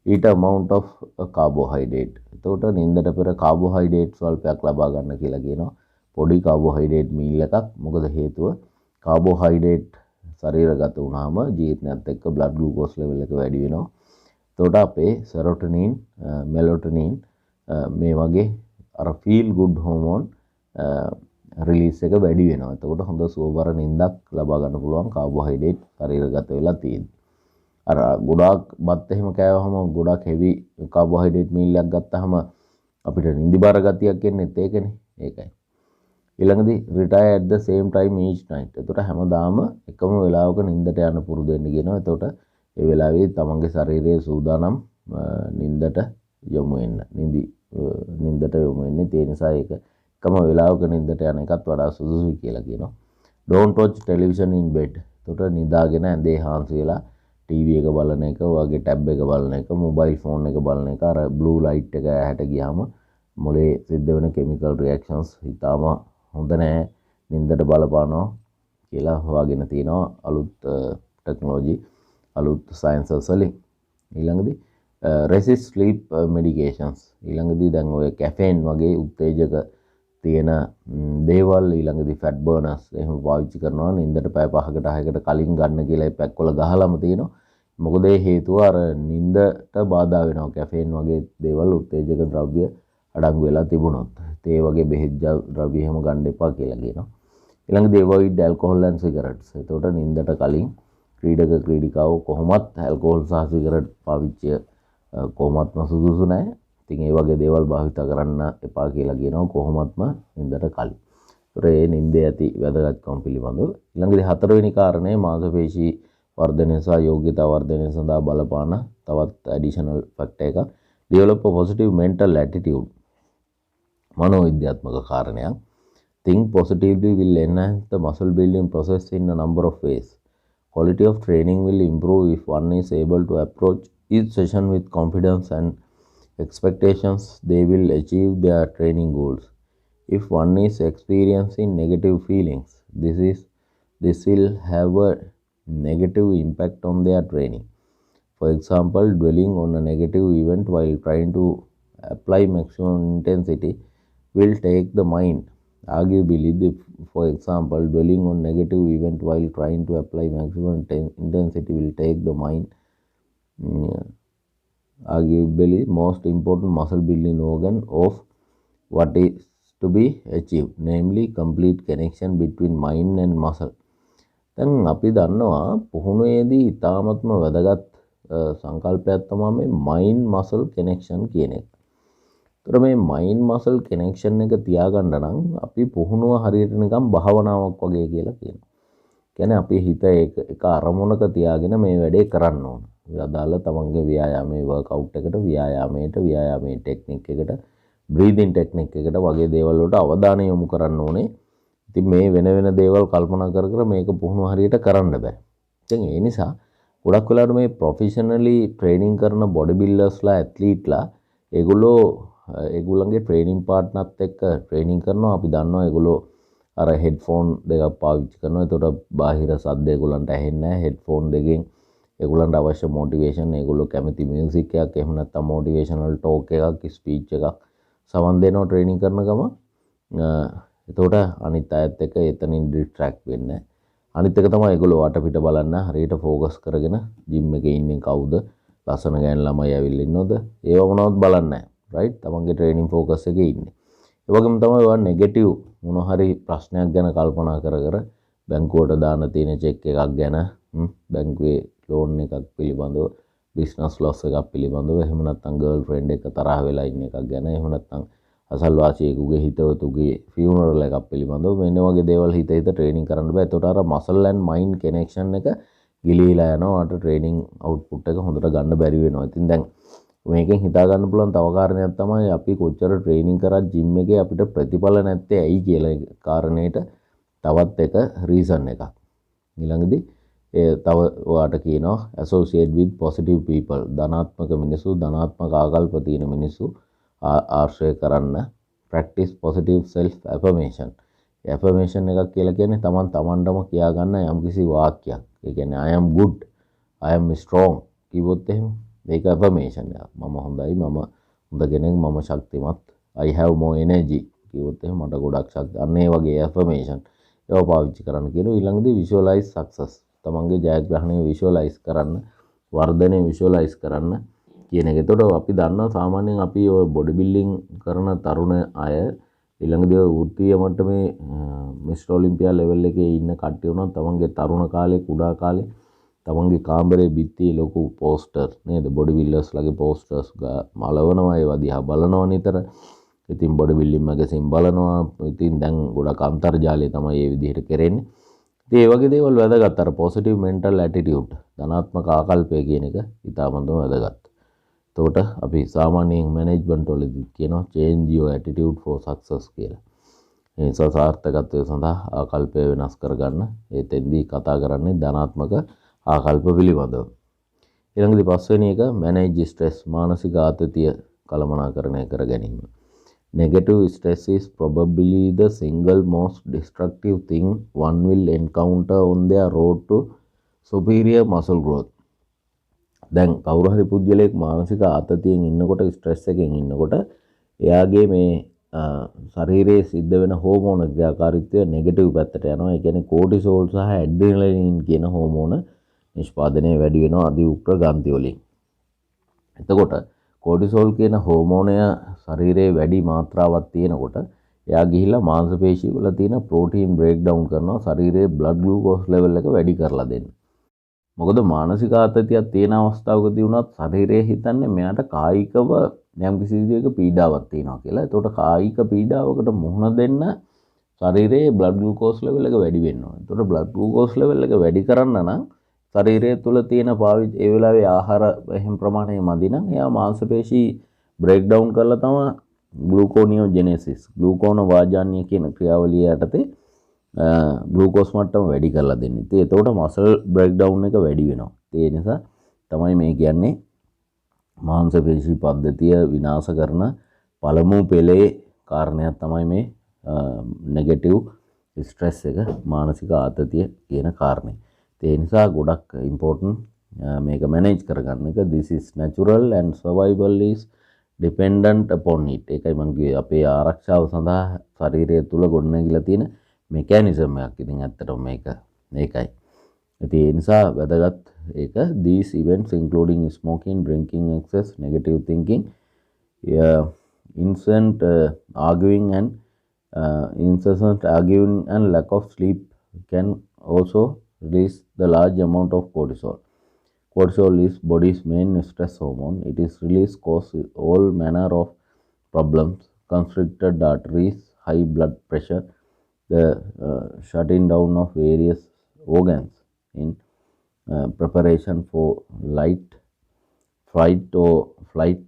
Eat amount of carbohydrate. එතකොට නින්දට පෙර කාබෝහයිඩ්‍රේට් ස්වල්පයක් ලබා ගන්න කියලා කියනවා. පොඩි කාබෝහයිඩ්‍රේට් මීල් එකක්. මොකද හේතුව කාබෝහයිඩ්‍රේට් ශරීරගත වුණාම ජීර්ණයත් එක්ක බ්ලඩ් ග්ලූකෝස් ලෙවල් එක වැඩි වෙනවා. එතකොට අපේ සෙරොටොනින්, මෙලටොනින් මේ වගේ අර ෆීල් ගුඩ් හෝමෝන් රිලීස් එක වැඩි වෙනවා. එතකොට හොඳ සුවබර නිින්දක් ලබා ගන්න පුළුවන් කාබෝහයිඩ්‍රේට් ශරීරගත වෙලා තියෙද්දි. අර ගොඩාක් බත් එහෙම කෑවහම ගොඩාක් හෙවි කාබෝහයිඩ්‍රේට් මීල් එකක් ගත්තාම අපිට නිදිබර ගතියක් එන්නේත් ඒකනේ. ඒකයි. ඊළඟදී retire at the same time each night. එතකොට හැමදාම එකම වෙලාවක නිින්දට යන්න පුරුදු වෙන්න කියනවා. එතකොට ඒ වෙලාවේ තමන්ගේ ශරීරයේ සූදානම් නිින්දට යොමු වෙන්න. නිින්දට යොමු වෙන්නේ ඒ නිසා ඒක එකම වෙලාවක නිින්දට යන එකත් වඩා සුදුසුයි කියලා කියනවා. Don't watch television in bed. එතකොට නිදාගෙන ඇඳේ හාන්සි වෙලා ටීවී එක බලන එක, වගේ ටැබ් එක බලන එක, මොබයිල් ෆෝන් එක බලන එක අර බ්ලූ ලයිට් එක ඇහැට ගියාම මොලේ සිද්ධ වෙන කෙමිකල් රියැක්ෂන්ස් හිතාම හොඳ නැහැ. නින්දට බලපානවා කියලා හොයාගෙන තියෙනවා අලුත් ටෙක්නොලොජි අලුත් සයන්සස් වලින්. ඊළඟදී resist sleep medications. ඊළඟදී දැන් ඔය කැෆේන් වගේ උත්තේජක තියෙන දේවල් ඊළඟදී ෆැට් බර්නර්ස් එහෙම පාවිච්චි කරනවා නින්දට පැය 5කට 6කට කලින් ගන්න කියලා ඒ පැක් වල ගහලාම තියෙනවා. මොකද ඒ හේතුව අර නින්දට බාධා වෙනවා කැෆේන් වගේ දේවල් උත්තේජක ද්‍රව්‍ය අඩංගු වෙලා තිබුණොත්. ඒ වගේ බෙහෙත් ද්‍රව්‍ය එහෙම ගන්න එපා කියලා කියනවා. ඊළඟදී avoid alcohol and cigarettes. එතකොට නින්දට කලින් ක්‍රීඩක ක්‍රීඩිකාවෝ කොහොමත් ඇල්කොහොල් සහ සිගරට් පාවිච්චිය කොහොමත්ම සුදුසු නැහැ. ඉතින් ඒ වගේ දේවල් භාවිත කරන්න එපා කියලා කියනවා කොහොමත්ම නින්දට කලින්. ඒතර ඒ නින්දේ ඇති වැදගත්කම් පිළිබඳව. ඊළඟදී හතරවෙනි කාරණය මාංශපේශී වර්ධනය සහ යෝග්‍යතා වර්ධනය සඳහා බලපාන තවත් ඇඩිෂනල් ෆැක්ටර් එකක්. develop a positive mental attitude. මනෝවිද්‍යාත්මක කාරණයක්. Think positively will enhance the muscle building process in a number of ways. Quality of training will improve if one is able to approach each session with confidence and expectations they will achieve their training goals. If one is experiencing negative feelings, this will have a negative impact on their training. For example, dwelling on a negative event while trying to apply maximum intensity will take the mind. Arguably, for example, dwelling on negative event while trying to apply maximum intensity will take the mind. Arguably, most important muscle building organ of what is to be achieved, namely complete connection between mind and muscle. දැන් අපි දන්නවා පුහුණුවේදී ඉතාමත්ම වැදගත් සංකල්පයක් තමයි මේ mind muscle connection කියන එක. තොර මේ මයින් මසල් කනෙක්ෂන් එක තියාගන්න නම් අපි පුහුණුව හරියට නිකම් භාවනාවක් වගේ කියලා කියනවා. කියන්නේ අපි හිත එක අරමුණක තියාගෙන මේ වැඩේ කරන්න ඕන. අදාළ තමන්ගේ ව්‍යායාමයේ වර්ක්අවුට් එකට ව්‍යායාමයේ ටෙක්නික් එකට බ්‍රීදින් ටෙක්නික් එකට වගේ දේවල් වලට අවධානය යොමු කරන්න ඕනේ. ඉතින් මේ වෙන දේවල් කල්පනා කර මේක පුහුණුව හරියට කරන්න බෑ. ඉතින් ඒ නිසා ගොඩක් වෙලාවට මේ ප්‍රොෆෙෂනලි ට්‍රේනින් කරන බොඩි බිල්ඩර්ස්ලා ඇත්ලීට්ලා ඒගොල්ලන්ගේ ට්‍රේනින් පාර්ට්නර්ත් එක්ක ට්‍රේනින් කරනවා. අපි දන්නවා ඒගොල්ලෝ අර හෙඩ්ෆෝන් දෙකක් පාවිච්චි කරනවා. එතකොට බාහිර සද්ද ඒගොල්ලන්ට ඇහෙන්නේ නැහැ. හෙඩ්ෆෝන් දෙකෙන් ඒගොල්ලන්ට අවශ්‍ය මොටිවේෂන්, ඒගොල්ලෝ කැමති මියුසික් එකක්, එහෙම නැත්නම් මොටිවේෂනල් ටෝක් එකක්, ස්පීච් එකක් සමන් දෙනවා ට්‍රේනින් කරන ගම. එතකොට අනිත් අයත් එක්ක එතනින් ඩිස්ට්‍රැක්ට් වෙන්නේ නැහැ. අනිත් එක තමයි ඒගොල්ලෝ වටපිට බලන්න හරියට ફોකස් කරගෙන ජිම් එකේ ඉන්නේ කවුද, ලස්සන ගෑන් ළමයි ඇවිල්ලා ඉන්නවද, ඒව මොනවද බලන්නේ නැහැ. රයිට්? තමන්ගේ ට්‍රේනින් ફોකස් එකේ ඉන්නේ. ඒ වගේම තමයි ඔය නෙගටිව් මොන හරි ප්‍රශ්නයක් ගැන කල්පනා කර බැංකුවට දාන තියෙන චෙක් එකක් ගැන, බැංකුවේ ලෝන් එකක් පිළිබඳව, බිස්නස් ලොස් එකක් පිළිබඳව, එහෙම නැත්නම් ගර්ල් ෆ්‍රෙන්ඩ් එක තරහ වෙලා ඉන්න එකක් ගැන, එහෙම නැත්නම් අසල්වාසියෙකුගේ හිතවතුගේ ෆියුනරල් එකක් පිළිබඳව මෙන්න වගේ දේවල් හිත ට්‍රේනින් කරන්න බෑ. ඒතකොට අර මසල් ඇන්ඩ් මයින්ඩ් කනෙක්ෂන් එක ගිලීලා යනවා. අට ට්‍රේනින් අවුට්පුට් එක හොඳට ගන්න බැරි වෙනවා. ඉතින් දැන් මේකෙන් හිතා ගන්න පුළුවන් තව කාරණයක් තමයි අපි කොච්චර ට්‍රේනින් කරත් ජිම් එකේ අපිට ප්‍රතිඵල නැත්තේ ඇයි කියලා කාරණේට තවත් එක රීසන් එකක්. ඊළඟදී තව ඔයාට කියනවා associate with positive people. ධනාත්මක මිනිස්සු, ධනාත්මක ආකල්ප තියෙන මිනිස්සු ආශ්‍රය කරන්න. practice positive self affirmation. affirmation එකක් කියලා කියන්නේ තමන්ටම කියා ගන්න යම්කිසි වාක්‍යයක්. ඒ කියන්නේ I am good, I am strong කිව්වොත් එහෙම මේක affirmation එකක්. මම හොඳයි, මම හොඳ කෙනෙක්, මම ශක්තිමත්, I have more energy කිව්වොත් එහෙම මට ගොඩක් ශක්තිය. අන්න ඒ වගේ affirmation ඒවා පාවිච්චි කරන්න කියනවා. ඊළඟදී visualize success. තමන්ගේ ජයග්‍රහණය විෂුවලයිස් කරන්න, වර්ධනය විෂුවලයිස් කරන්න කියන එක. එතකොට අපි දන්නවා සාමාන්‍යයෙන් අපි ඔය බොඩි බිල්ඩින් කරන තරුණ අය ඊළඟදී ඔය වෘත්තීය මට්ටමේ මිස්ටර් ඔලිම්පියා ලෙවල් එකේ ඉන්න කට්ටිය උනත් තමන්ගේ තරුණ කාලේ, කුඩා කාලේ තමන්ගේ කාමරේ බිත්තියේ ලොකු පෝස්ටර් නේද, බොඩි බිල්ඩර්ස්ලාගේ පෝස්ටර්ස් මලවනවා. ඒවා දිහා බලනවා නිතර. ඉතින් බොඩි බිල්ඩින් මැගසින් බලනවා. ඉතින් දැන් ගොඩක් අන්තර්ජාලය තමයි මේ විදිහට කරන්නේ. ඒ වගේ දේවල් වැදගත්. අර පොසිටිව් මෙන්ටල් ඇටිටියුඩ්, ධනාත්මක ආකල්පය කියන එක ඉතාමත්ම වැදගත්. එතකොට අපි සාමාන්‍යයෙන් මැනේජ්මන්ට් වලදී කියනවා change your attitude for success කියලා. ඒ නිසා සාර්ථකත්වය සඳහා ආකල්පය වෙනස් කරගන්න. එතෙන්දී කතා කරන්නේ ධනාත්මක ආකල්ප පිළිබඳව. ඊළඟදී පස්වෙනි එක manage stress, මානසික ආතතිය කළමනාකරණය කර ගැනීම. Negative stress is probably the single most destructive thing one will encounter on their road to superior muscle growth. දැන් කවුරු හරි පුද්ගලයෙක් මානසික ආතතියෙන් ඉන්නකොට, ස්ට්‍රෙස් එකෙන් ඉන්නකොට එයාගේ මේ ශරීරයේ සිද්ධ වෙන හෝමෝන ක්‍රියාකාරීත්වය නෙගටිව් පැත්තට යනවා. ඒ කියන්නේ කෝටිසෝල් සහ ඇඩ්‍රිනලින් කියන හෝමෝන නිෂ්පාදනය වැඩි වෙනවා අති උග්‍ර ග්‍රන්ථි වලින්. එතකොට කෝටිසෝල් කියන හෝමෝනය ශරීරයේ වැඩි මාත්‍රාවක් තියෙනකොට එයා ගිහිල්ලා මාංශපේශි වල තියෙන ප්‍රෝටීන් බ්‍රේක් ඩවුන් කරනවා, ශරීරයේ බ්ලඩ් ග්ලූකෝස් ලෙවල් එක වැඩි කරලා දෙන්න. මොකද මානසික ආතතියක් තියෙන අවස්ථාවකදී වුණත් ශරීරය හිතන්නේ මෙයාට කායිකව යම්කිසි විදිහක පීඩාවක් තියෙනවා කියලා. ඒතකොට කායික පීඩාවකට මුහුණ දෙන්න ශරීරයේ බ්ලඩ් ග්ලූකෝස් ලෙවල් එක වැඩි වෙන්න ඕනේ. ඒතකොට බ්ලඩ් ග්ලූකෝස් ලෙවල් එක වැඩි කරන්න නම් ශරීරය තුළ තියෙන ඒ වෙලාවේ ආහාර එහෙම ප්‍රමාණය මදි නම් එයා මාංශපේශි බ්‍රේක් ඩවුන් කරලා තමයි ග්ලූකෝනියෝජෙනසිස්, ග්ලූකෝන වාජාන්‍ය කියන ක්‍රියාවලිය යටතේ ග්ලූකෝස් මට්ටම වැඩි කරලා දෙන්නේ. ඉතින් එතකොට මසල් බ්‍රේක් ඩවුන් එක වැඩි වෙනවා. ඒ නිසා තමයි මේ කියන්නේ මාංශපේශි පද්ධතිය විනාශ කරන පළමු පෙළේ කාරණයක් තමයි මේ නෙගටිව් ස්ට්‍රෙස් එක, මානසික ආතතිය කියන කාරණේ. ඒ නිසා ගොඩක් ඉම්පෝර්ටන්ට් මේක මැනේජ් කරගන්න එක. this is natural and survival is dependent upon it. ඒකයි මම කිව්වේ අපේ ආරක්ෂාව සඳහා ශරීරය තුල ගොඩනැගිලා තියෙන මෙකැනිසම් එකක්. ඉතින් ඇත්තටම මේකයි. ඉතින් ඒ නිසා වැදගත් ඒක. these events including smoking, drinking excess, negative thinking, incessant arguing and lack of sleep can also release the large amount of cortisol. Cortisol is body's main stress hormone. It is released cause all manner of problems, constricted arteries, high blood pressure, the shutting down of various organs in preparation for flight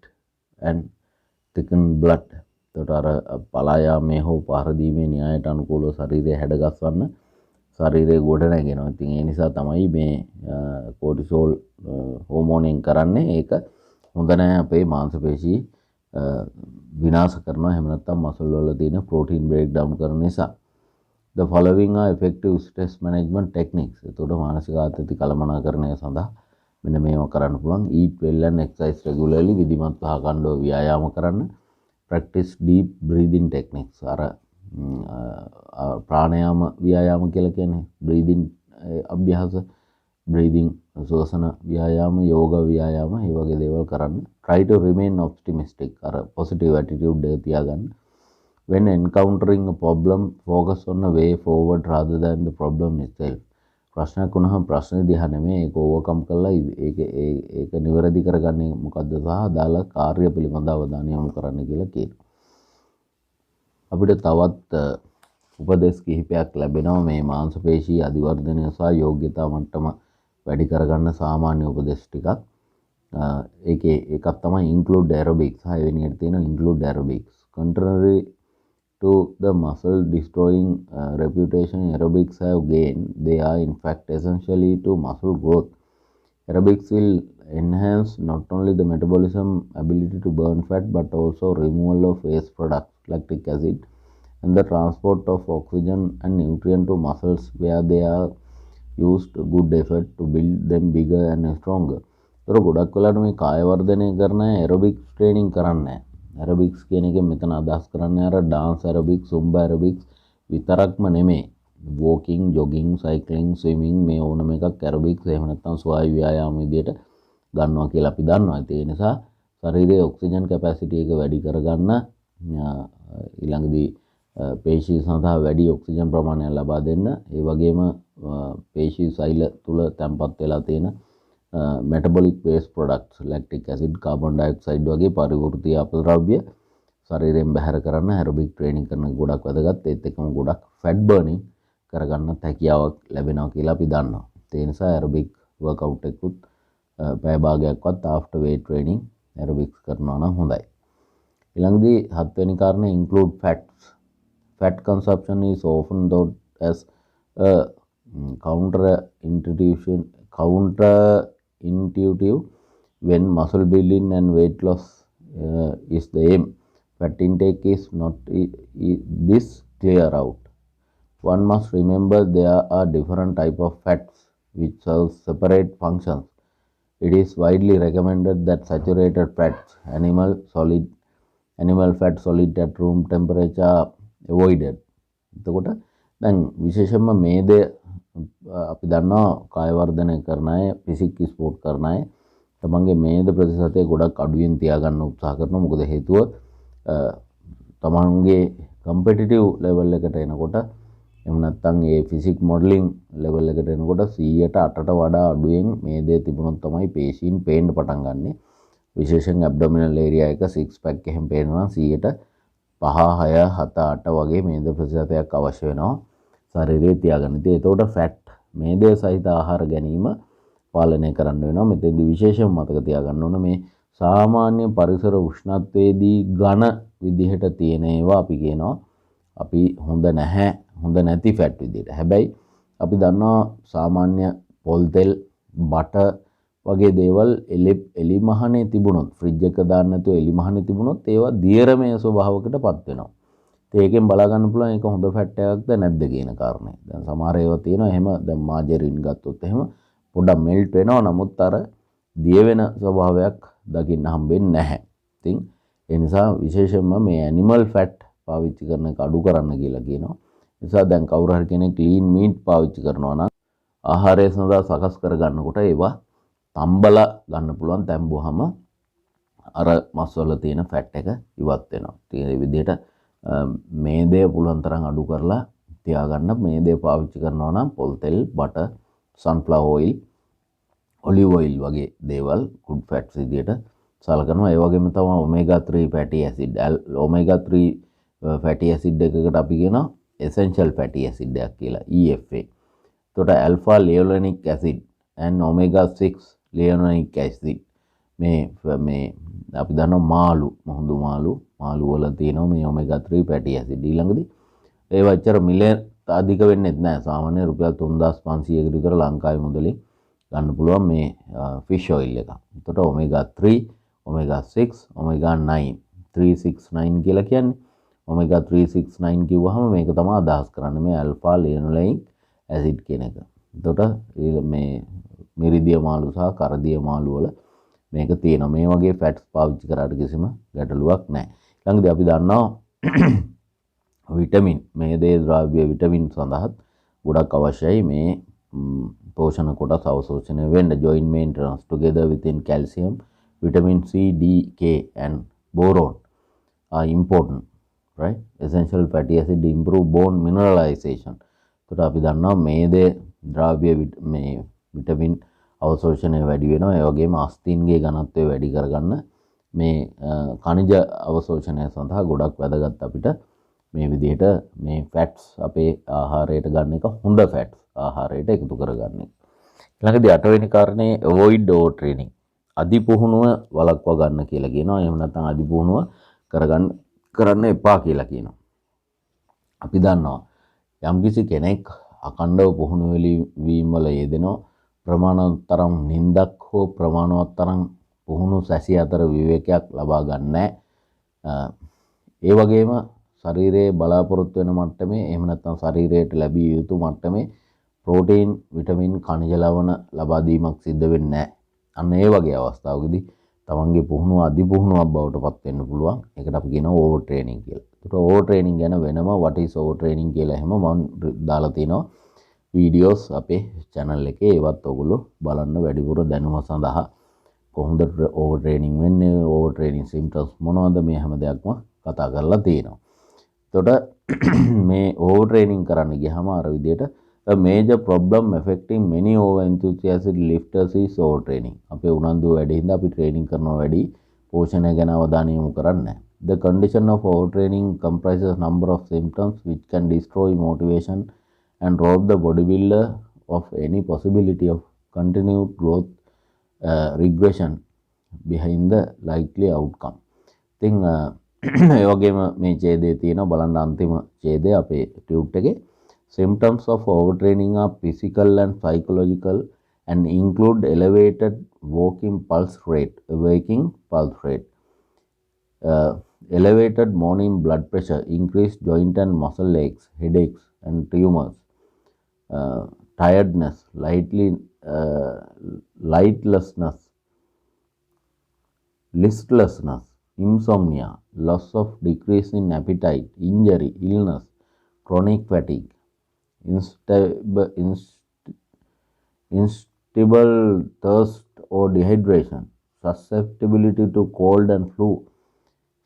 and thickened blood. එතකොට අර පලා යාමේ හෝ පහර දීමේ න්‍යායට අනුකූලව ශරීරය හැඩගස්වන්න ශරීරය ගොඩ නැගෙනවා. ඉතින් ඒ නිසා තමයි මේ කෝටිසෝල් හෝමෝනෙන් කරන්නේ. ඒක හොඳ නැහැ අපේ මාංශපේශී විනාශ කරනවා. එහෙම නැත්නම් මසල් වල තියෙන ප්‍රෝටීන් බ්‍රේක් ඩවුන් කරන නිසා. The following are effective stress management techniques. එතකොට මානසික ආතති කළමනාකරණය සඳහා මෙන්න මේවා කරන්න පුළුවන්. Eat well and exercise regularly. විධිමත් ආකාරව ව්‍යායාම කරන්න. Practice deep breathing techniques. අර ප්‍රාණයාම ව්‍යායාම කියලා කියන්නේ breathing අභ්‍යාස, breathing ශ්වසන ව්‍යායාම, යෝග ව්‍යායාම, ඒ වගේ දේවල් කරන්න. Try to remain optimistic. අර positive attitude එක තියාගන්න. When encountering a problem, focus on a way forward rather than the problem itself. ප්‍රශ්නයක් වුණාම ප්‍රශ්නේ දිහා නෙමෙයි ඒක ඕවර්කම් කරලා ඒක නිවැරදි කරගන්නේ මොකද්ද සහ අදාළ කාර්ය පිළිබඳව අවධානය යොමු කරන්න කියලා කියනවා. අපිට තවත් උපදෙස් කිහිපයක් ලැබෙනවා මේ මාංශපේශී අධිවර්ධනය සහ යෝග්‍යතා මට්ටම වැඩි කරගන්න සාමාන්‍ය උපදෙස් ටිකක්. ඒකේ එකක් තමයි include aerobics. 6 වෙනියට තියෙනවා include aerobics. Contrary to the muscle destroying reputation aerobics have gained, they are in fact essentially to muscle growth. Aerobics will enhance not only the metabolism ability to burn fat but also removal of waste products, lactic acid, and the transport of oxygen and nutrient to muscles where they are used good effort to build them bigger and stronger. So ගොඩක් වෙලාවට මේ කාය වර්ධනය කරන aerobics training කරන්නේ ඇරොබික්ස් කියන එක මෙතන අදහස් කරන්නේ අර ඩාන්ස් ඇරොබික්ස්, සුම්බා ඇරොබික්ස් විතරක්ම නෙමෙයි. වෝකින්, ජොගින්, සයික්ලින්, ස්විමින් මේ ඕනම එකක් ඇරොබික්ස් එහෙම නැත්නම් ස්වායු ව්‍යායාම විදියට ගන්නවා කියලා අපි දන්නවා. ඒ නිසා ශරීරයේ ඔක්සිජන් කැපැසිටි එක වැඩි කරගන්න ඊළඟදී පේශී සඳහා වැඩි ඔක්සිජන් ප්‍රමාණයක් ලබා දෙන්න. ඒ වගේම පේශී සෛල තුල තැන්පත් වෙලා තියෙන metabolic waste products, lactic acid, carbon dioxide වගේ පරිවෘත්තීය අපද්‍රව්‍ය ශරීරයෙන් බැහැර කරන්න ඇරොබික් ට්‍රේනින් කරන ගොඩක් වැදගත්. ඒත් එක්කම ගොඩක් ෆැට් බර්නින් කරගන්නත් හැකියාවක් ලැබෙනවා කියලා අපි දන්නවා. ඒ නිසා ඇරොබික් වර්ක්අවුට් එකකුත් පැය භාගයක්වත් after weight training ඇරොබික්ස් කරනවා නම් හොඳයි. ඊළඟදී 7 වෙනි කාරණේ include fats. Fat consumption is often thought as a counterintuitive when muscle building and weight loss is the aim. Fat intake is not this clear out. One must remember there are different type of fats which serve separate functions. It is widely recommended that saturated fats, animal fat solid at room temperature are avoided. එතකොට දැන් විශේෂයෙන්ම මේදය අපි දන්නවා කාය වර්ධනය කරන අය, ෆිසික් sport කරන අය තමන්ගේ මේද ප්‍රතිශතය ගොඩක් අඩුවෙන් තියාගන්න උත්සාහ කරනවා. මොකද හේතුව තමන්ගේ කම්පිටිටිව් ලෙවල් එකට එනකොට එහෙම නැත්නම් ඒ ෆිසික් මොඩලින් ලෙවල් එකට එනකොට 100ට 8ට වඩා අඩුවෙන් මේදේ තිබුණොත් තමයි පේශීන් පේන්න පටන් ගන්නෙ. විශේෂයෙන් ඇබ්ඩොමිනල් ඒරියා එක 6 පැක් එහෙම පේනවා 100ට 5 6 7 8 වගේ මේද ප්‍රතිශතයක් අවශ්‍ය වෙනවා ශරීරයේ තියාගන්න. ඉතින් ඒතකොට ෆැට් මේදය සහිත ආහාර ගැනීම පාලනය කරන්න වෙනවා. මෙතෙන්දී විශේෂයෙන් මතක තියාගන්න ඕන මේ සාමාන්‍ය පරිසර උෂ්ණත්වයේදී ඝන විදිහට තියෙන ඒවා අපි කියනවා අපි හොඳ නැහැ, හොඳ නැති ෆැට් විදිහට. හැබැයි අපි දන්නවා සාමාන්‍ය පොල් තෙල්, බටර් වගේ දේවල් එලි මහනේ තිබුණොත්, ෆ්‍රිජ් එක දාන්න නැතුව එලි මහනේ තිබුණොත් ඒවා දියරමය ස්වභාවයකටපත් වෙනවා. ඒකෙන් බලා ගන්න පුළුවන් ඒක හොඳ ෆැට් එකක්ද නැද්ද කියන කාරණේ. දැන් සමහර ඒවා තියෙනවා එහෙම දැන් මාජරින් ගත්තොත් එහෙම පොඩ්ඩක් මෙල්ට් වෙනවා නමුත් අර දිය වෙන ස්වභාවයක් දකින්න හම්බෙන්නේ නැහැ. ඉතින් ඒ නිසා විශේෂයෙන්ම මේ ඇනිමල් ෆැට් පාවිච්චි කරන එක අඩු කරන්න කියලා කියනවා. ඒ නිසා දැන් කවුරු හරි කෙනෙක් ක්ලීන් මීට් පාවිච්චි කරනවා නම් ආහාරය සඳහා සකස් කර ගන්නකොට ඒවා තම්බලා ගන්න පුළුවන්. තැම්බුවාම අර මස් වල තියෙන ෆැට් එක ඉවත් වෙනවා. ඉතින් මේ විදිහට මේදය පුළුවන් තරම් අඩු කරලා තියාගන්න. මේදය පාවිච්චි කරනවා නම් පොල් තෙල්, බටර්, සන්ෆ්ලවර් ඔයිල්, ඔලිව් ඔයිල් වගේ දේවල් good fats විදියට සලකනවා. ඒ වගේම තමයි ඔමේගා 3 ෆැටි ඇසිඩ්. ඔමේගා 3 ෆැටි ඇසිඩ් එකකට අපි කියනවා essential fatty acid එකක් කියලා EFA. එතකොට alpha linolenic acid and omega 6 linolenic acid මේ අපි දන්නවා මාළු වල තියෙනවා මේ omega 3 fatty acid. ඊළඟදී ඒ වච්චර මිලියන අධික වෙන්නේ නැහැ. සාමාන්‍ය රුපියල් 3500කට විතර ලංකාවේ මුදලින් ගන්න පුළුවන් මේ fish oil එක. එතකොට omega 3, omega 6, omega 9 369 කියලා කියන්නේ omega 369 කිව්වහම මේක තමයි අදහස් කරන්නේ මේ alpha linolenic acid කියන එක. එතකොට මේ මිරිදිය මාළු සහ කරදිය මාළු වල මේක තියෙනවා. මේ වගේ ෆැට්ස් පාවිච්චි කරාට කිසිම ගැටලුවක් නැහැ. ඊළඟට අපි දන්නවා විටමින් මේ දේ ද්‍රව්‍ය විටමින් සඳහා ගොඩක් අවශ්‍යයි මේ පෝෂණ කොටස් අවශෝෂණය වෙන්න. joint maintenance together within calcium, vitamin C, D, K and boron are important, right? Essential fatty acid improve bone mineralization. එතකොට අපි දන්නවා මේ දේ ද්‍රව්‍ය මේ විටමින් අවශෝෂණය වැඩි වෙනවා. ඒ වගේම අස්ථීන්ගේ ඝනත්වය වැඩි කරගන්න මේ ඛනිජ අවශෝෂණය සඳහා ගොඩක් වැදගත් අපිට මේ විදිහට මේ ෆැට්ස් අපේ ආහාරයට ගන්න එක හොඳ ෆැට්ස් ආහාරයට එකතු කරගන්න එක. ඊළඟදී 8 වෙනි කාරණේ avoid over training. අධිපුහුණුව වළක්වා ගන්න කියලා කියනවා. එහෙම නැත්නම් අධිපුහුණුව කරන්න එපා කියලා කියනවා. අපි දන්නවා යම්කිසි කෙනෙක් අකණ්ඩව පුහුණු වීම වල යෙදෙනවා ප්‍රමාණවත් තරම් නිින්දක් හෝ ප්‍රමාණවත් තරම් පුහුණු සැසි අතර විවේකයක් ලබා ගන්නෑ. ඒ වගේම ශරීරයේ බලාපොරොත්තු වෙන මට්ටමේ එහෙම නැත්නම් ශරීරයට ලැබිය යුතු මට්ටමේ ප්‍රෝටීන්, විටමින්, khනිජ ලවණ ලබා දීමක් සිද්ධ වෙන්නේ නැහැ. අන්න ඒ වගේ අවස්ථාවකදී තමන්ගේ පුහුණුව අධිපුහුණුවක් බවට පත් වෙන්න පුළුවන්. ඒකට අපි කියනවා ඕවර් ට්‍රේනින් කියලා. ඒකට ඕවර් ට්‍රේනින් ගැන වෙනම what is over training කියලා එහෙම මම දාලා තිනවා වීඩියෝස් අපේ channel එකේ. ඒවත් ඔයගොල්ලෝ බලන්න වැඩිපුර දැනුම සඳහා කොහොමද ඕවර් ට්‍රේනින් වෙන්නේ, ඕවර් ට්‍රේනින් සිම්ප්ටම්ස් මොනවද මේ හැම දෙයක්ම කතා කරලා තියෙනවා. එතකොට මේ ඕවර් ට්‍රේනින් කරන්න ගියාම අර විදිහට a major problem affecting many over enthusiastic lifters is over training. අපේ උනන්දුව වැඩි හින්දා අපි ට්‍රේනින් කරනවා වැඩි පෝෂණය ගැන අවධානය යොමු කරන්නේ නැහැ. The condition of overtraining comprises number of symptoms which can destroy motivation and rob the bodybuilder of any possibility of continued growth, regression behind the likely outcome. ඉතින් ඒ වගේම මේ ඡේදයේ තියෙන බලන්න අන්තිම ඡේදය අපේ ටියුට් එකේ symptoms of overtraining are physical and psychological and include elevated waking pulse rate, elevated morning blood pressure, increased joint and muscle aches, headaches and tremors, tiredness, lightlessness, listlessness, insomnia, loss of decrease in appetite, injury, illness, chronic fatigue, instable thirst or dehydration, susceptibility to cold and flu,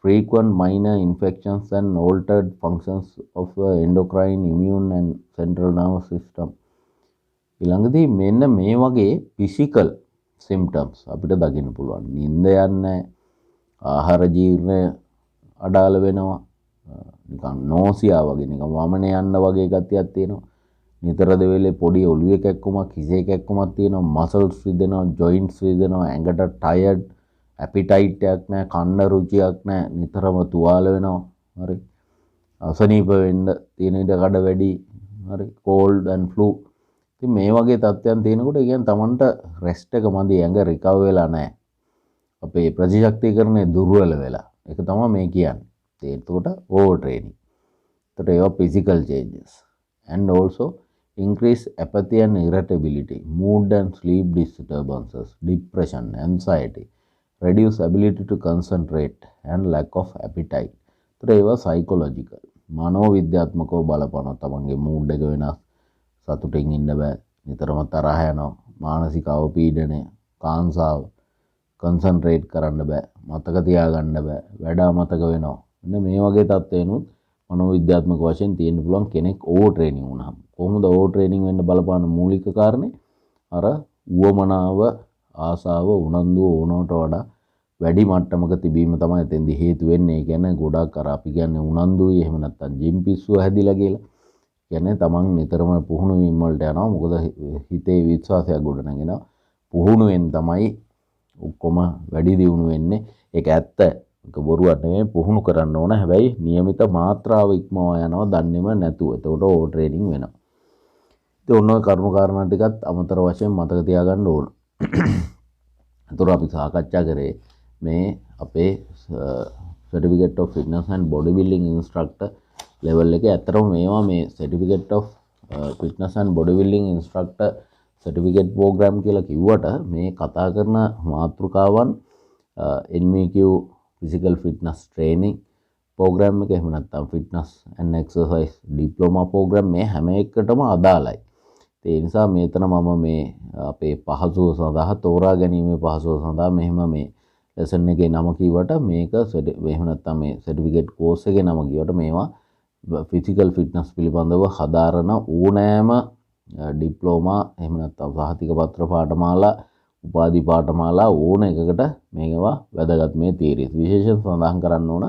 frequent minor infections and altered functions of the endocrine, immune and central nervous system. ඊළඟදී මෙන්න මේ වගේ physical symptoms අපිට දකින්න පුළුවන්. නිින්ද යන්නේ, ආහාර ජීර්ණය අඩාල වෙනවා, නිකන් නෝසියා වගේ නිකන් වමනේ යන්න වගේ ගතියක් තියෙනවා. නිතර දෙවෙලේ පොඩි ඔළුවේ කැක්කුමක්, හිසේ කැක්කුමක් තියෙනවා, මසල්ස් රිදෙනවා, ජොයින්ට්ස් රිදෙනවා, ඇඟට ටයර්ඩ්, ඇපිටයිට් එකක් නැහැ, කන්න රුචියක් නැහැ, නිතරම තුවාල වෙනවා. හරි. අසනීප වෙන්න තියෙන ඉඩ කඩ වැඩි. හරි. cold and flu. ඉතින් මේ වගේ තත්ත්වයන් තියෙනකොට කියන්නේ Tamanට රෙස්ට් එක මදි, ඇඟ රිකවර් වෙලා නැහැ. අපේ ප්‍රතිශක්තිකරණය දුර්වල වෙලා. ඒක තමයි මේ කියන්නේ. එතකොට ඕවර් ට්‍රේනින්. එතකොට ඒවා physical changes and also increase apathy and irritability, mood and sleep disturbances, depression, anxiety, reduce ability to concentrate and lack of appetite. එතකොට ඒවා psychological, මනෝවිද්‍යාත්මකව බලපාන. තමන්ගේ mood එක වෙනස්, සතුටින් ඉන්න බෑ, නිතරම තරහ යනවා, මානසික අවපීඩනය, කාංසාව, concentrate කරන්න බෑ, මතක තියාගන්න බෑ, වැඩ අමතක වෙනවා. මෙන්න මේ වගේ තත්ත්වයන්ුත් මනෝවිද්‍යාත්මක වශයෙන් තියෙන්න පුළුවන් කෙනෙක් ඕවර් ට්‍රේනින් වුණාම. කොහොමද ඕවර් ට්‍රේනින් වෙන්න බලපාන මූලික කාරණේ? අර උවමනාව, ආසාව, උනන්දුව ඕනකට වඩා වැඩි මට්ටමක තිබීම තමයි එතෙන්දි හේතු වෙන්නේ. ඒ කියන්නේ ගොඩක් අර අපි කියන්නේ උනන්දුයි එහෙම නැත්නම් ජිම් පිස්සුව හැදිලා කියලා. කියන්නේ තමන් නිතරම පුහුණු වීම වලට යනවා. මොකද හිතේ විශ්වාසයක් ගොඩනගෙනවා. පුහුණුවෙන් තමයි ඔක්කොම වැඩි දියුණු වෙන්නේ. ඒක ඇත්ත. ඒක බොරුවක් නෙමෙයි. පුහුණු කරන්න ඕන. හැබැයි નિયમિત මාත්‍රාව ඉක්මවා යනවා දන්නේම නැතුව. එතකොට ඕවර් ට්‍රේනින් වෙනවා. ඉතින් ඔන්න ඔය කරුණු කාරණා ටිකත් අමතර වශයෙන් මතක තියාගන්න ඕන. එතකොට අපි සාකච්ඡා කරේ මේ අපේ certificate of fitness and body building instructor level එකේ ඇත්තටම මේවා මේ certificate of fitness and body building instructor certificate program කියලා කිව්වට මේ කතා කරන මාතෘකාවන් NVQ physical fitness training program එක එහෙම නැත්නම් fitness and exercise diploma program මේ හැම එකටම අදාළයි. ඒ නිසා මෙතන මම මේ අපේ පහසුව සඳහා තෝරා ගැනීමේ පහසුව සඳහා මෙහෙම මේ ලෙසන් එකේ නම කිව්වට මේක එහෙම නැත්නම් මේ සර්ටිෆිකේට් කෝස් එකේ නම කිව්වට මේවා ෆිසිකල් ෆිට්නස් පිළිබඳව හදාරන ඕනෑම ඩිප්ලෝමා එහෙම නැත්නම් සහතික පත්‍ර පාඨමාලා උපාධි පාඨමාලා ඕන එකකට මේවා වැදගත් මේ තියරිස්. විශේෂයෙන් සඳහන් කරන්න ඕන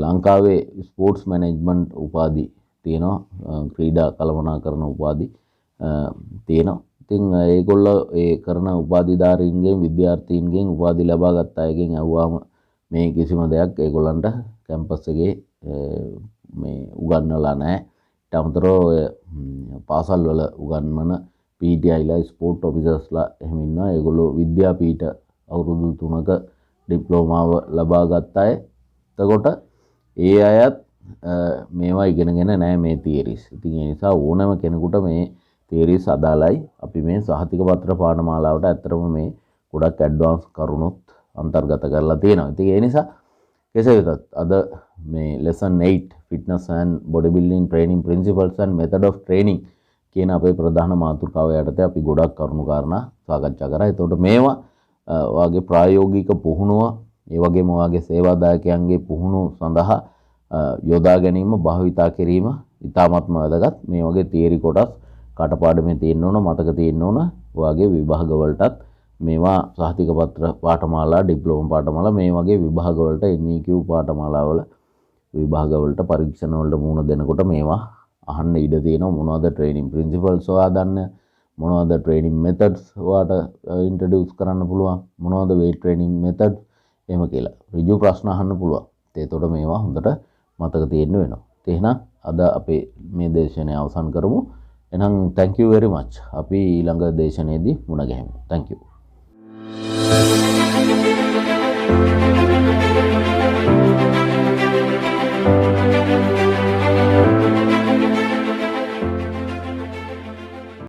ලංකාවේ ස්පෝර්ට්ස් මැනේජ්මන්ට් උපාධි තියෙනවා, ක්‍රීඩා කළමනාකරණ උපාධි තියෙනවා. ඉතින් ඒගොල්ලෝ ඒ කරන උපාධිධාරීන්ගෙන් විද්‍යාර්ථීන්ගෙන් උපාධි ලබා ගත්ත අයගෙන් අහුවාම මේ කිසිම දෙයක් ඒගොල්ලන්ට කැම්පස් එකේ මේ උගන්වලා නැහැ. ඊට අමතරව පාසල් වල උගන්වන PTIලා ස්පෝර්ට් ඔෆිසර්ස්ලා එහෙම ඉන්නවා. ඒගොල්ලෝ විද්‍යාපීඨ අවුරුදු 3ක ඩිප්ලෝමාව ලබා ගත්ත අය. එතකොට ඒ අයත් මේවා ඉගෙනගෙන නැහැ මේ තියරිස්. ඉතින් ඒ නිසා ඕනෑම කෙනෙකුට මේ තියරිස් අදාළයි. අපි මේ සහතික පත්‍ර පාඨමාලාවට ඇත්තටම මේ ගොඩක් ඇඩ්වාන්ස් කරුණුත් අන්තර්ගත කරලා තියෙනවා. ඉතින් ඒ නිසා කෙසේ වෙතත් අද මේ lesson 8 fitness and body building training principles and method of training කියන අපේ ප්‍රධාන මාතෘකාව යටතේ අපි ගොඩක් කරුණු කාරණා සාකච්ඡා කරා. එතකොට මේවා වාගේ ප්‍රායෝගික පුහුණුව, ඒ වගේම වාගේ සේවාදායකයන්ගේ පුහුණුව සඳහා යොදා ගැනීම, භාවිතා කිරීම ඉතාමත්ම වැදගත්. මේ වගේ තියරි කොටස් කටපාඩමේ තියෙන්න ඕන, මතක තියෙන්න ඕන. වාගේ විභාග වලටත් මේවා සහතික පත්‍ර පාඨමාලා, ඩිප්ලෝමා පාඨමාලා මේ වගේ විභාග වලට NVQ පාඨමාලාවල විභාග වලට පරීක්ෂණ වලට මුහුණ දෙනකොට මේවා අහන්න ඉඩ තියෙනවා. මොනවද ට්‍රේනින් ප්‍රින්සිපල්ස් ඔයා දන්න, මොනවද ට්‍රේනින් මෙතඩ්ස් ඔයාට ඉන්ට්‍රොඩියුස් කරන්න පුළුවන්, මොනවද weight training methods එහෙම කියලා ඍජු ප්‍රශ්න අහන්න පුළුවන්. ඒතකොට මේවා හොඳට මතක තියෙන්න වෙනවා. එහෙනම් අද අපේ මේ දේශනය අවසන් කරමු. එහෙනම් thank you very much. අපි ඊළඟ දේශනයේදී මුණ ගැහෙමු. Thank you.